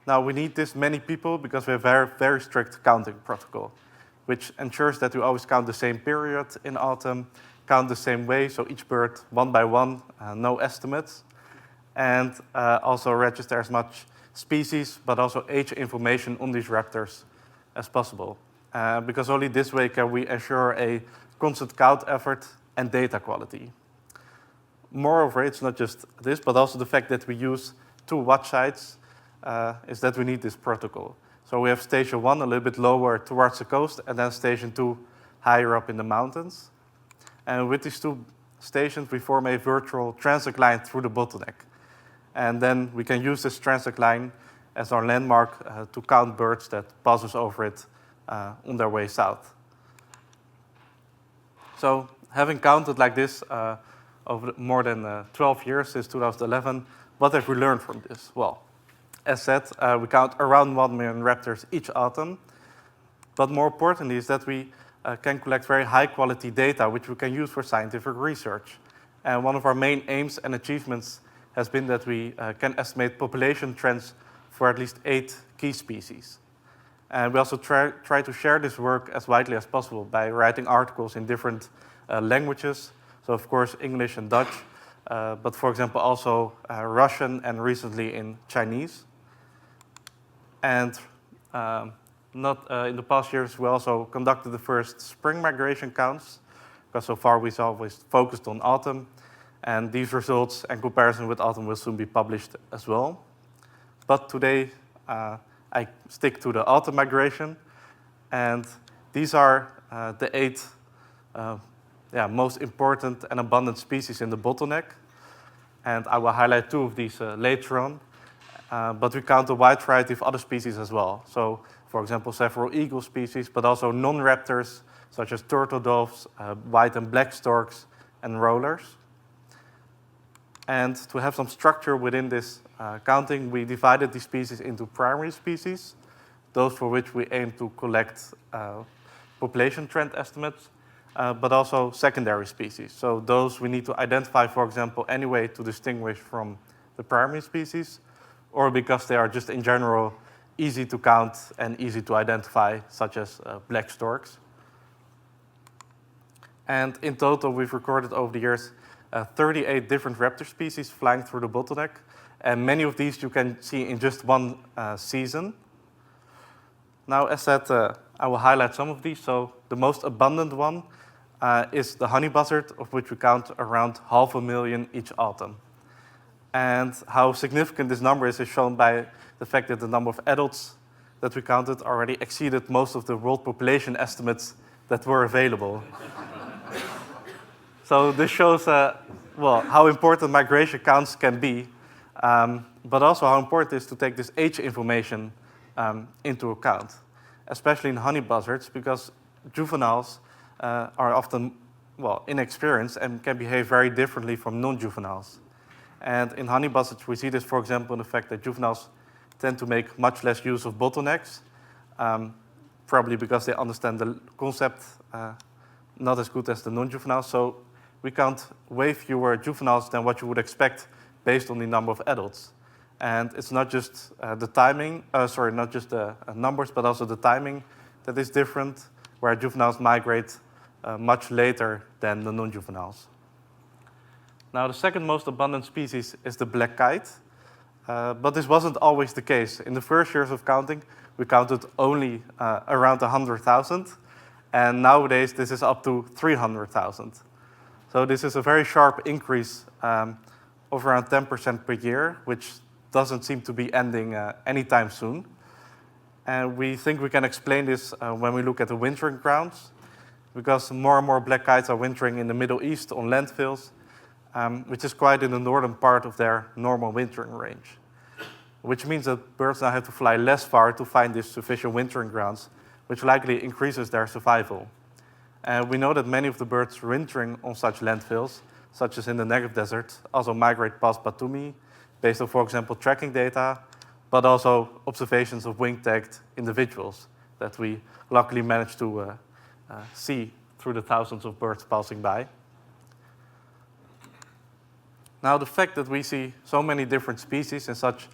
Now, we need this many people because we have very, very strict counting protocol, which ensures that we always count the same period in autumn, count the same way, so each bird one by one, no estimates, and also register as much species, but also age information on these raptors as possible. Because only this way can we ensure a constant count effort and data quality. Moreover, it's not just this, but also the fact that we use 2 watch sites is that we need this protocol. So we have station 1 a little bit lower towards the coast, and then station 2 higher up in the mountains. And with these 2 stations, we form a virtual transect line through the bottleneck. And then we can use this transect line as our landmark to count birds that passes over it on their way south. So having counted like this over more than 12 years since 2011, what have we learned from this? Well, as said, we count around 1 million raptors each autumn. But more importantly is that we can collect very high quality data which we can use for scientific research. And one of our main aims and achievements has been that we can estimate population trends for at least 8 key species. And we also try to share this work as widely as possible by writing articles in different languages. So of course English and Dutch, but for example also Russian and recently in Chinese. And in the past years we also conducted the first spring migration counts, because so far we've always focused on autumn. And these results and comparison with autumn will soon be published as well. But today I stick to the autumn migration, and these are the 8 most important and abundant species in the bottleneck. And I will highlight 2 of these later on. But we count a wide variety of other species as well. So, for example, several eagle species, but also non-raptors, such as turtle doves, white and black storks, and rollers. And to have some structure within this counting, we divided these species into primary species, those for which we aim to collect population trend estimates, but also secondary species. So those we need to identify, for example, anyway to distinguish from the primary species, or because they are just in general easy to count and easy to identify, such as black storks. And in total, we've recorded over the years 38 different raptor species flying through the bottleneck. And many of these you can see in just one season. Now, as said, I will highlight some of these. So the most abundant one is the honey buzzard, of which we count around 500,000 each autumn. And how significant this number is shown by the fact that the number of adults that we counted already exceeded most of the world population estimates that were available. So this shows how important migration counts can be, but also how important it is to take this age information into account, especially in honey buzzards, because juveniles are often inexperienced and can behave very differently from non-juveniles. And in honey buzzards, we see this, for example, in the fact that juveniles tend to make much less use of bottlenecks, probably because they understand the concept not as good as the non-juveniles. So we count way fewer juveniles than what you would expect based on the number of adults. And it's not just the timing, not just the numbers, but also the timing that is different, where juveniles migrate much later than the non-juveniles. Now, the second most abundant species is the black kite, but this wasn't always the case. In the first years of counting, we counted only around 100,000, and nowadays this is up to 300,000. So this is a very sharp increase of around 10% per year, which doesn't seem to be ending anytime soon. And we think we can explain this when we look at the wintering grounds, because more and more black kites are wintering in the Middle East on landfills, which is quite in the northern part of their normal wintering range, which means that birds now have to fly less far to find these sufficient wintering grounds, which likely increases their survival. And we know that many of the birds wintering on such landfills, such as in the Negev Desert, also migrate past Batumi, based on, for example, tracking data, but also observations of wing-tagged individuals that we luckily managed to see through the thousands of birds passing by. Now, the fact that we see so many different species in such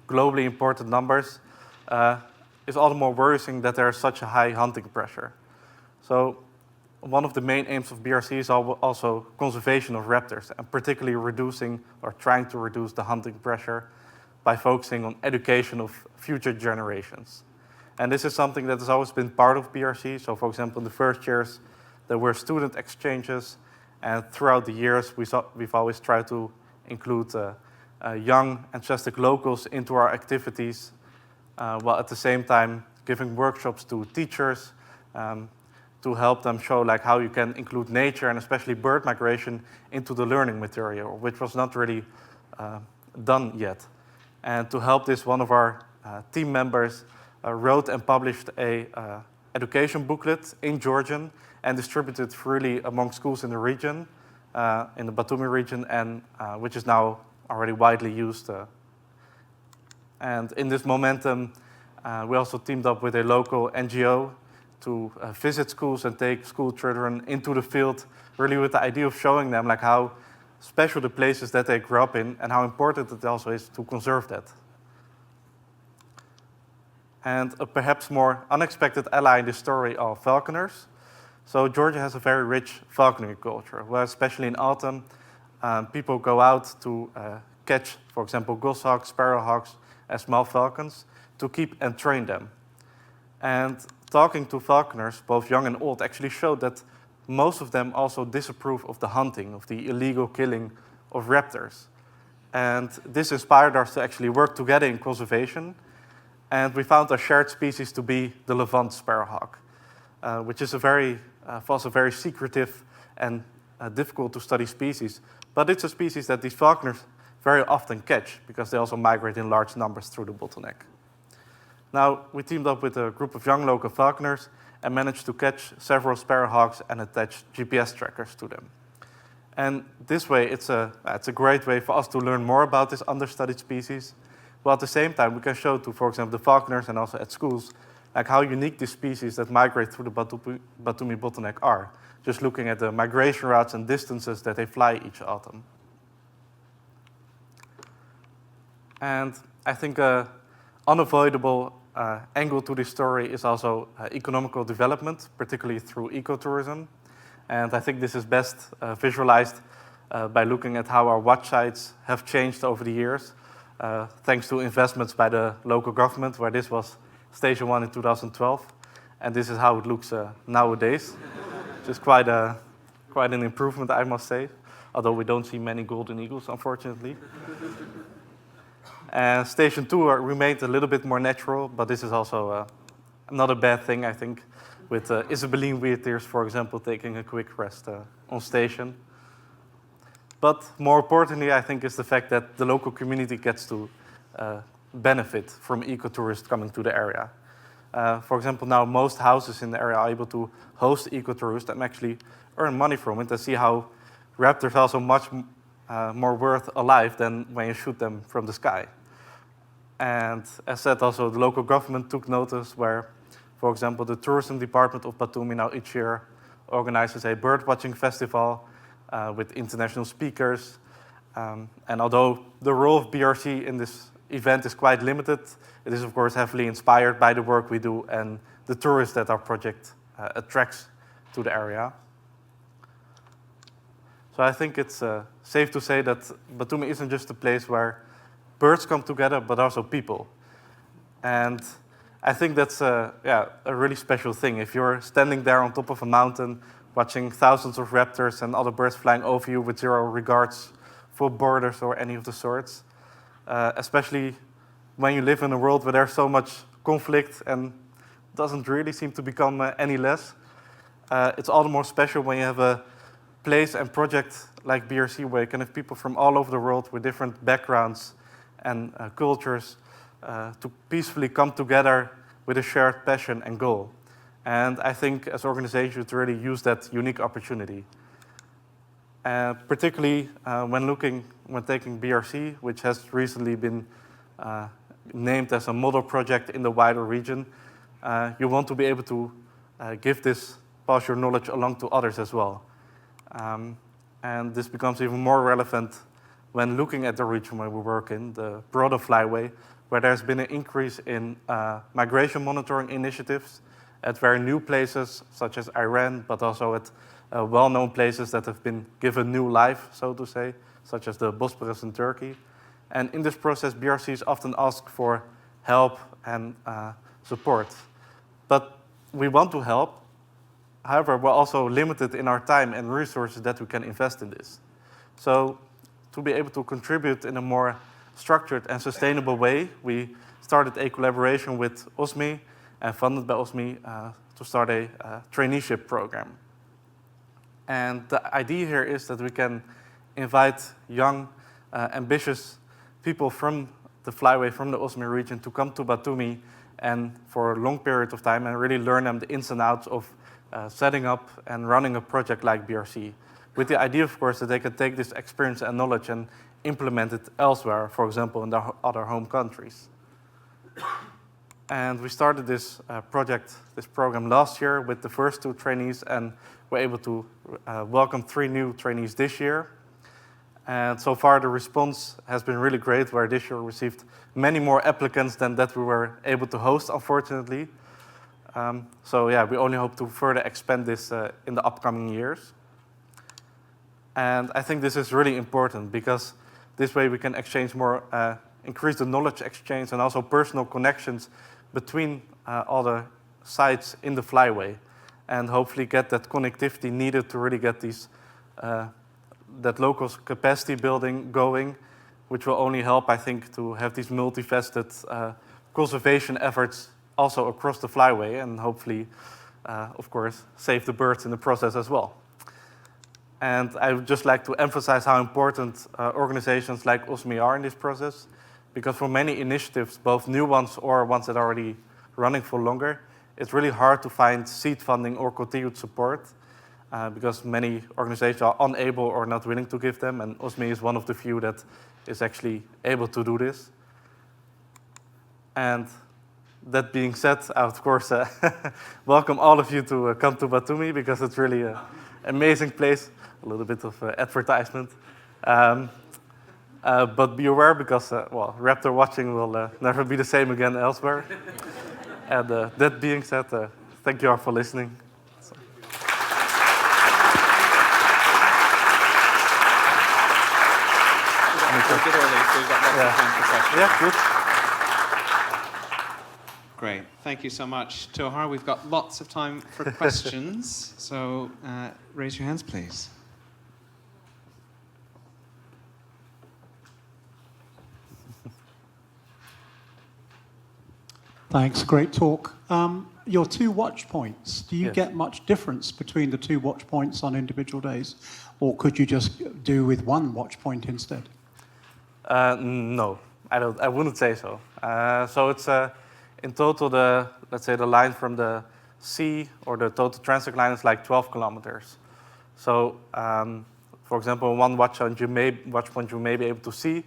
globally important numbers is all the more worrisome that there is such a high hunting pressure. So one of the main aims of BRC is also conservation of raptors, and particularly reducing or trying to reduce the hunting pressure by focusing on education of future generations. And this is something that has always been part of BRC. So for example, in the first years, there were student exchanges, and throughout the years, we've always tried to include young, enthusiastic locals into our activities, while at the same time giving workshops to teachers to help them show like how you can include nature and especially bird migration into the learning material, which was not really done yet. And to help this, one of our team members wrote and published a education booklet in Georgian and distributed freely among schools in the region, in the Batumi region, and which is now already widely used. And in this momentum, we also teamed up with a local NGO to visit schools and take school children into the field, really with the idea of showing them like how special the places that they grew up in and how important it also is to conserve that. And a perhaps more unexpected ally in this story are falconers. So Georgia has a very rich falconry culture, where especially in autumn, people go out to catch, for example, goshawks, sparrowhawks, and small falcons to keep and train them. And talking to falconers, both young and old, actually showed that most of them also disapprove of the hunting, of the illegal killing of raptors. And this inspired us to actually work together in conservation. And we found our shared species to be the Levant sparrowhawk, which is for us a very secretive and difficult to study species. But it's a species that these falconers very often catch because they also migrate in large numbers through the bottleneck. Now, we teamed up with a group of young local falconers and managed to catch several sparrowhawks and attach GPS trackers to them. And this way, it's a great way for us to learn more about this understudied species, while at the same time, we can show to, for example, the falconers and also at schools, like how unique these species that migrate through the Batumi bottleneck are, just looking at the migration routes and distances that they fly each autumn. And I think an unavoidable angle to this story is also economical development, particularly through ecotourism. And I think this is best visualized by looking at how our watch sites have changed over the years, thanks to investments by the local government, where this was Station 1 in 2012. And this is how it looks nowadays, which is quite an improvement, I must say, although we don't see many golden eagles, unfortunately. Station 2 remained a little bit more natural, but this is also not a bad thing, I think, with Isabelline wheatears, for example, taking a quick rest on station. But more importantly, I think, is the fact that the local community gets to benefit from ecotourists coming to the area. For example, now most houses in the area are able to host ecotourists and actually earn money from it and see how raptors are also much more worth alive than when you shoot them from the sky. And as said, also the local government took notice where, for example, the tourism department of Batumi now each year organizes a bird watching festival with international speakers. And although the role of BRC in this event is quite limited, it is of course heavily inspired by the work we do and the tourists that our project attracts to the area. So I think it's safe to say that Batumi isn't just a place where birds come together, but also people. And I think that's a really special thing. If you're standing there on top of a mountain, watching thousands of raptors and other birds flying over you with zero regards for borders or any of the sorts, especially when you live in a world where there's so much conflict and doesn't really seem to become any less, it's all the more special when you have a place and project like BRC where you can have people from all over the world with different backgrounds and cultures to peacefully come together with a shared passion and goal. And I think as organizations to really use that unique opportunity. Particularly when taking BRC, which has recently been named as a model project in the wider region, you want to be able to give this pass your knowledge along to others as well. And this becomes even more relevant when looking at the region where we work in, the broader flyway, where there's been an increase in migration monitoring initiatives at very new places, such as Iran, but also at well-known places that have been given new life, so to say, such as the Bosporus in Turkey. And in this process, BRCs often ask for help and support. But we want to help. However, we're also limited in our time and resources that we can invest in this. So to be able to contribute in a more structured and sustainable way, we started a collaboration with OSMI and funded by OSMI to start a traineeship program. And the idea here is that we can invite young, ambitious people from the flyway, from the OSMI region, to come to Batumi and for a long period of time and really learn them the ins and outs of setting up and running a project like BRC. With the idea, of course, that they can take this experience and knowledge and implement it elsewhere, for example, in their other home countries. And we started this program last year with the first 2 trainees, and were able to welcome 3 new trainees this year. And so far, the response has been really great, where this year we received many more applicants than that we were able to host, unfortunately. So yeah, we only hope to further expand this in the upcoming years. And I think this is really important, because this way we can exchange more, increase the knowledge exchange and also personal connections between all the sites in the flyway, and hopefully get that connectivity needed to really get these, that local capacity building going, which will only help, I think, to have these multifaceted conservation efforts also across the flyway, and hopefully, of course, save the birds in the process as well. And I would just like to emphasize how important organizations like OSMI are in this process, because for many initiatives, both new ones or ones that are already running for longer, it's really hard to find seed funding or continued support, because many organizations are unable or not willing to give them, and OSMI is one of the few that is actually able to do this. And that being said, I of course welcome all of you to come to Batumi, because it's really an amazing place. A little bit of advertisement. But be aware, because well, raptor watching will never be the same again elsewhere. And that being said, thank you all for listening.
Yeah, good. Great, thank you so much. Tohar, we've got lots of time for questions, so raise your hands, please.
Thanks, great talk. Your 2 watch points, do you
Yes.
get much difference between the 2 watch points on individual days? Or could you just do with 1 watch point instead?
No, I wouldn't say so. So it's in total, let's say the line from the sea, or the total transect line, is like 12 kilometers. So, for example, one watch point you may be able to see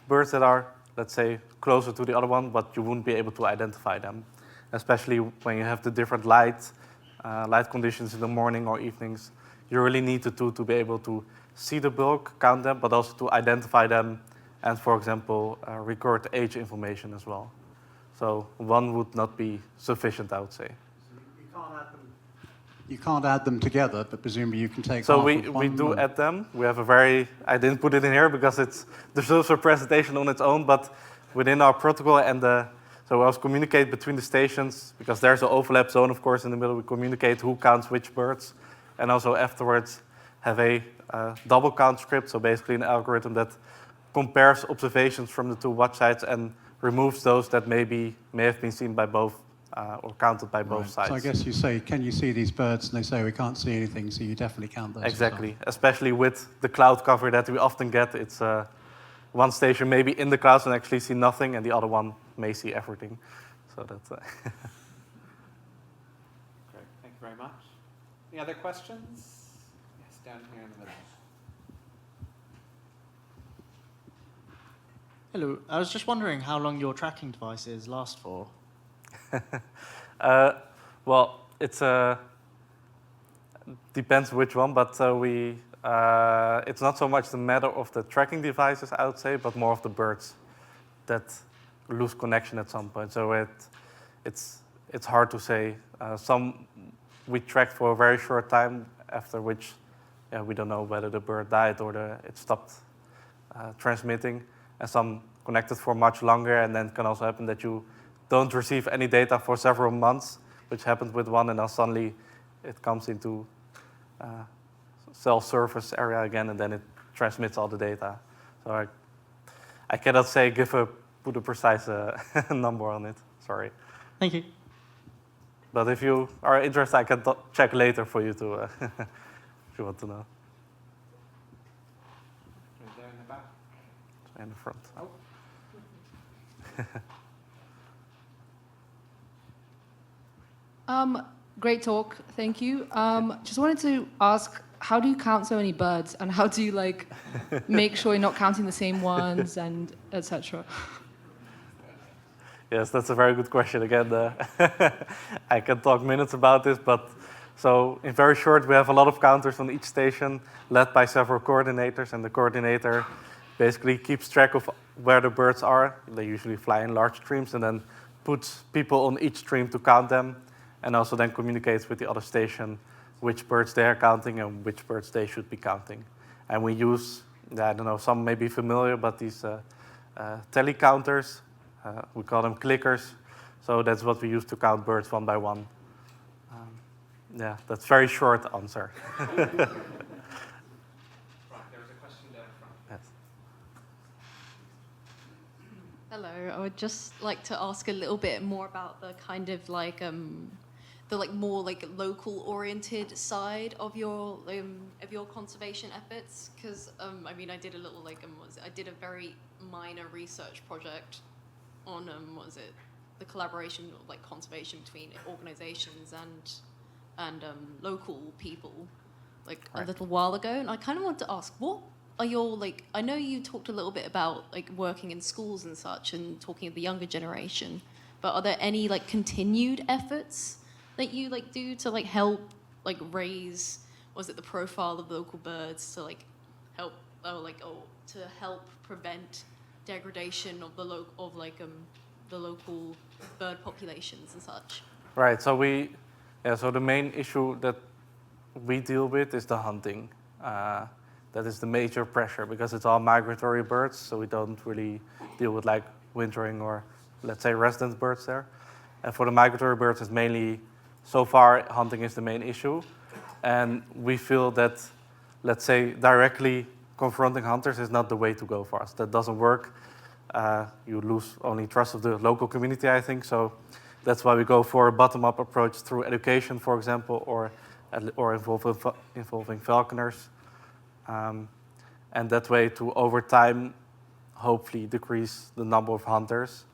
birds that are, let's say, closer to the other one, but you wouldn't be able to identify them, especially when you have the different light conditions in the morning or evenings. You really need the 2 to be able to see the bulk, count them, but also to identify them, and, for example, record age information as well. So 1 would not be sufficient, I would say.
You can't add them together, but presumably you can take
So
half
we
of one
do
and-
add them. We have a very, I didn't put it in here because there's also a presentation on its own, but within our protocol so we also communicate between the stations, because there's an overlap zone, of course, in the middle. We communicate who counts which birds, and also afterwards have a double count script, so basically an algorithm that compares observations from the 2 watch sites and removes those that may have been seen by both or counted by both sides.
So I guess you say, can you see these birds? And they say, we can't see anything, so you definitely count those.
Exactly, especially with the cloud cover that we often get. It's one station may be in the clouds and actually see nothing, and the other one may see everything. So that's...
Great, thank you very much. Any other questions? Yes, down here in the middle.
Hello, I was just wondering how long your tracking devices last for.
Well, it's depends which one, but it's not so much the matter of the tracking devices, I would say, but more of the birds that lose connection at some point. So it's hard to say. Some we tracked for a very short time, after which we don't know whether the bird died or it stopped transmitting, and some connected for much longer, and then it can also happen that you don't receive any data for several months, which happened with one, and then suddenly it comes into self-service area again, and then it transmits all the data. So I cannot say put a precise number on it. Sorry.
Thank you.
But if you are interested, I can check later for you to, if you want to know.
There in the back.
In the front.
Great talk, thank you. Just wanted to ask, how do you count so many birds, and how do you make sure you're not counting the same ones, and etc.?
Yes, that's a very good question. Again, I can talk minutes about this, but so in very short, we have a lot of counters on each station, led by several coordinators, and the coordinator basically keeps track of where the birds are. They usually fly in large streams, and then puts people on each stream to count them, and also then communicates with the other station which birds they are counting and which birds they should be counting. And we use, I don't know, some may be familiar, but these tally counters, we call them clickers. So that's what we use to count birds one by one. Yeah, that's a very short answer.
There's a question there in front.
Yes.
Hello, I would just like to ask a little bit more about the kind of more local oriented side of your conservation efforts, because I did a little I did a very minor research project on the collaboration of conservation between organizations and local people a little while ago, and I kind of want to ask, what are your I know you talked a little bit about working in schools and such and talking of the younger generation, but are there any continued efforts that you do to help raise the profile of local birds to help to help prevent degradation of the local bird populations and such?
Right. So so the main issue that we deal with is the hunting. That is the major pressure because it's all migratory birds, so we don't really deal with wintering or, let's say, resident birds there. And for the migratory birds, it's mainly, so far, hunting is the main issue. And we feel that, let's say, directly confronting hunters is not the way to go for us. That doesn't work. You lose only trust of the local community, I think. So that's why we go for a bottom-up approach through education, for example, or involving falconers. And that way to, over time, hopefully decrease the number of hunters.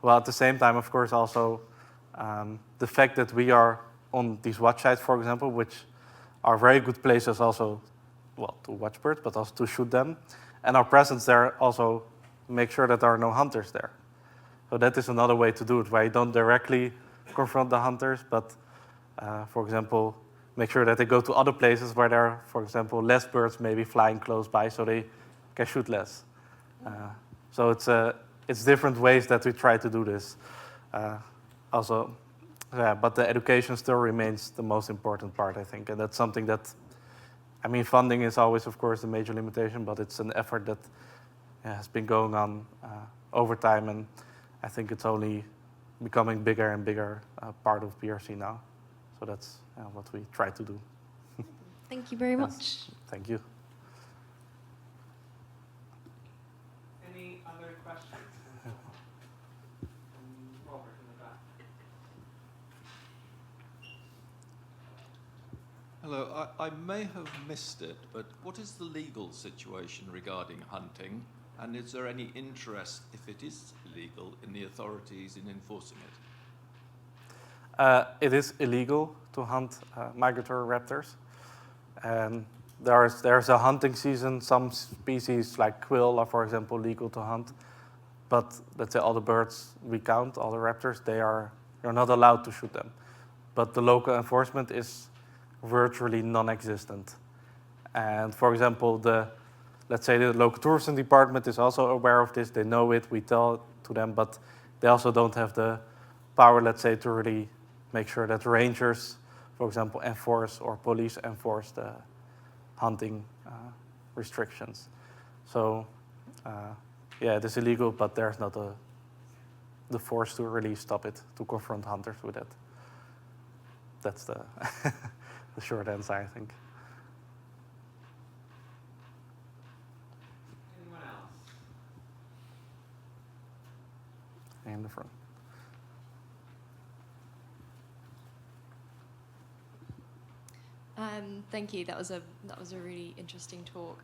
While at the same time, of course, also the fact that we are on these watch sites, for example, which are very good places also, well, to watch birds, but also to shoot them. And our presence there also make sure that there are no hunters there. So that is another way to do it, where you don't directly confront the hunters, but, for example, make sure that they go to other places where there are, for example, less birds maybe flying close by, so they can shoot less. So it's different ways that we try to do this. But the education still remains the most important part, I think, and that's something that, funding is always, of course, the major limitation, but it's an effort that has been going on over time, and I think it's only becoming bigger and bigger part of BRC now. So that's what we try to do.
Thank you very much.
Thank you.
Any other questions? Robert in the back.
Hello, I may have missed it, but what is the legal situation regarding hunting? And is there any interest, if it is illegal, in the authorities in enforcing it?
It is illegal to hunt migratory raptors. And there's a hunting season. Some species like quail are, for example, legal to hunt. But let's say all the birds we count, all the raptors, you're not allowed to shoot them. But the local enforcement is virtually non-existent. And for example, let's say the local tourism department is also aware of this. They know it, we tell to them, but they also don't have the power, let's say, to really make sure that rangers, for example, enforce or police enforce the hunting restrictions. So, yeah, it is illegal, but there's not the force to really stop it, to confront hunters with it. That's the, the short answer, I think.
Anyone else?
In the front.
Thank you. That was a really interesting talk.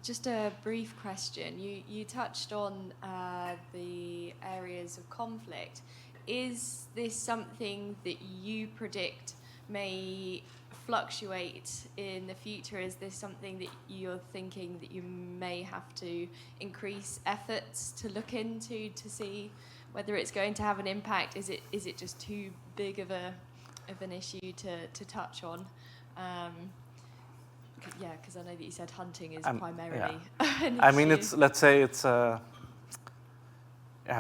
Just a brief question. You touched on the areas of conflict. Is this something that you predict may fluctuate in the future? Is this something that you're thinking that you may have to increase efforts to look into to see whether it's going to have an impact? Is it just too big of an issue to touch on? Yeah, because I know that you said hunting is primarily an
I mean,
issue.
let's say it's. I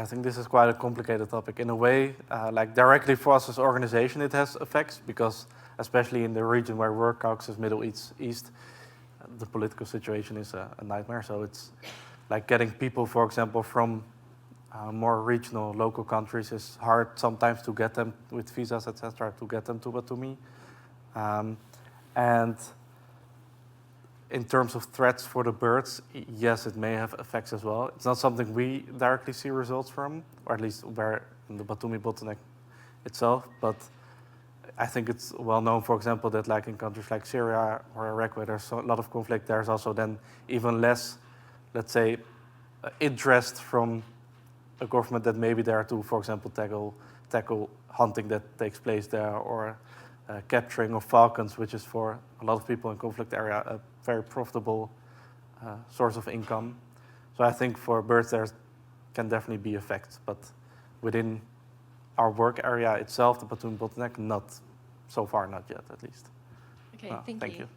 think this is quite a complicated topic. In a way, like directly for us as an organization, it has effects because, especially in the region where we work, Caucasus, Middle East, the political situation is a nightmare. So it's like getting people, for example, from more regional, local countries is hard sometimes to get them with visas, etc., to get them to Batumi. And in terms of threats for the birds, yes, it may have effects as well. It's not something we directly see results from, or at least where in the Batumi bottleneck itself. But I think it's well known, for example, that like in countries like Syria or Iraq, where there's a lot of conflict, there's also then even less, let's say, interest from a government that may be there to, for example, tackle hunting that takes place there, or capturing of falcons, which is for a lot of people in conflict area a very profitable source of income. So I think for birds there can definitely be effects, but within our work area itself, the Batumi bottleneck, not so far, not yet at least.
Okay, thank you.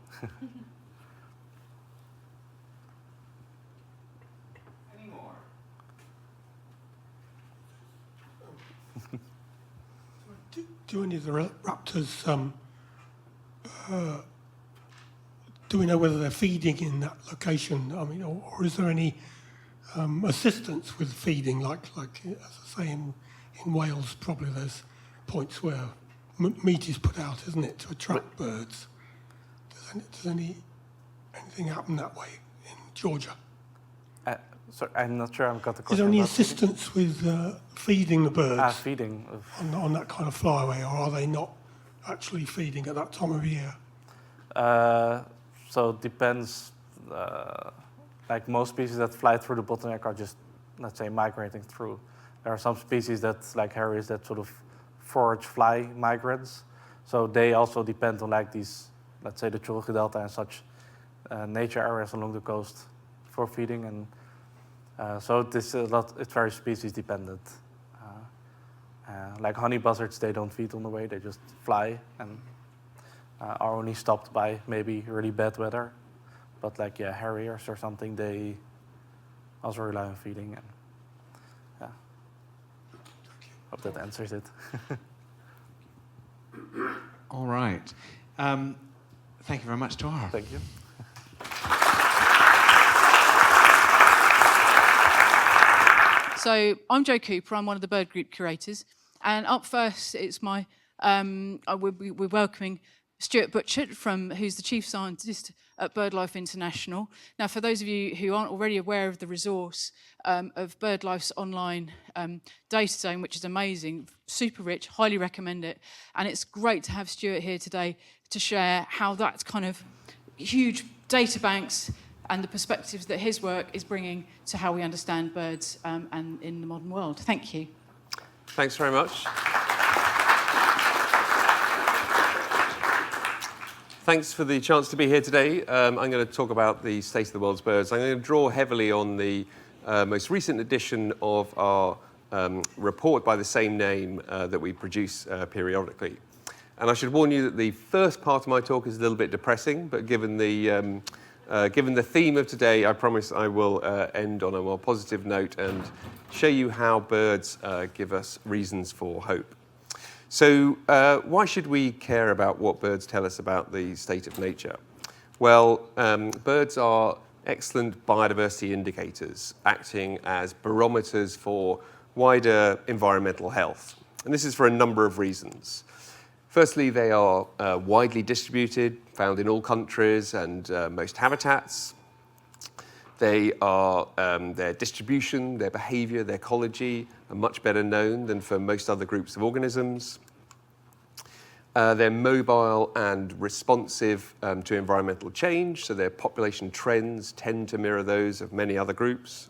Any more?
Do any of the raptors, do we know whether they're feeding in that location? I mean, or is there any assistance with feeding? Like as I say, in Wales, probably there's points where meat is put out, isn't it, to attract birds? Does anything happen that way in Georgia?
Sorry, I'm not sure I've got the question.
Is there any assistance with feeding the birds?
Feeding
on that kind of flyaway, or are they not actually feeding at that time of year?
So it depends. Like most species that fly through the bottleneck are just, let's say, migrating through. There are some species that, like hares, that sort of forage fly migrants. So they also depend on like these, let's say, the Chulgi Delta and such nature areas along the coast for feeding. And so this is it's very species dependent. Like honey buzzards, they don't feed on the way; they just fly and are only stopped by maybe really bad weather. But like harriers or something, they also rely on feeding. And yeah, hope that answers it.
All right. Thank you very much, Tara.
Thank you.
So I'm Jo Cooper. I'm one of the bird group curators. And up first, it's my we're welcoming Stuart Butchert, who's the chief scientist at BirdLife International. Now, for those of you who aren't already aware of the resource of BirdLife's online data zone, which is amazing, super rich, highly recommend it. And it's great to have Stuart here today to share how that kind of huge data banks and the perspectives that his work is bringing to how we understand birds and in the modern world. Thank you.
Thanks very much. Thanks for the chance to be here today. I'm going to talk about the state of the world's birds. I'm going to draw heavily on the most recent edition of our report by the same name that we produce periodically. And I should warn you that the first part of my talk is a little bit depressing, but given the theme of today, I promise I will end on a more positive note and show you how birds give us reasons for hope. So why should we care about what birds tell us about the state of nature? Well, birds are excellent biodiversity indicators, acting as barometers for wider environmental health. And this is for a number of reasons. Firstly, they are widely distributed, found in all countries and most habitats. They are, their distribution, their behavior, their ecology are much better known than for most other groups of organisms. They're mobile and responsive to environmental change, so their population trends tend to mirror those of many other groups.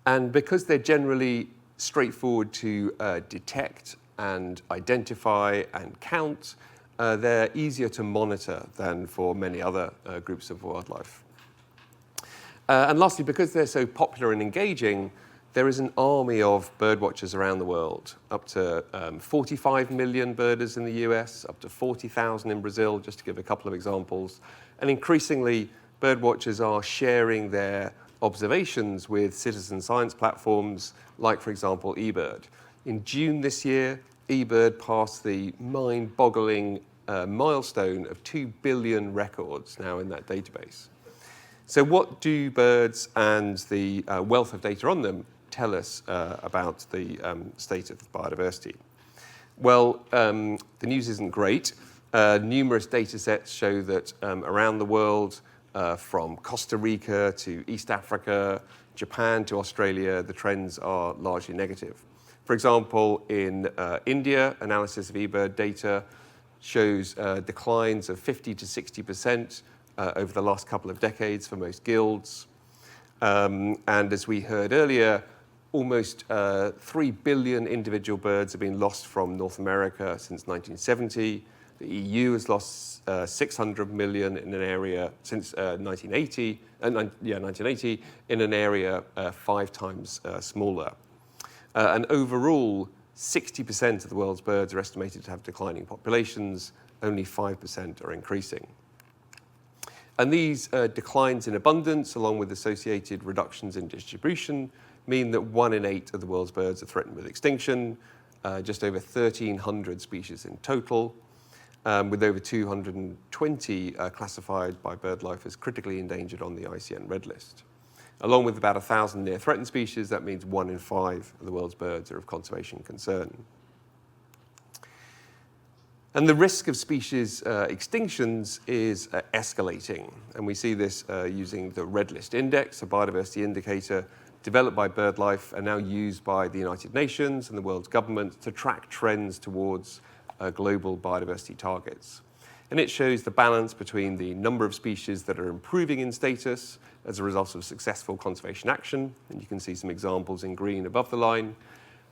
And because they're generally straightforward to detect and identify and count, they're easier to monitor than for many other groups of wildlife. And lastly, because they're so popular and engaging, there is an army of bird watchers around the world, up to 45 million birders in the US, up to 40,000 in Brazil, just to give a couple of examples. And increasingly, bird watchers are sharing their observations with citizen science platforms like, for example, eBird. In June this year, eBird passed the mind-boggling milestone of 2 billion records now in that database. So what do birds and the wealth of data on them tell us about the state of biodiversity? Well, the news isn't great. Numerous data sets show that around the world, from Costa Rica to East Africa, Japan to Australia, the trends are largely negative. For example, in India, analysis of eBird data shows declines of 50 to 60% over the last couple of decades for most guilds. And as we heard earlier, almost 3 billion individual birds have been lost from North America since 1970. The EU has lost 600 million in an area since 1980, in an area 5 times smaller. And overall, 60% of the world's birds are estimated to have declining populations. Only 5% are increasing. And these declines in abundance, along with associated reductions in distribution, mean that 1 in 8 of the world's birds are threatened with extinction, just over 1,300 species in total, with over 220 classified by BirdLife as critically endangered on the ICN Red List. Along with about 1,000 near-threatened species, that means 1 in 5 of the world's birds are of conservation concern. And the risk of species extinctions is escalating. And we see this using the Red List Index, a biodiversity indicator developed by BirdLife and now used by the United Nations and the world's governments to track trends towards global biodiversity targets. And it shows the balance between the number of species that are improving in status as a result of successful conservation action, and you can see some examples in green above the line,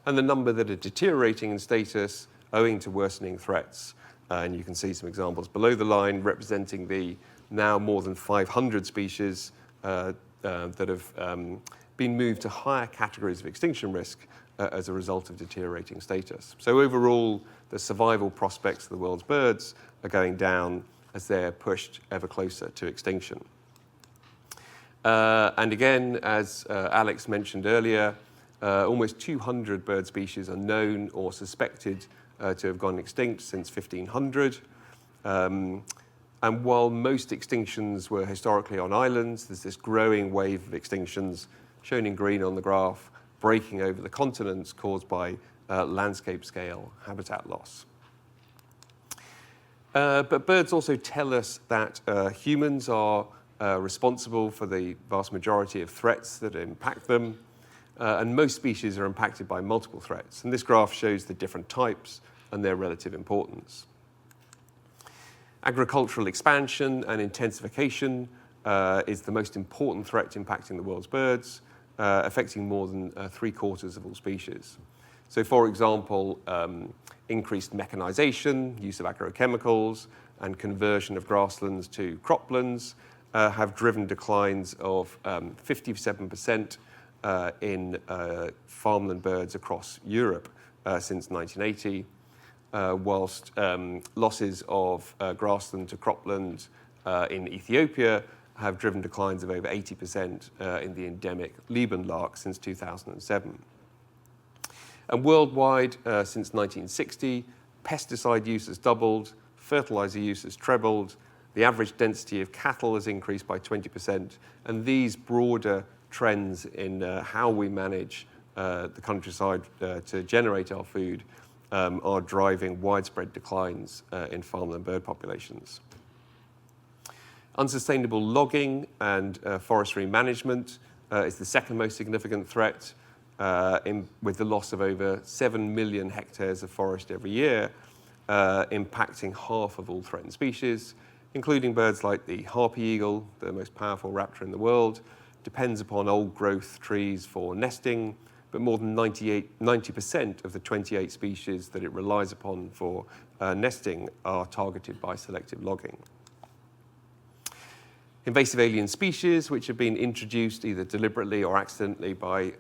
and the number that are deteriorating in status owing to worsening threats. And you can see some examples below the line representing the now more than 500 species that have been moved to higher categories of extinction risk as a result of deteriorating status. So overall, the survival prospects of the world's birds are going down as they're pushed ever closer to extinction. And again, as Alex mentioned earlier, almost 200 bird species are known or suspected to have gone extinct since 1500. And while most extinctions were historically on islands, there's this growing wave of extinctions, shown in green on the graph, breaking over the continents caused by landscape scale habitat loss. But birds also tell us that humans are responsible for the vast majority of threats that impact them, and most species are impacted by multiple threats. And this graph shows the different types and their relative importance. Agricultural expansion and intensification is the most important threat impacting the world's birds, affecting more than 3/4 of all species. So, for example, increased mechanization, use of agrochemicals, and conversion of grasslands to croplands have driven declines of 57% in farmland birds across Europe since 1980. whilst losses of grassland to cropland in Ethiopia have driven declines of over 80% in the endemic Leban lark since 2007. And worldwide, since 1960, pesticide use has doubled, fertilizer use has trebled, the average density of cattle has increased by 20%, and these broader trends in how we manage the countryside to generate our food are driving widespread declines in farmland bird populations. Unsustainable logging and forestry management is the second most significant threat, with the loss of over 7 million hectares of forest every year, impacting half of all threatened species, including birds like the harpy eagle, the most powerful raptor in the world, depends upon old growth trees for nesting, but more than 90% of the 28 species that it relies upon for nesting are targeted by selective logging. Invasive alien species, which have been introduced either deliberately or accidentally by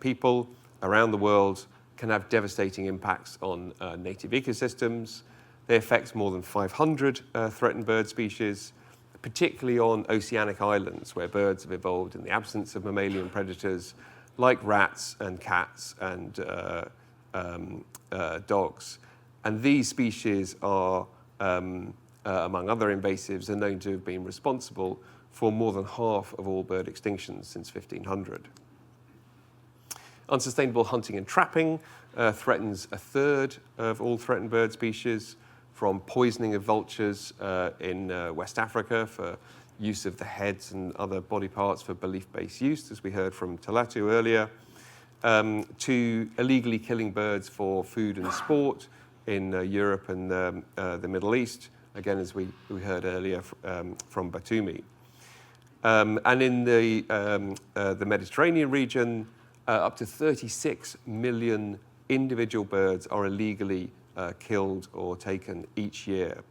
people around the world, can have devastating impacts on native ecosystems. They affect more than 500 threatened bird species, particularly on oceanic islands where birds have evolved in the absence of mammalian predators like rats and cats and dogs. And these species are, among other invasives, are known to have been responsible for more than half of all bird extinctions since 1500. Unsustainable hunting and trapping threatens a third of all threatened bird species, from poisoning of vultures in West Africa for use of the heads and other body parts for belief-based use, as we heard from Talatu earlier, to illegally killing birds for food and sport in Europe and the Middle East, again, as we heard earlier from Batumi. And in the Mediterranean region, up to 36 million individual birds are illegally killed or taken each year,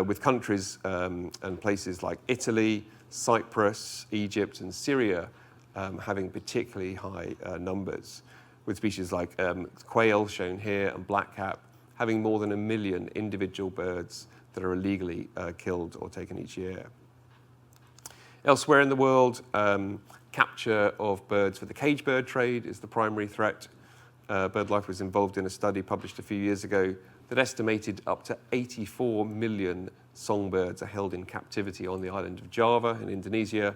with countries and places like Italy, Cyprus, Egypt, and Syria having particularly high numbers, with species like quail, shown here, and blackcap, having more than 1 million individual birds that are illegally killed or taken each year. Elsewhere in the world, capture of birds for the cage bird trade is the primary threat. BirdLife was involved in a study published a few years ago that estimated up to 84 million songbirds are held in captivity on the island of Java in Indonesia.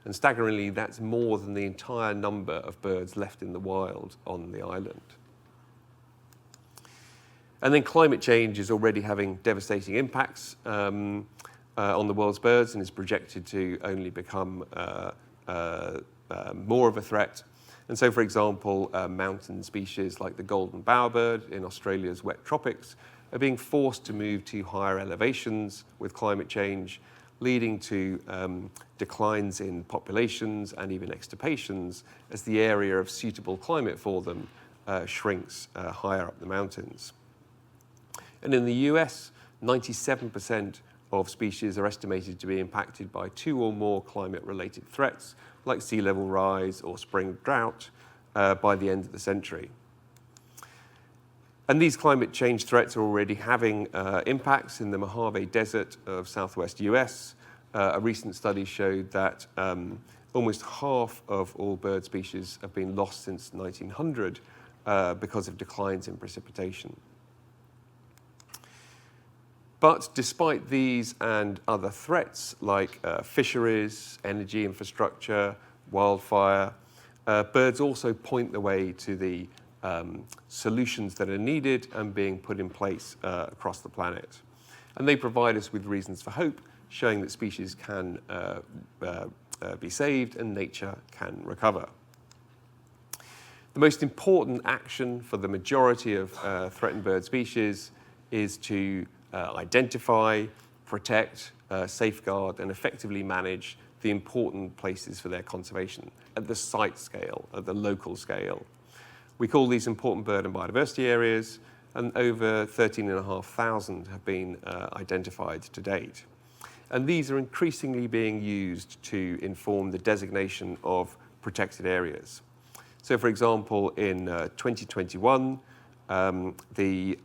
And staggeringly, that's more than the entire number of birds left in the wild on the island. And then climate change is already having devastating impacts on the world's birds and is projected to only become more of a threat. And so, for example, mountain species like the golden bowerbird in Australia's wet tropics are being forced to move to higher elevations with climate change, leading to declines in populations and even extirpations as the area of suitable climate for them shrinks higher up the mountains. And in the US, 97% of species are estimated to be impacted by 2 or more climate-related threats, like sea level rise or spring drought, by the end of the century. And these climate change threats are already having impacts in the Mojave Desert of southwest US. A recent study showed that almost half of all bird species have been lost since 1900 because of declines in precipitation. But despite these and other threats like fisheries, energy infrastructure, wildfire, birds also point the way to the solutions that are needed and being put in place across the planet. And they provide us with reasons for hope, showing that species can be saved and nature can recover. The most important action for the majority of threatened bird species is to identify, protect, safeguard, and effectively manage the important places for their conservation at the site scale, at the local scale. We call these important bird and biodiversity areas, and over 13,500 have been identified to date. And these are increasingly being used to inform the designation of protected areas. So, for example, in 2021, the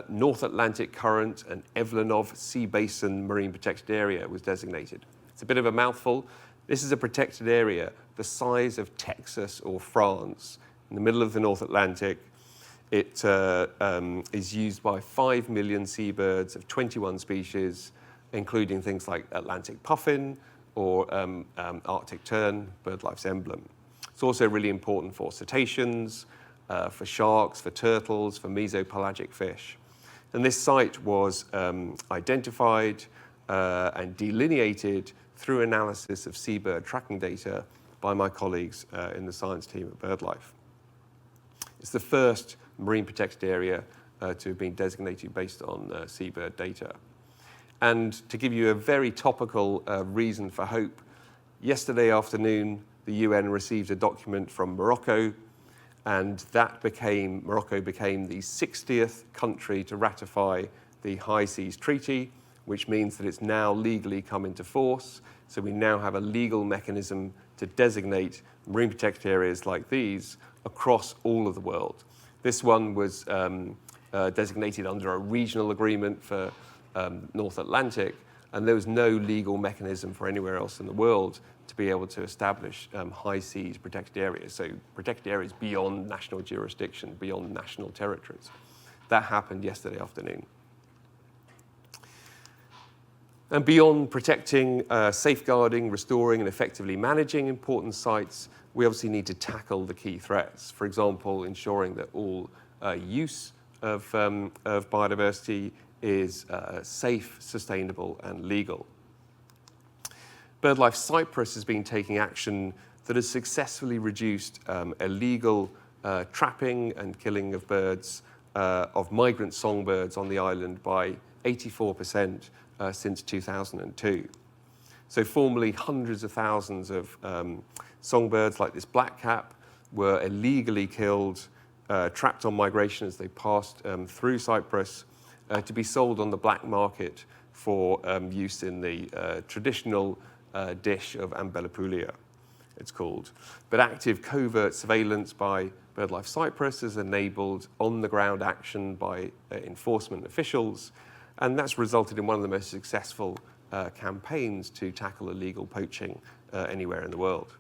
North Atlantic Current and Evlenov Sea Basin Marine Protected Area was designated. It's a bit of a mouthful. This is a protected area the size of Texas or France in the middle of the North Atlantic. It is used by 5 million seabirds of 21 species, including things like Atlantic puffin or Arctic tern, BirdLife's emblem. It's also really important for cetaceans, for sharks, for turtles, for mesopelagic fish. And this site was identified and delineated through analysis of seabird tracking data by my colleagues in the science team at BirdLife. It's the first marine protected area to have been designated based on seabird data. And to give you a very topical reason for hope, yesterday afternoon, the UN received a document from Morocco, and Morocco became the 60th country to ratify the High Seas Treaty, which means that it's now legally come into force. So we now have a legal mechanism to designate marine protected areas like these across all of the world. This one was designated under a regional agreement for North Atlantic, and there was no legal mechanism for anywhere else in the world to be able to establish high seas protected areas, so protected areas beyond national jurisdiction, beyond national territories. That happened yesterday afternoon. And beyond protecting, safeguarding, restoring, and effectively managing important sites, we obviously need to tackle the key threats. For example, ensuring that all use of biodiversity is safe, sustainable, and legal. BirdLife Cyprus has been taking action that has successfully reduced illegal trapping and killing of birds, of migrant songbirds on the island by 84% since 2002. So formerly, hundreds of thousands of songbirds like this blackcap were illegally killed, trapped on migration as they passed through Cyprus, to be sold on the black market for use in the traditional dish of ambelopoulia, it's called. But active covert surveillance by BirdLife Cyprus has enabled on-the-ground action by enforcement officials, and that's resulted in one of the most successful campaigns to tackle illegal poaching anywhere in the world.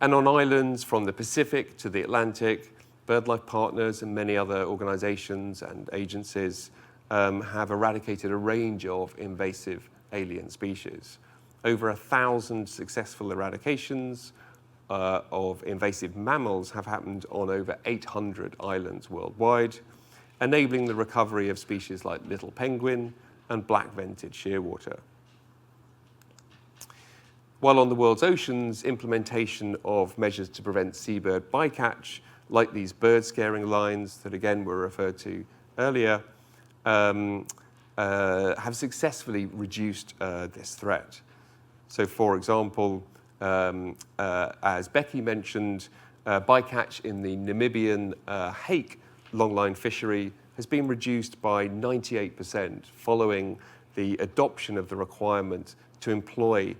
And on islands from the Pacific to the Atlantic, BirdLife partners and many other organizations and agencies have eradicated a range of invasive alien species. Over 1,000 successful eradications of invasive mammals have happened on over 800 islands worldwide, enabling the recovery of species like little penguin and black-vented shearwater. While on the world's oceans, implementation of measures to prevent seabird bycatch, like these bird scaring lines that again were referred to earlier, have successfully reduced this threat. So for example, as Becky mentioned, bycatch in the Namibian hake longline fishery has been reduced by 98% following the adoption of the requirement to employ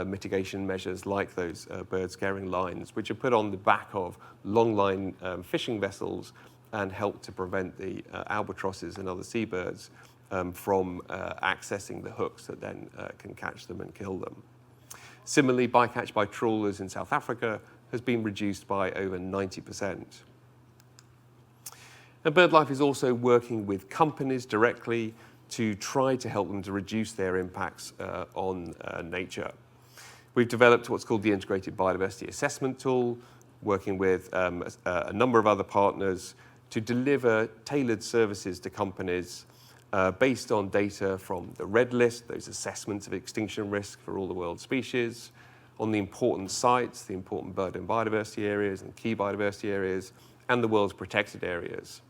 mitigation measures like those bird scaring lines, which are put on the back of longline fishing vessels and help to prevent the albatrosses and other seabirds from accessing the hooks that then can catch them and kill them. Similarly, bycatch by trawlers in South Africa has been reduced by over 90%. And BirdLife is also working with companies directly to try to help them to reduce their impacts on nature. We've developed what's called the Integrated Biodiversity Assessment Tool, working with a number of other partners to deliver tailored services to companies based on data from the Red List, those assessments of extinction risk for all the world's species, on the important sites, the important bird and biodiversity areas and key biodiversity areas, and the world's protected areas.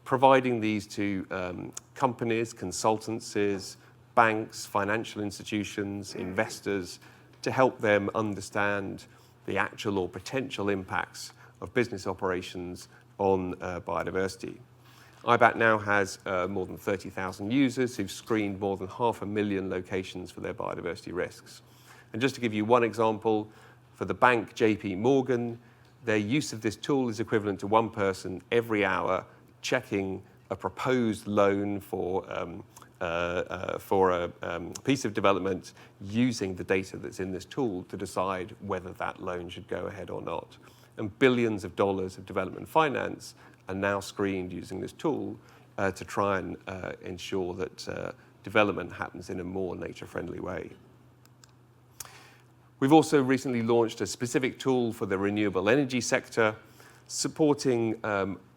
Providing these to companies, consultancies, banks, financial institutions, investors, to help them understand the actual or potential impacts of business operations on biodiversity. IBAT now has more than 30,000 users who've screened more than 500,000 locations for their biodiversity risks. And just to give you one example, for the bank JP Morgan, their use of this tool is equivalent to one person every hour checking a proposed loan for a piece of development using the data that's in this tool to decide whether that loan should go ahead or not. And billions of dollars of development finance are now screened using this tool to try and ensure that development happens in a more nature-friendly way. We've also recently launched a specific tool for the renewable energy sector, supporting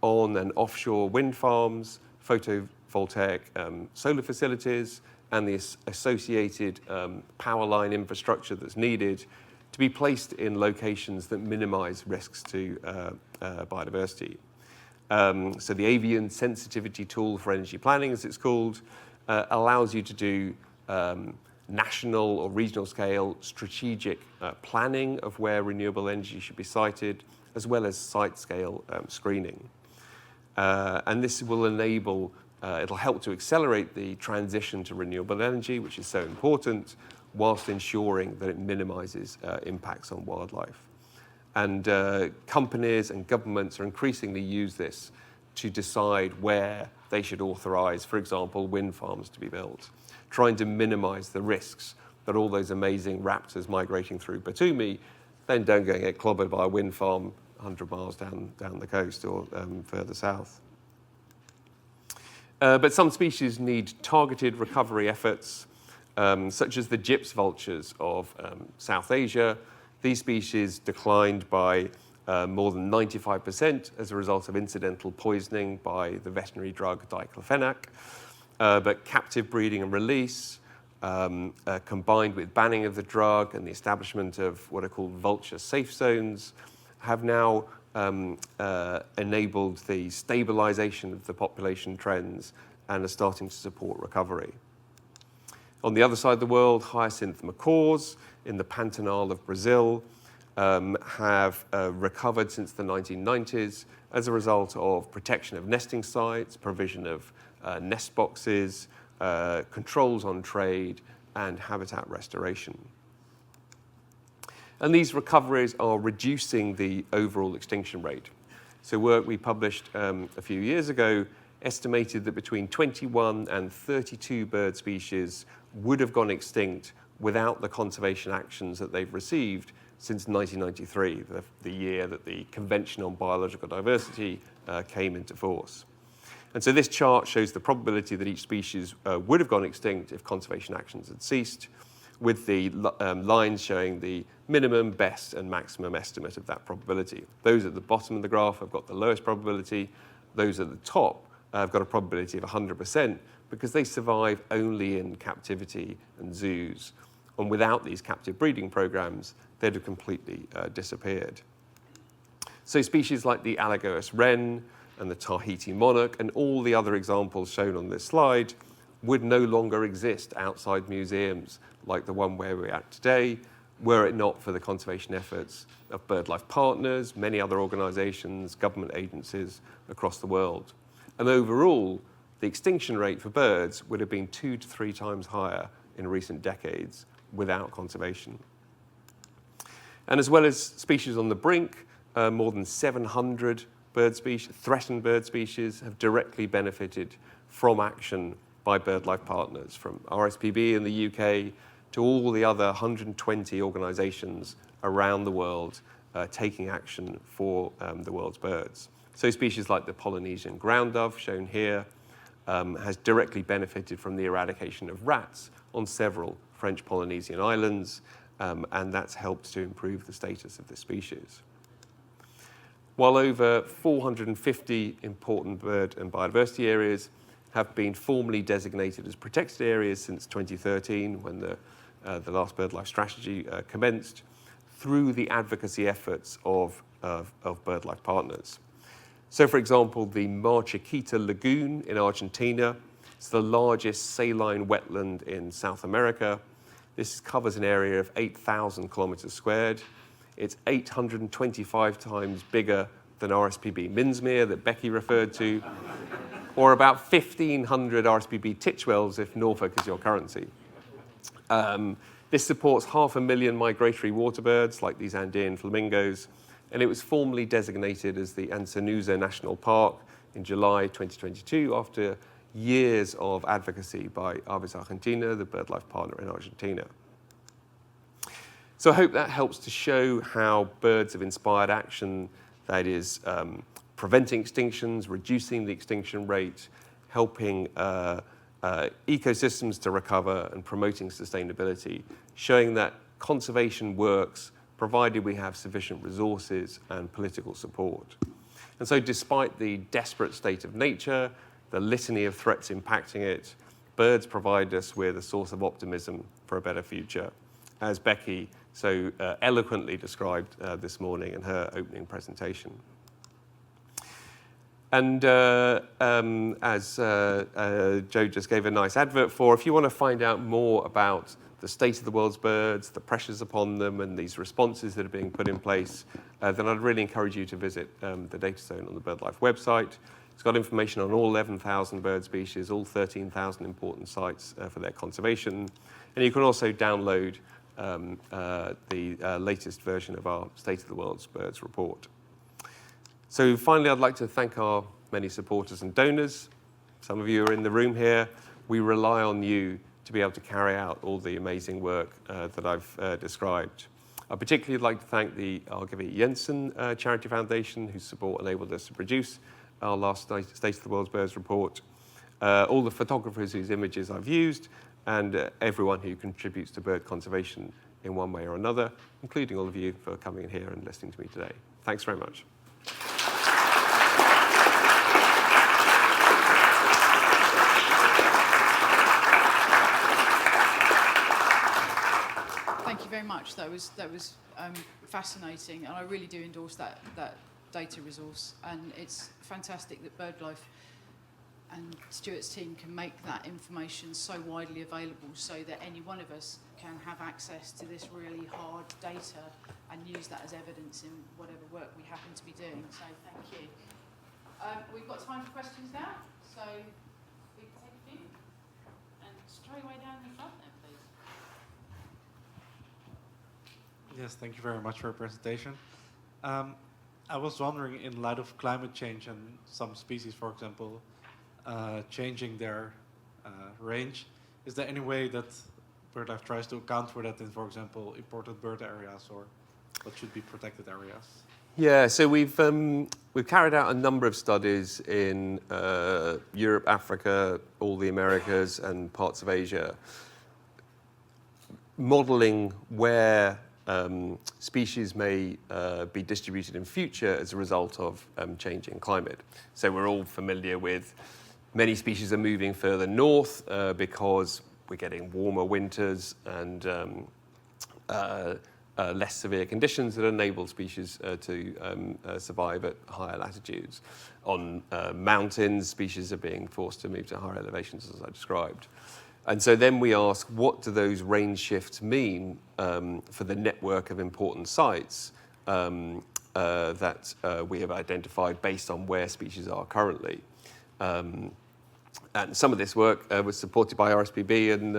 on and offshore wind farms, photovoltaic solar facilities, and the associated power line infrastructure that's needed to be placed in locations that minimize risks to biodiversity. So the Avian Sensitivity Tool for Energy Planning, as it's called, allows you to do national or regional scale strategic planning of where renewable energy should be sited, as well as site scale screening. And this will enable, it'll help to accelerate the transition to renewable energy, which is so important, whilst ensuring that it minimizes impacts on wildlife. And companies and governments are increasingly use this to decide where they should authorize, for example, wind farms to be built, trying to minimize the risks that all those amazing raptors migrating through Batumi then don't go and get clobbered by a wind farm 100 miles down the coast or further south. But some species need targeted recovery efforts, such as the gyps vultures of South Asia. These species declined by more than 95% as a result of incidental poisoning by the veterinary drug diclofenac. But captive breeding and release, combined with banning of the drug and the establishment of what are called vulture safe zones, have now enabled the stabilization of the population trends and are starting to support recovery. On the other side of the world, hyacinth macaws in the Pantanal of Brazil have recovered since the 1990s as a result of protection of nesting sites, provision of nest boxes, controls on trade, and habitat restoration. And these recoveries are reducing the overall extinction rate. So work we published a few years ago estimated that between 21 and 32 bird species would have gone extinct without the conservation actions that they've received since 1993, the year that the Convention on Biological Diversity came into force. And so this chart shows the probability that each species would have gone extinct if conservation actions had ceased, with the lines showing the minimum, best, and maximum estimate of that probability. Those at the bottom of the graph have got the lowest probability. Those at the top have got a probability of 100% because they survive only in captivity and zoos. And without these captive breeding programs, they'd have completely disappeared. So species like the Alagoas wren and the Tahiti monarch and all the other examples shown on this slide would no longer exist outside museums like the one where we're at today, were it not for the conservation efforts of BirdLife partners, many other organizations, government agencies across the world. And overall, the extinction rate for birds would have been 2 to 3 times higher in recent decades without conservation. And as well as species on the brink, more than 700 bird species, threatened bird species, have directly benefited from action by BirdLife partners, from RSPB in the UK to all the other 120 organizations around the world taking action for the world's birds. So species like the Polynesian ground dove, shown here, has directly benefited from the eradication of rats on several French Polynesian islands, and that's helped to improve the status of the species. While over 450 important bird and biodiversity areas have been formally designated as protected areas since 2013, when the last BirdLife strategy commenced, through the advocacy efforts of BirdLife partners. So, for example, the Mar Chiquita Lagoon in Argentina is the largest saline wetland in South America. This covers an area of 8,000 kilometers squared. It's 825 times bigger than RSPB Minsmere that Becky referred to, or about 1,500 RSPB Titchwells if Norfolk is your currency. This supports 500,000 migratory waterbirds like these Andean flamingos, and it was formally designated as the Anzanusa National Park in July 2022 after years of advocacy by Aves Argentina, the BirdLife partner in Argentina. So I hope that helps to show how birds have inspired action that is preventing extinctions, reducing the extinction rate, helping ecosystems to recover and promoting sustainability, showing that conservation works provided we have sufficient resources and political support. And so despite the desperate state of nature, the litany of threats impacting it, birds provide us with a source of optimism for a better future, as Becky so eloquently described this morning in her opening presentation. And as Joe just gave a nice advert for, if you want to find out more about the state of the world's birds, the pressures upon them, and these responses that are being put in place, then I'd really encourage you to visit the Data Zone on the BirdLife website. It's got information on all 11,000 bird species, all 13,000 important sites for their conservation. And you can also download the latest version of our State of the World's Birds report. So finally, I'd like to thank our many supporters and donors. Some of you are in the room here. We rely on you to be able to carry out all the amazing work that I've described. I particularly like to thank the Argevi Jensen Charity Foundation, whose support enabled us to produce our last State of the World's Birds report, all the photographers whose images I've used, and everyone who contributes to bird conservation in one way or another, including all of you for coming in here and listening to me today. Thanks very much.
Thank you very much. That was fascinating, and I really do endorse that data resource. And it's fantastic that BirdLife and Stuart's team can make that information so widely available, so that any one of us can have access to this really hard data and use that as evidence in whatever work we happen to be doing. So thank you. We've got time for questions now, so we can take a few. And straight away down the front there, please.
Yes, thank you very much for your presentation. I was wondering, in light of climate change and some species, for example, changing their range, is there any way that BirdLife tries to account for that in, for example, important bird areas, or what should be protected areas?
Yeah, so we've carried out a number of studies in Europe, Africa, all the Americas, and parts of Asia, modeling where species may be distributed in future as a result of changing climate. So we're all familiar with many species are moving further north because we're getting warmer winters and less severe conditions that enable species to survive at higher latitudes. On mountains, species are being forced to move to higher elevations, as I described. And so then we ask, what do those range shifts mean for the network of important sites that we have identified based on where species are currently? And some of this work was supported by RSPB, and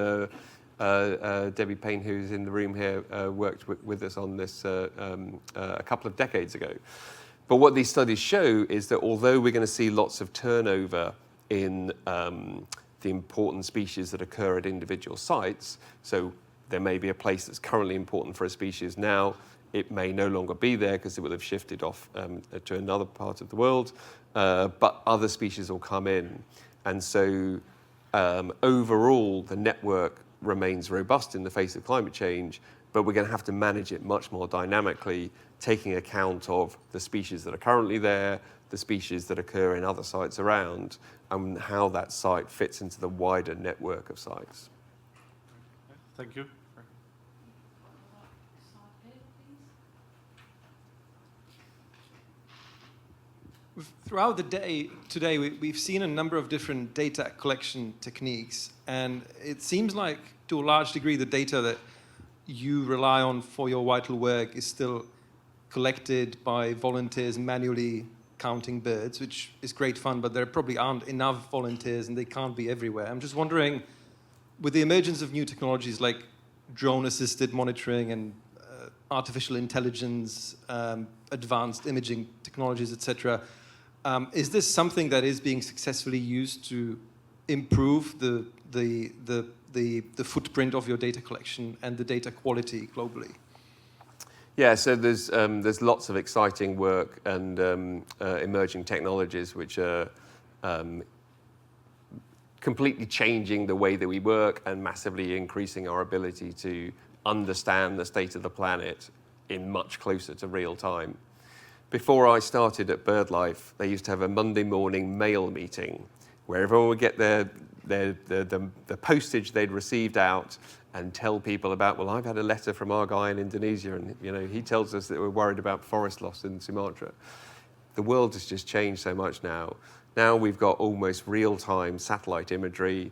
Debbie Payne, who's in the room here, worked with us on this a couple of decades ago. But what these studies show is that although we're going to see lots of turnover in the important species that occur at individual sites, so there may be a place that's currently important for a species now, it may no longer be there because it will have shifted off to another part of the world, but other species will come in. And so overall, the network remains robust in the face of climate change, but we're going to have to manage it much more dynamically, taking account of the species that are currently there, the species that occur in other sites around, and how that site fits into the wider network of sites.
Thank you.
Throughout the day today, we've seen a number of different data collection techniques, and it seems like, to a large degree, the data that you rely on for your vital work is still collected by volunteers manually counting birds, which is great fun, but there probably aren't enough volunteers and they can't be everywhere. I'm just wondering, with the emergence of new technologies like drone-assisted monitoring and artificial intelligence, advanced imaging technologies, etc. Is this something that is being successfully used to improve the footprint of your data collection and the data quality globally?
Yeah, so there's lots of exciting work and emerging technologies which are completely changing the way that we work and massively increasing our ability to understand the state of the planet in much closer to real time. Before I started at BirdLife, they used to have a Monday morning mail meeting where everyone would get the postage they'd received out and tell people about, well, I've had a letter from our guy in Indonesia, and he tells us that we're worried about forest loss in Sumatra. The world has just changed so much now. Now we've got almost real-time satellite imagery,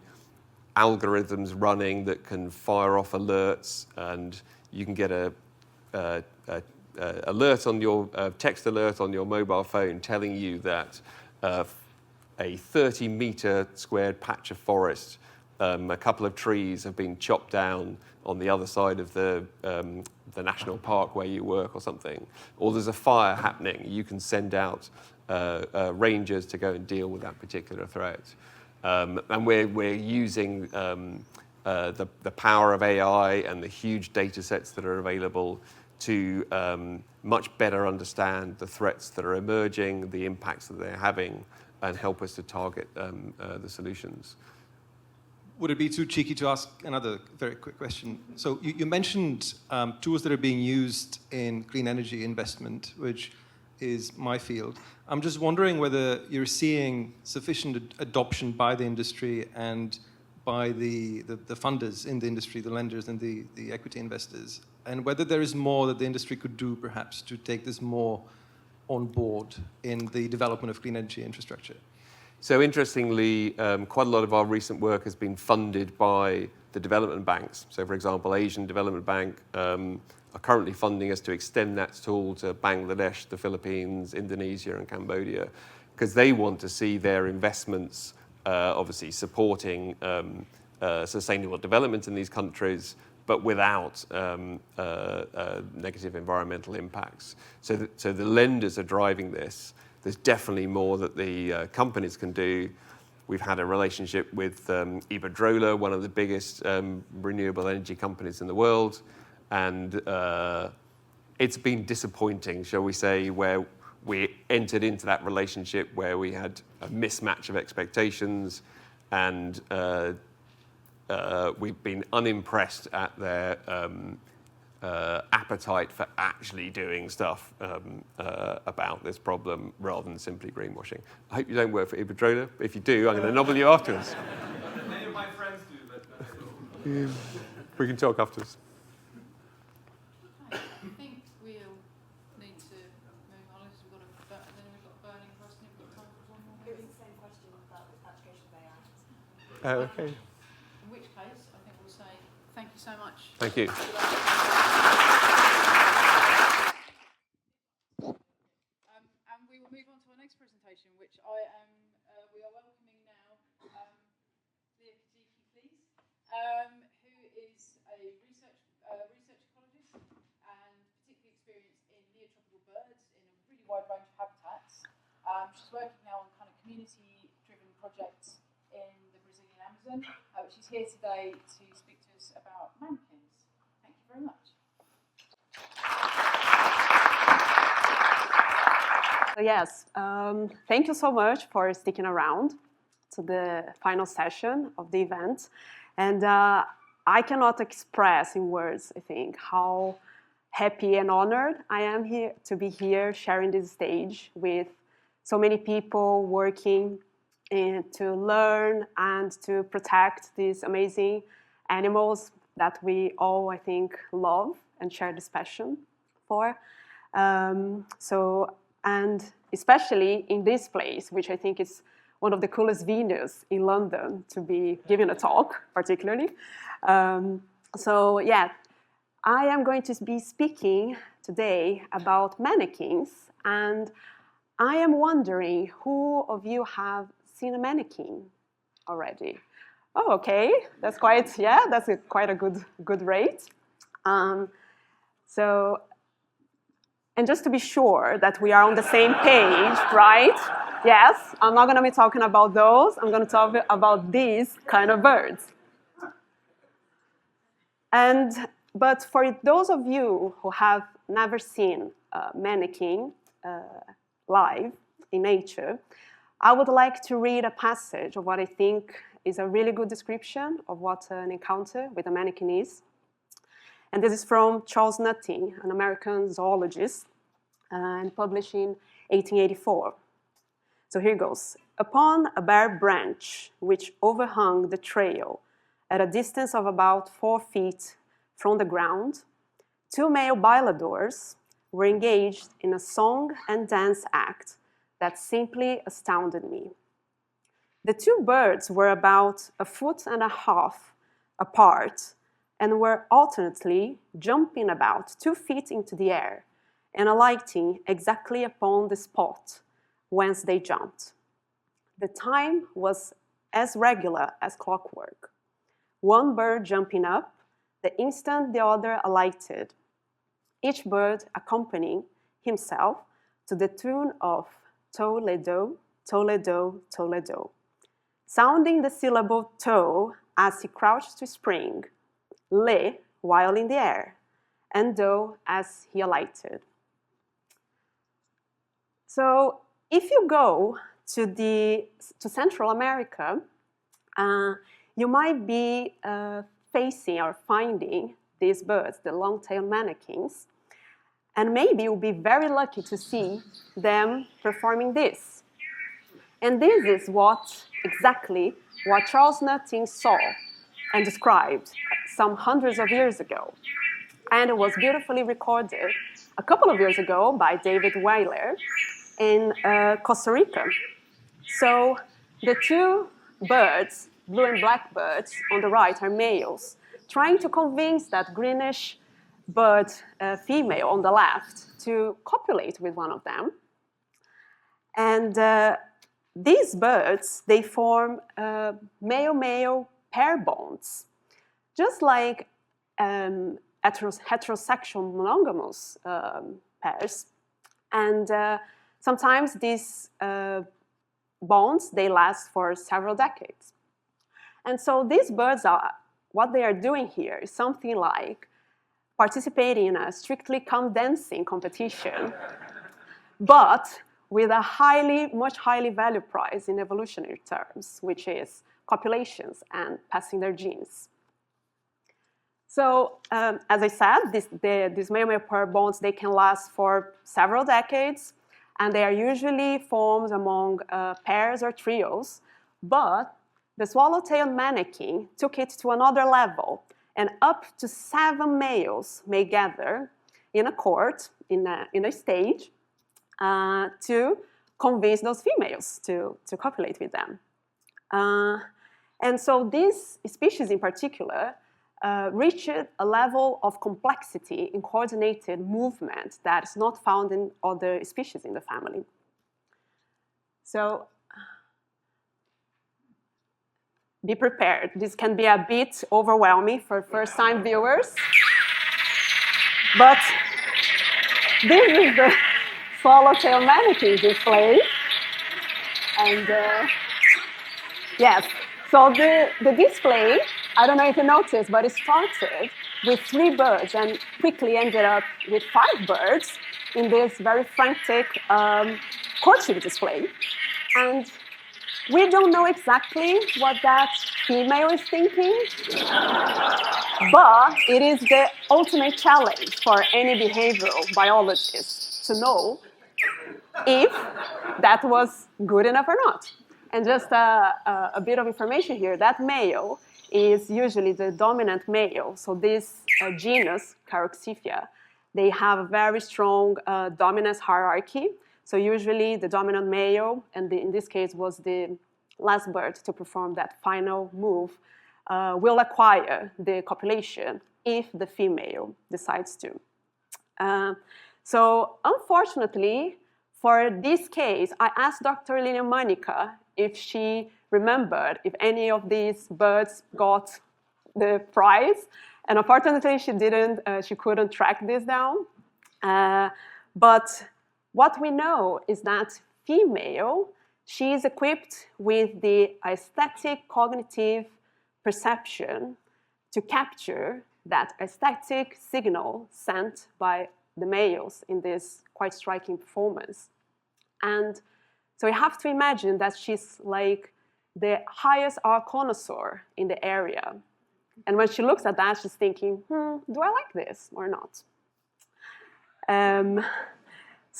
algorithms running that can fire off alerts, and you can get a alert on your text alert on your mobile phone telling you that a 30-meter squared patch of forest, a couple of trees have been chopped down on the other side of the national park where you work or something, or there's a fire happening. You can send out rangers to go and deal with that particular threat. And we're using the power of AI and the huge data sets that are available to much better understand the threats that are emerging, the impacts that they're having, and help us to target the solutions.
Would it be too cheeky to ask another very quick question? So you mentioned tools that are being used in clean energy investment, which is my field. I'm just wondering whether you're seeing sufficient adoption by the industry and by the funders in the industry, the lenders and the equity investors, and whether there is more that the industry could do perhaps to take this more on board in the development of clean energy infrastructure.
So interestingly, quite a lot of our recent work has been funded by the development banks. So for example, Asian Development Bank are currently funding us to extend that tool to Bangladesh, the Philippines, Indonesia and Cambodia, because they want to see their investments obviously supporting sustainable development in these countries, but without negative environmental impacts. So the lenders are driving this. There's definitely more that the companies can do. We've had a relationship with Iberdrola, one of the biggest renewable energy companies in the world, and it's been disappointing, shall we say, where we entered into that relationship where we had a mismatch of expectations, and we've been unimpressed at their appetite for actually doing stuff about this problem rather than simply greenwashing. I hope you don't work for Iberdrola. If you do, I'm going to nobble you afterwards.
Many of my friends do, but
We can talk afterwards.
I think we'll need to move on. We've got a burning question. We've got time for one more.
It was the same question about the application of AI.
Oh, okay.
In which case, I think we'll say thank you so much.
Thank you.
And we will move on to our next presentation, which we are welcoming now Leah Kadiki, please, who is a research ecologist and particularly experienced in neotropical birds in a really wide range of habitats. She's working now on kind of community-driven projects in the Brazilian Amazon. She's here today to speak to us about manakins. Thank you very much.
Yes, thank you so much for sticking around to the final session of the event. And I cannot express in words, I think, how happy and honored I am here to be here sharing this stage with so many people working to learn and to protect these amazing animals that we all, I think, love and share this passion for. And especially in this place, which I think is one of the coolest venues in London to be giving a talk, particularly. So yeah, I am going to be speaking today about mannequins, and I am wondering who of you have seen a mannequin already? Oh, okay, that's quite, yeah, that's quite a good rate. So, and just to be sure that we are on the same page, right? Yes, I'm not going to be talking about those. I'm going to talk about these kind of birds. But for those of you who have never seen mannkin live in nature, I would like to read a passage of what I think is a really good description of what an encounter with a mannkin is. And this is from Charles Nutting, an American zoologist, and published in 1884. So here goes. Upon a bare branch which overhung the trail at a distance of about 4 feet from the ground, 2 male bailadors were engaged in a song and dance act that simply astounded me. The 2 birds were about 1.5 feet apart and were alternately jumping about 2 feet into the air and alighting exactly upon the spot whence they jumped. The time was as regular as clockwork. One bird jumping up the instant the other alighted, each bird accompanying himself to the tune of Toledo, Toledo, Toledo, sounding the syllable to as he crouched to spring, le while in the air, and do as he alighted. So if you go to Central America, you might be facing or finding these birds, the long-tailed manakins, and maybe you'll be very lucky to see them performing this. And this is exactly what Charles Nutting saw and described some hundreds of years ago. And it was beautifully recorded a couple of years ago by David Weiler in Costa Rica. So the 2 birds, blue and black birds on the right, are males, trying to convince that greenish bird female on the left to copulate with one of them. And these birds, they form male-male pair bonds, just like heterosexual monogamous pairs. And sometimes these bonds, they last for several decades. And so these birds what they are doing here is something like participating in a strictly come dancing competition, but with a much highly valued prize in evolutionary terms, which is copulations and passing their genes. So, as I said, these male-male pair bonds, they can last for several decades, and they are usually formed among pairs or trios, but the swallow-tailed manakin took it to another level, and up to 7 males may gather in a court, in a stage, to convince those females to copulate with them. And so this species in particular reached a level of complexity in coordinated movement that is not found in other species in the family. So be prepared. This can be a bit overwhelming for first-time viewers. But this is the swallow-tailed manakin display. And yes, so the display, I don't know if you noticed, but it started with 3 birds and quickly ended up with 5 birds in this very frantic courtship display. And we don't know exactly what that female is thinking, but it is the ultimate challenge for any behavioral biologist to know if that was good enough or not. And just a bit of information here, that male is usually the dominant male. So this genus, Caroxyphia, they have a very strong dominance hierarchy. So usually the dominant male, and in this case was the last bird to perform that final move, will acquire the copulation if the female decides to. So unfortunately, for this case, I asked Dr. Lina Manica if she remembered if any of these birds got the prize, And unfortunately, she couldn't track this down. But what we know is that female, she is equipped with the aesthetic cognitive perception to capture that aesthetic signal sent by the males in this quite striking performance. And so you have to imagine that she's like the highest art connoisseur in the area. And when she looks at that, she's thinking, do I like this or not?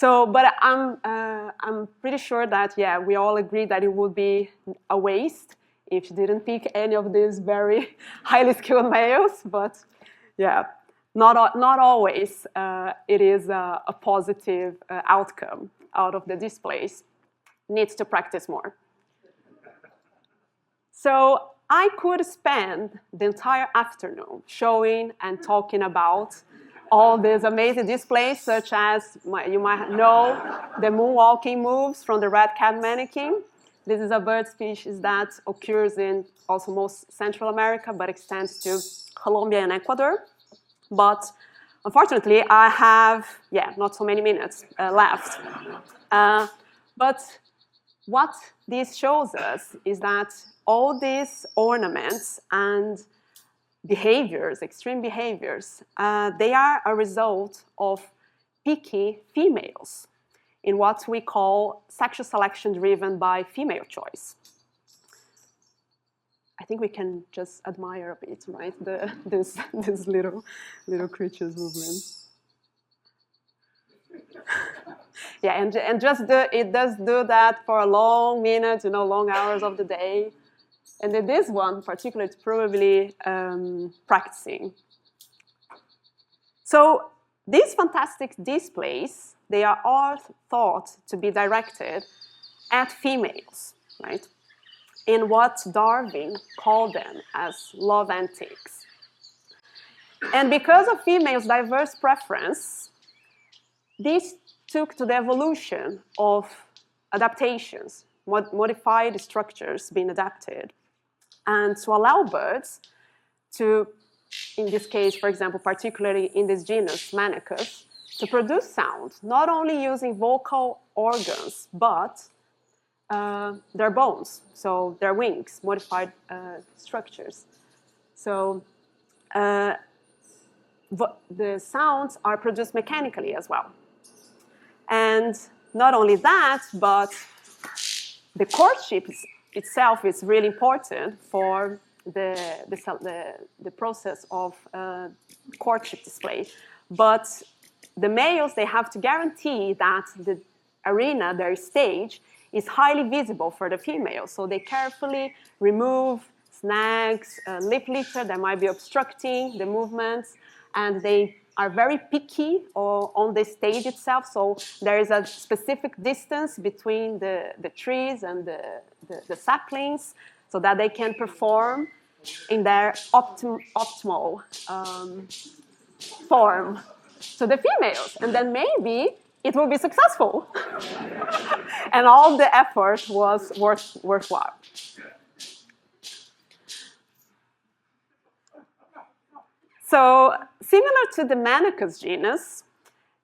But I'm pretty sure that, yeah, we all agree that it would be a waste if she didn't pick any of these very highly skilled males. But yeah, not always it is a positive outcome out of the displays. Needs to practice more. So I could spend the entire afternoon showing and talking about all these amazing displays, such as you might know the moonwalking moves from the red-capped mannequin. This is a bird species that occurs in also most Central America, but extends to Colombia and Ecuador. But unfortunately, I have, not so many minutes left. But what this shows us is that all these ornaments and behaviors, extreme behaviors, they are a result of picky females in what we call sexual selection driven by female choice. I think we can just admire a bit, right? This little creature's movement. Yeah, and just it does do that for a long minutes, long hours of the day. And in this one, particularly, it's probably practicing. So these fantastic displays, they are all thought to be directed at females, right? In what Darwin called them as love antics. And because of females' diverse preference, this took to the evolution of adaptations, modified structures being adapted, and to allow birds to, in this case, for example, particularly in this genus, Manicus, to produce sound, not only using vocal organs, but their bones, so their wings, modified structures. So the sounds are produced mechanically as well. And not only that, but the courtship itself is really important for the process of courtship display. But the males, they have to guarantee that the arena, their stage, is highly visible for the females. So they carefully remove snags, lip litter that might be obstructing the movements, and they are very picky on the stage itself. So there is a specific distance between the trees and the saplings so that they can perform in their optimal form to the females. And then maybe it will be successful. And all the effort was worthwhile. So similar to the Manicus genus,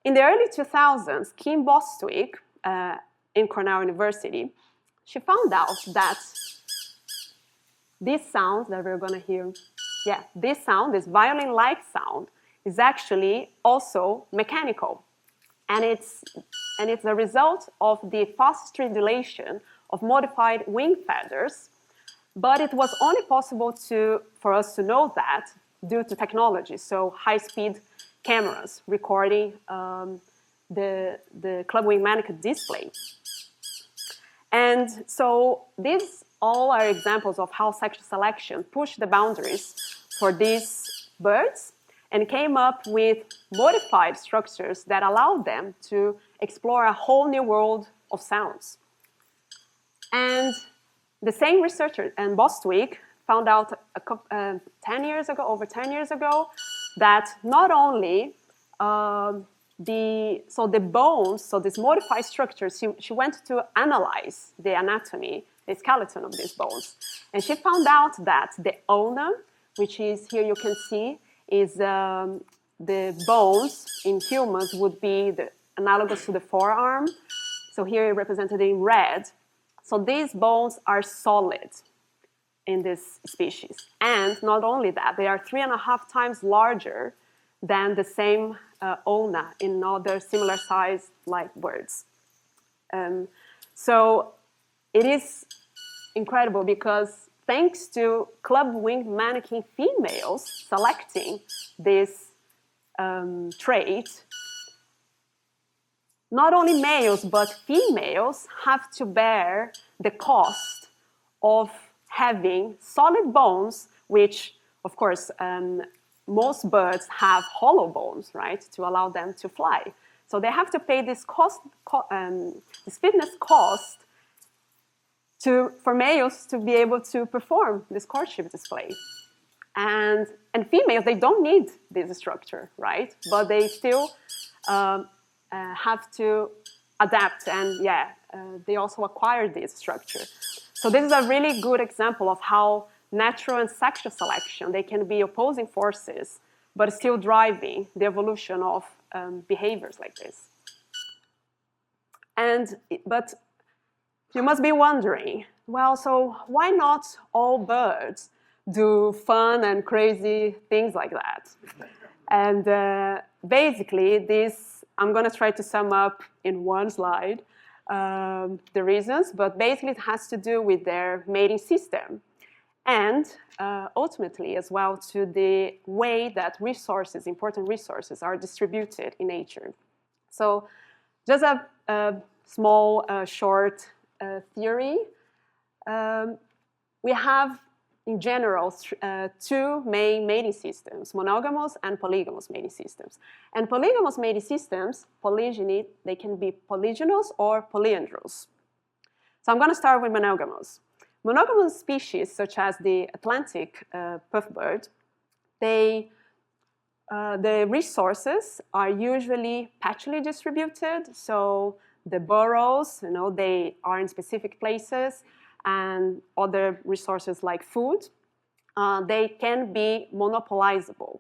in the early 2000s, Kim Bostwick in Cornell University, she found out that this sound that we're going to hear, this sound, this violin-like sound, is actually also mechanical. And it's a result of the fast stridulation of modified wing feathers. But it was only possible for us to know that due to technology, so high-speed cameras recording the clubwing Manicus display. And so these all are examples of how sexual selection pushed the boundaries for these birds and came up with modified structures that allowed them to explore a whole new world of sounds. And the same researcher, and Bostwick, found out over 10 years ago, that not only the bones, so these modified structures, she went to analyze the anatomy, the skeleton of these bones. And she found out that the ulna, which is here you can see, is the bones in humans would be analogous to the forearm. So here represented in red. So these bones are solid in this species. And not only that, they are 3.5 times larger than the same ulna in other similar sized like birds. So it is incredible because thanks to club-winged manakin females selecting this trait, not only males but females have to bear the cost of having solid bones, which, of course, most birds have hollow bones, right, to allow them to fly. So they have to pay this this fitness cost for males to be able to perform this courtship display. And females, they don't need this structure, right? But they still have to adapt, and they also acquire this structure. So this is a really good example of how natural and sexual selection, they can be opposing forces, but still driving the evolution of behaviors like this. But you must be wondering, well, so why not all birds do fun and crazy things like that? And basically, I'm going to try to sum up in one slide the reasons, but basically it has to do with their mating system and ultimately as well to the way that resources, important resources, are distributed in nature. So just a small, short theory. We have, in general, two main mating systems, monogamous and polygamous mating systems. And polygamous mating systems, polygyny, they can be polygynous or polyandrous. So I'm going to start with monogamous. Monogamous species, such as the Atlantic puffbird, the resources are usually patchily distributed. So the burrows, they are in specific places, and other resources like food, they can be monopolizable.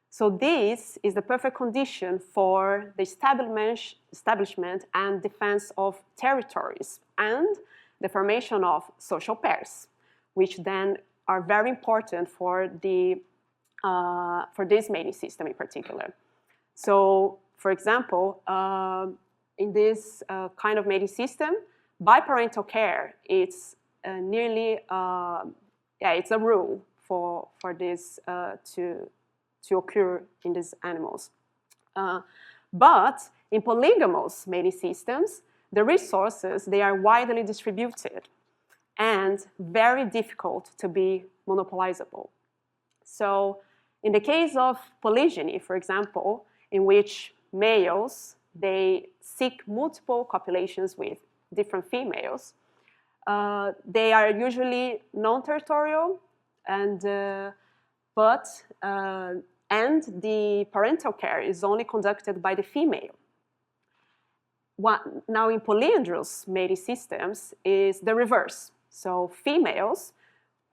So this is the perfect condition for the establishment and defense of territories and the formation of social pairs, which then are very important for this mating system in particular. So, for example, in this kind of mating system, biparental care, it's nearly, it's a rule for this to occur in these animals. But in polygamous mating systems, the resources, they are widely distributed and very difficult to be monopolizable. So in the case of polygyny, for example, in which males, they seek multiple copulations with different females, they are usually non-territorial, and the parental care is only conducted by the female. Now, in polyandrous mating systems is the reverse. So females,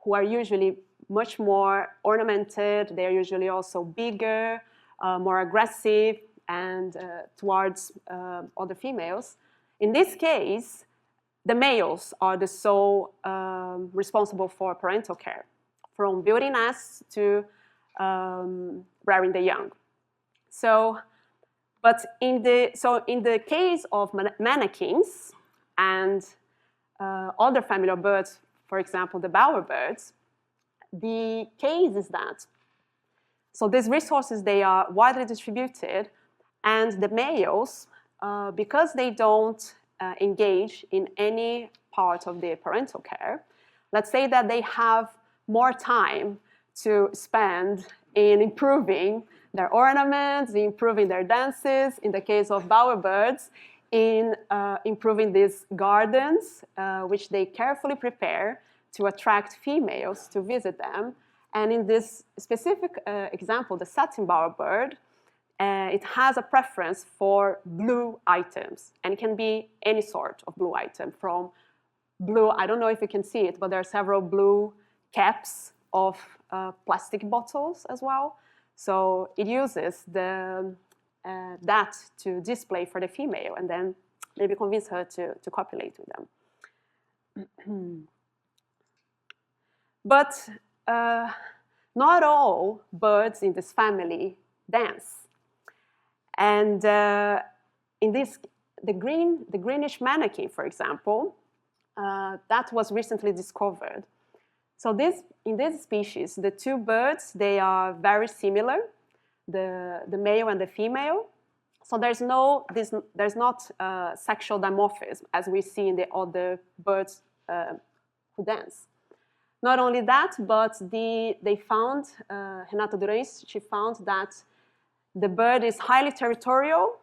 who are usually much more ornamented, they are usually also bigger, more aggressive, and towards other females. In this case, the males are the sole responsible for parental care, from building nests to rearing the young. But in the case of manakins and other familiar birds, for example, the bowerbirds, the case is that these resources, they are widely distributed, and the males, because they don't engage in any part of the parental care, let's say that they have more time to spend in improving their ornaments, improving their dances, in the case of bowerbirds, in improving these gardens, which they carefully prepare to attract females to visit them. And in this specific example, the satin bowerbird, it has a preference for blue items, and it can be any sort of blue item, from blue, I don't know if you can see it, but there are several blue caps of plastic bottles as well. So it uses that to display for the female and then maybe convince her to copulate with them. But not all birds in this family dance. And in this, the greenish mannequin, for example, that was recently discovered. So in this species, the two birds, they are very similar, the male and the female. So there's not sexual dimorphism as we see in the other birds who dance. Not only that, but they found, Renata Durães, she found that the bird is highly territorial,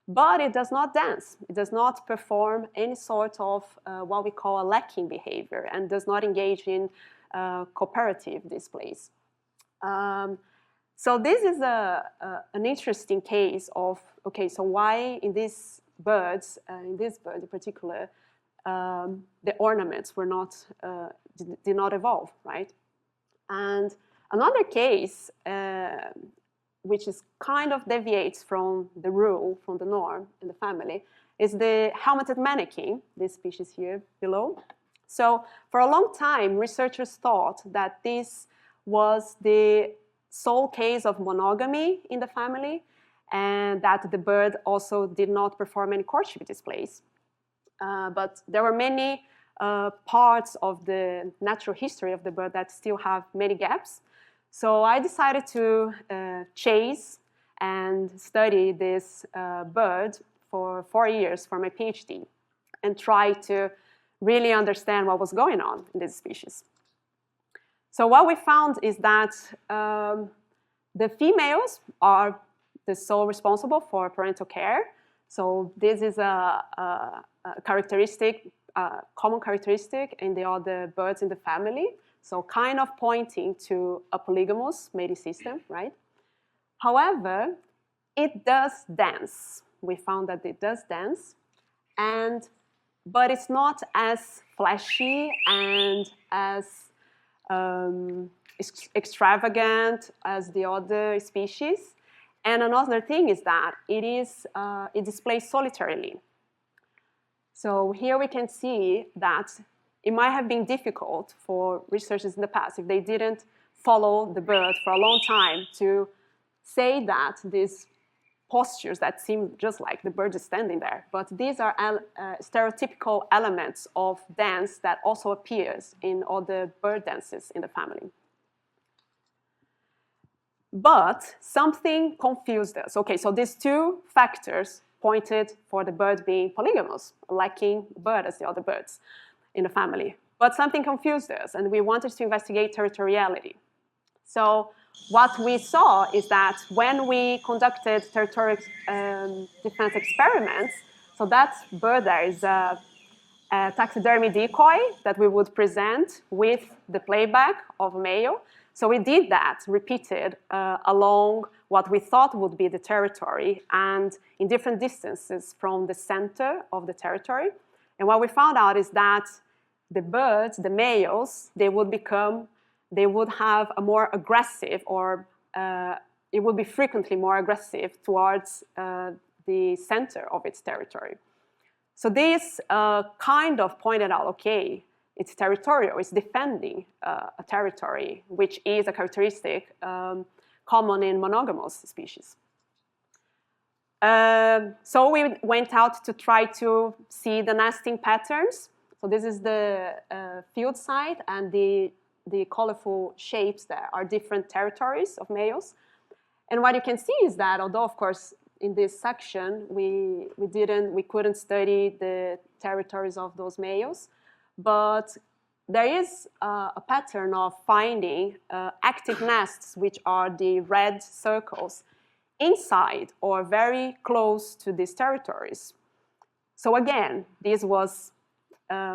but it does not dance. It does not perform any sort of what we call a lacking behavior and does not engage in cooperative displays. So this is an interesting case of, okay, so why in these birds, in this bird in particular, the ornaments were not, did not evolve, right? And another case, which is kind of deviates from the rule, from the norm in the family, is the helmeted mannequin, this species here below. So for a long time, researchers thought that this was the sole case of monogamy in the family and that the bird also did not perform any courtship displays. But there were many parts of the natural history of the bird that still have many gaps. So I decided to chase and study this bird for 4 years for my PhD and try to really understand what was going on in this species. So what we found is that the females are the sole responsible for parental care. So this is a characteristic, common characteristic in the other birds in the family. So kind of pointing to a polygamous mating system, right? However, it does dance. We found that it does dance, but it's not as flashy and as extravagant as the other species. And another thing is that it displays solitarily. So here we can see that it might have been difficult for researchers in the past if they didn't follow the bird for a long time to say that these postures that seem just like the bird is standing there, but these are stereotypical elements of dance that also appears in other bird dances in the family. But something confused us. Okay, so these two factors pointed for the bird being polygamous, lacking bird as the other birds in the family. But something confused us, and we wanted to investigate territoriality. So what we saw is that when we conducted territorial defense experiments, so that bird there is a taxidermy decoy that we would present with the playback of a male. So we did that, repeated along what we thought would be the territory and in different distances from the center of the territory. And what we found out is that the birds, the males, they would have a more aggressive, or it would be frequently more aggressive towards the center of its territory. So this kind of pointed out, okay, it's territorial, it's defending a territory, which is a characteristic common in monogamous species. So we went out to try to see the nesting patterns. So this is the field site, and the colorful shapes there are different territories of males. And what you can see is that, although of course in this section we couldn't study the territories of those males, but there is a pattern of finding active nests, which are the red circles, inside or very close to these territories. So again, this was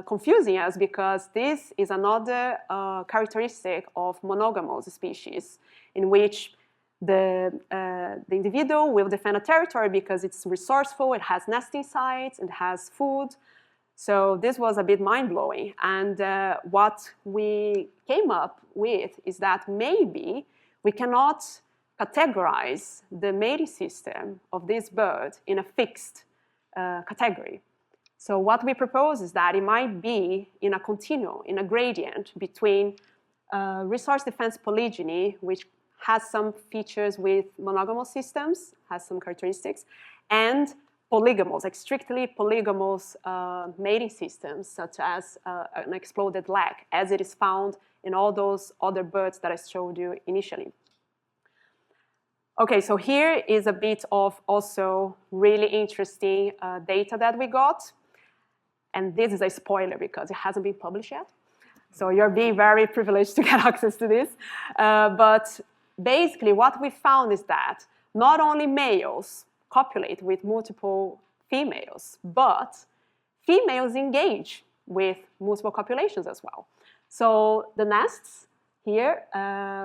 confusing us because this is another characteristic of monogamous species in which the individual will defend a territory because it's resourceful, it has nesting sites, it has food. So this was a bit mind-blowing. And what we came up with is that maybe we cannot categorize the mating system of this bird in a fixed category. So what we propose is that it might be in a continuum, in a gradient between resource defense polygyny, which has some features with monogamous systems, has some characteristics, and polygamous, like strictly polygamous mating systems, such as an exploded leg, as it is found in all those other birds that I showed you initially. Okay, so here is a bit of also really interesting data that we got. And this is a spoiler because it hasn't been published yet. So you're being very privileged to get access to this. But basically what we found is that not only males copulate with multiple females, but females engage with multiple copulations as well. So the nests here,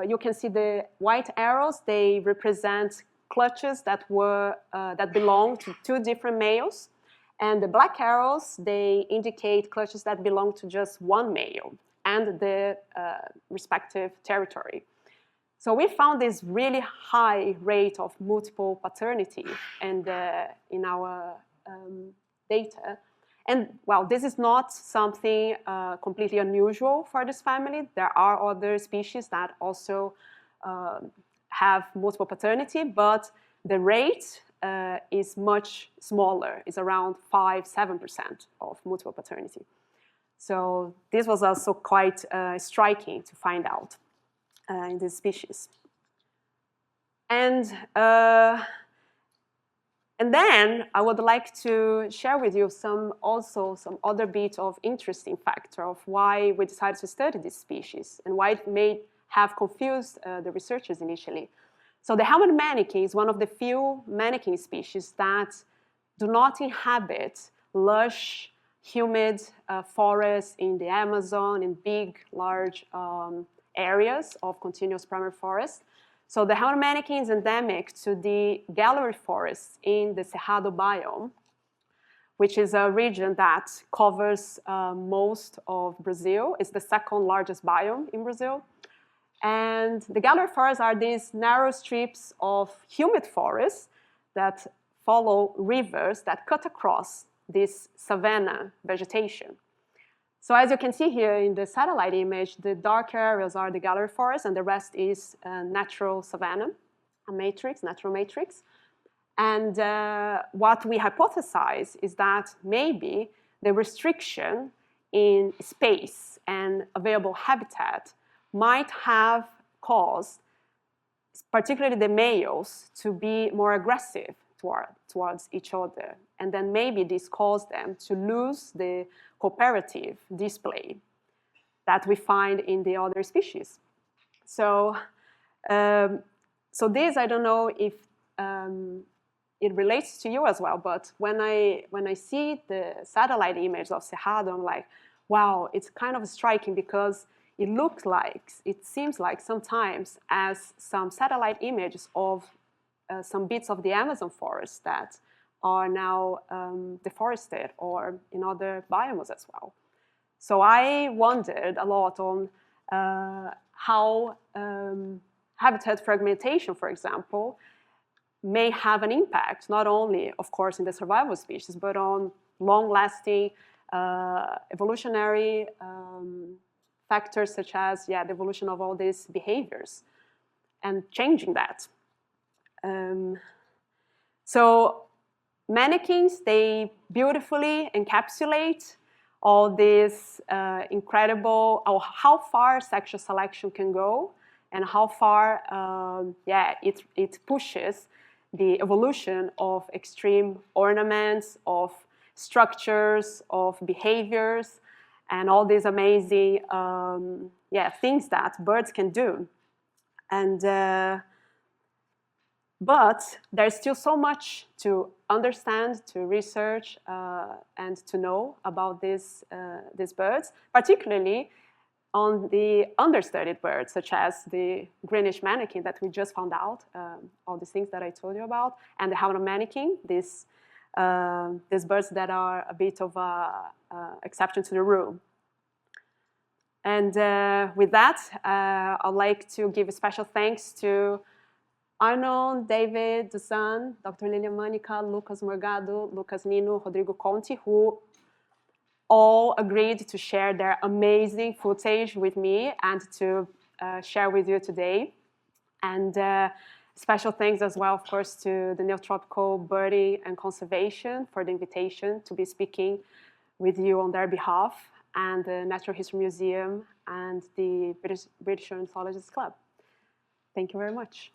you can see the white arrows. They represent clutches that belong to two different males. And the black arrows, they indicate clutches that belong to just one male and the respective territory. So we found this really high rate of multiple paternity in our data. And, well, this is not something completely unusual for this family. There are other species that also have multiple paternity, but the rate is much smaller. It's around 5–7% of multiple paternity. So this was also quite striking to find out in this species. And then I would like to share with you some other bit of interesting factor of why we decided to study this species and why it may have confused the researchers initially. So the helmet manakin is one of the few manakin species that do not inhabit lush, humid forests in the Amazon and big, large areas of continuous primary forest. So the helmet manakin is endemic to the gallery forests in the Cerrado biome, which is a region that covers most of Brazil. It's the second largest biome in Brazil. And the gallery forests are these narrow strips of humid forests that follow rivers that cut across this savanna vegetation. So as you can see here in the satellite image, the dark areas are the gallery forest and the rest is natural savanna, natural matrix. And what we hypothesize is that maybe the restriction in space and available habitat might have caused, particularly the males, to be more aggressive towards each other. And then maybe this caused them to lose the cooperative display that we find in the other species. So, this, I don't know if it relates to you as well, but when I see the satellite image of Cerrado, I'm like, wow, it's kind of striking because it seems like sometimes as some satellite images of some bits of the Amazon forest that are now deforested or in other biomes as well. So I wondered a lot on how habitat fragmentation, for example, may have an impact, not only, of course, in the survival species, but on long-lasting evolutionary factors such as the evolution of all these behaviors and changing that. So manakins, they beautifully encapsulate all this incredible, or how far sexual selection can go and how far it pushes the evolution of extreme ornaments, of structures, of behaviors, and all these amazing things that birds can do. And but there's still so much to understand, to research, and to know about these birds, particularly on the understudied birds, such as the greenish manakin that we just found out, all these things that I told you about, and the helmet manakin, these birds that are a bit of an exception to the rule. And with that, I'd like to give a special thanks to Arnon, David, Dusan, Dr. Lilia Manica, Lucas Morgado, Lucas Nino, Rodrigo Conti, who all agreed to share their amazing footage with me and to share with you today. And special thanks as well, of course, to the Neotropical Birding and Conservation for the invitation to be speaking with you on their behalf, and the Natural History Museum and the British Ornithologists Club. Thank you very much.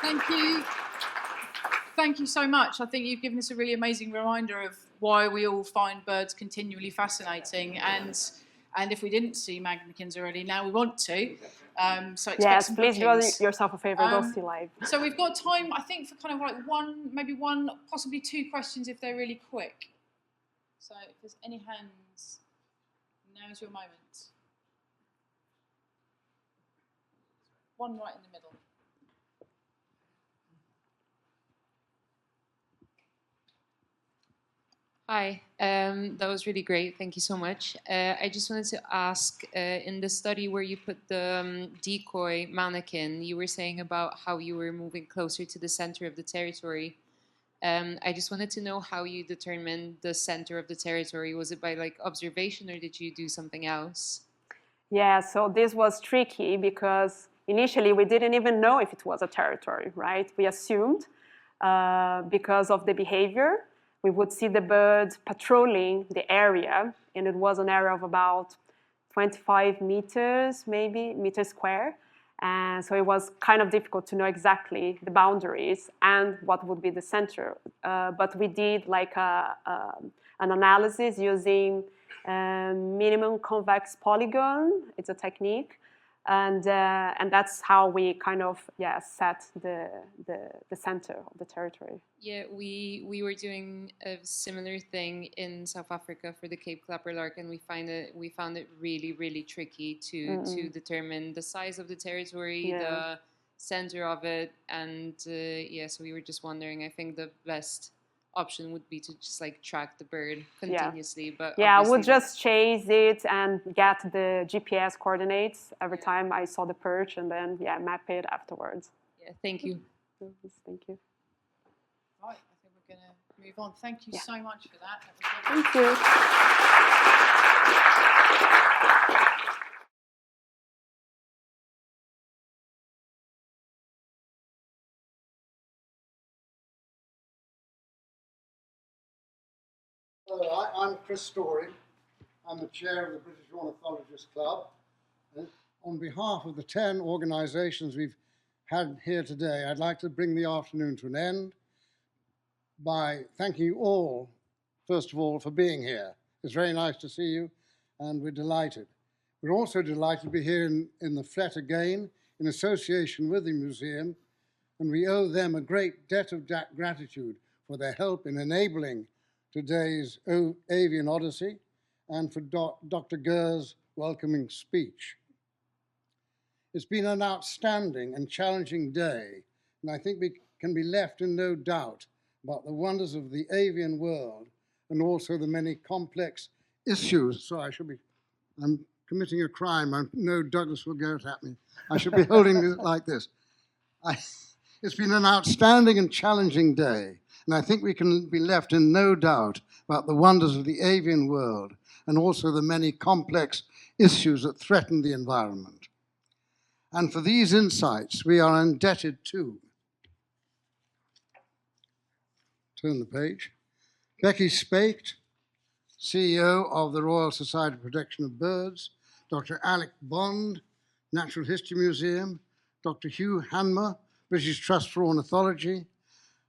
Thank you. Thank you so much. I think you've given us a really amazing reminder of why we all find birds continually fascinating. And if we didn't see Magnikins already, now we want to. So
yes, please do yourself a favor, go see live.
So we've got time, I think, for kind of like maybe one, possibly two questions if they're really quick. So if there's any hands, now's your moment. One right in the middle.
Hi, that was really great. Thank you so much. I just wanted to ask, in the study where you put the decoy mannequin, you were saying about how you were moving closer to the center of the territory. I just wanted to know how you determined the center of the territory. Was it by like observation, or did you do something else?
Yeah, so this was tricky because initially we didn't even know if it was a territory, right? We assumed because of the behavior. We would see the birds patrolling the area, and it was an area of about 25 meters, maybe, meters square. And so it was kind of difficult to know exactly the boundaries and what would be the center. But we did like an analysis using minimum convex polygon. It's a technique. And that's how we kind of set the center of the territory.
Yeah, we were doing a similar thing in South Africa for the Cape Clapper lark, and we found it really tricky to determine the size of the territory, the center of it, and so we were just wondering. I think the best option would be to just like track the bird continuously, but
I would just chase it and get the GPS coordinates every time I saw the perch, and then map it afterwards.
Yeah, thank you.
Thank you.
Right, I think we're going to move on. Thank you so much for that.
Thank you.
Hello, I'm Chris Story. I'm the chair of the British Ornithologists Club. And on behalf of the 10 organisations we've had here today, I'd like to bring the afternoon to an end by thanking you all, first of all, for being here. It's very nice to see you, and we're delighted. We're also delighted to be here in the Flet again, in association with the museum, and we owe them a great debt of gratitude for their help in enabling today's Avian Odyssey, and for Dr. Gurr's welcoming speech. It's been an outstanding and challenging day, and I think we can be left in no doubt about the wonders of the avian world and also the many complex issues. So I'm committing a crime. I know Douglas will go at me. I should be holding it like this. It's been an outstanding and challenging day, and I think we can be left in no doubt about the wonders of the avian world and also the many complex issues that threaten the environment. And for these insights, we are indebted to, turn the page, Becky Spate, CEO of the Royal Society for Protection of Birds, Dr. Alec Bond, Natural History Museum, Dr. Hugh Hanmer, British Trust for Ornithology,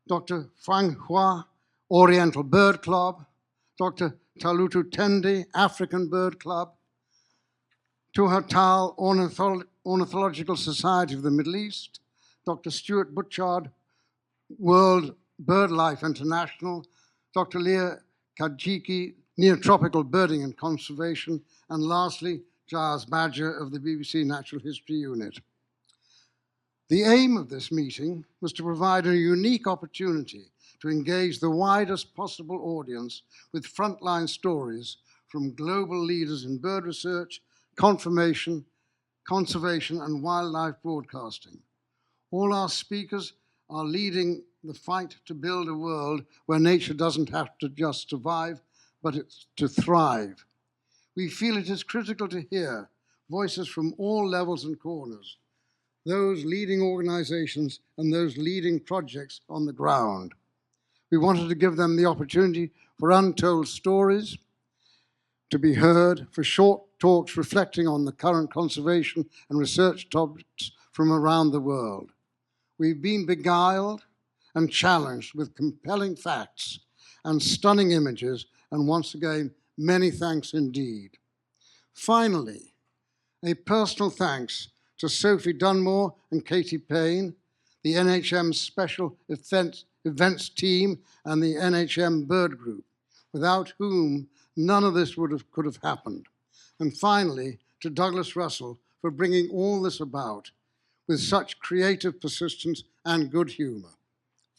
Dr. Fang Hua, Oriental Bird Club, Dr. Talutu Tendi, African Bird Club, Tuhatal, Ornithological Society of the Middle East, Dr. Stuart Butchard, World BirdLife International, Dr. Leah Kajiki, Neotropical Birding and Conservation, and lastly, Giles Badger of the BBC Natural History Unit. The aim of this meeting was to provide a unique opportunity to engage the widest possible audience with frontline stories from global leaders in bird research, conservation, and wildlife broadcasting. All our speakers are leading the fight to build a world where nature doesn't have to just survive, but it's to thrive. We feel it is critical to hear voices from all levels and corners, those leading organizations and those leading projects on the ground. We wanted to give them the opportunity for untold stories to be heard, for short talks reflecting on the current conservation and research topics from around the world. We've been beguiled and challenged with compelling facts and stunning images, and once again, many thanks indeed. Finally, a personal thanks to Sophie Dunmore and Katie Payne, the NHM Special Events Team and the NHM Bird Group, without whom none of this could have happened. And finally, to Douglas Russell for bringing all this about with such creative persistence and good humor.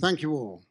Thank you all.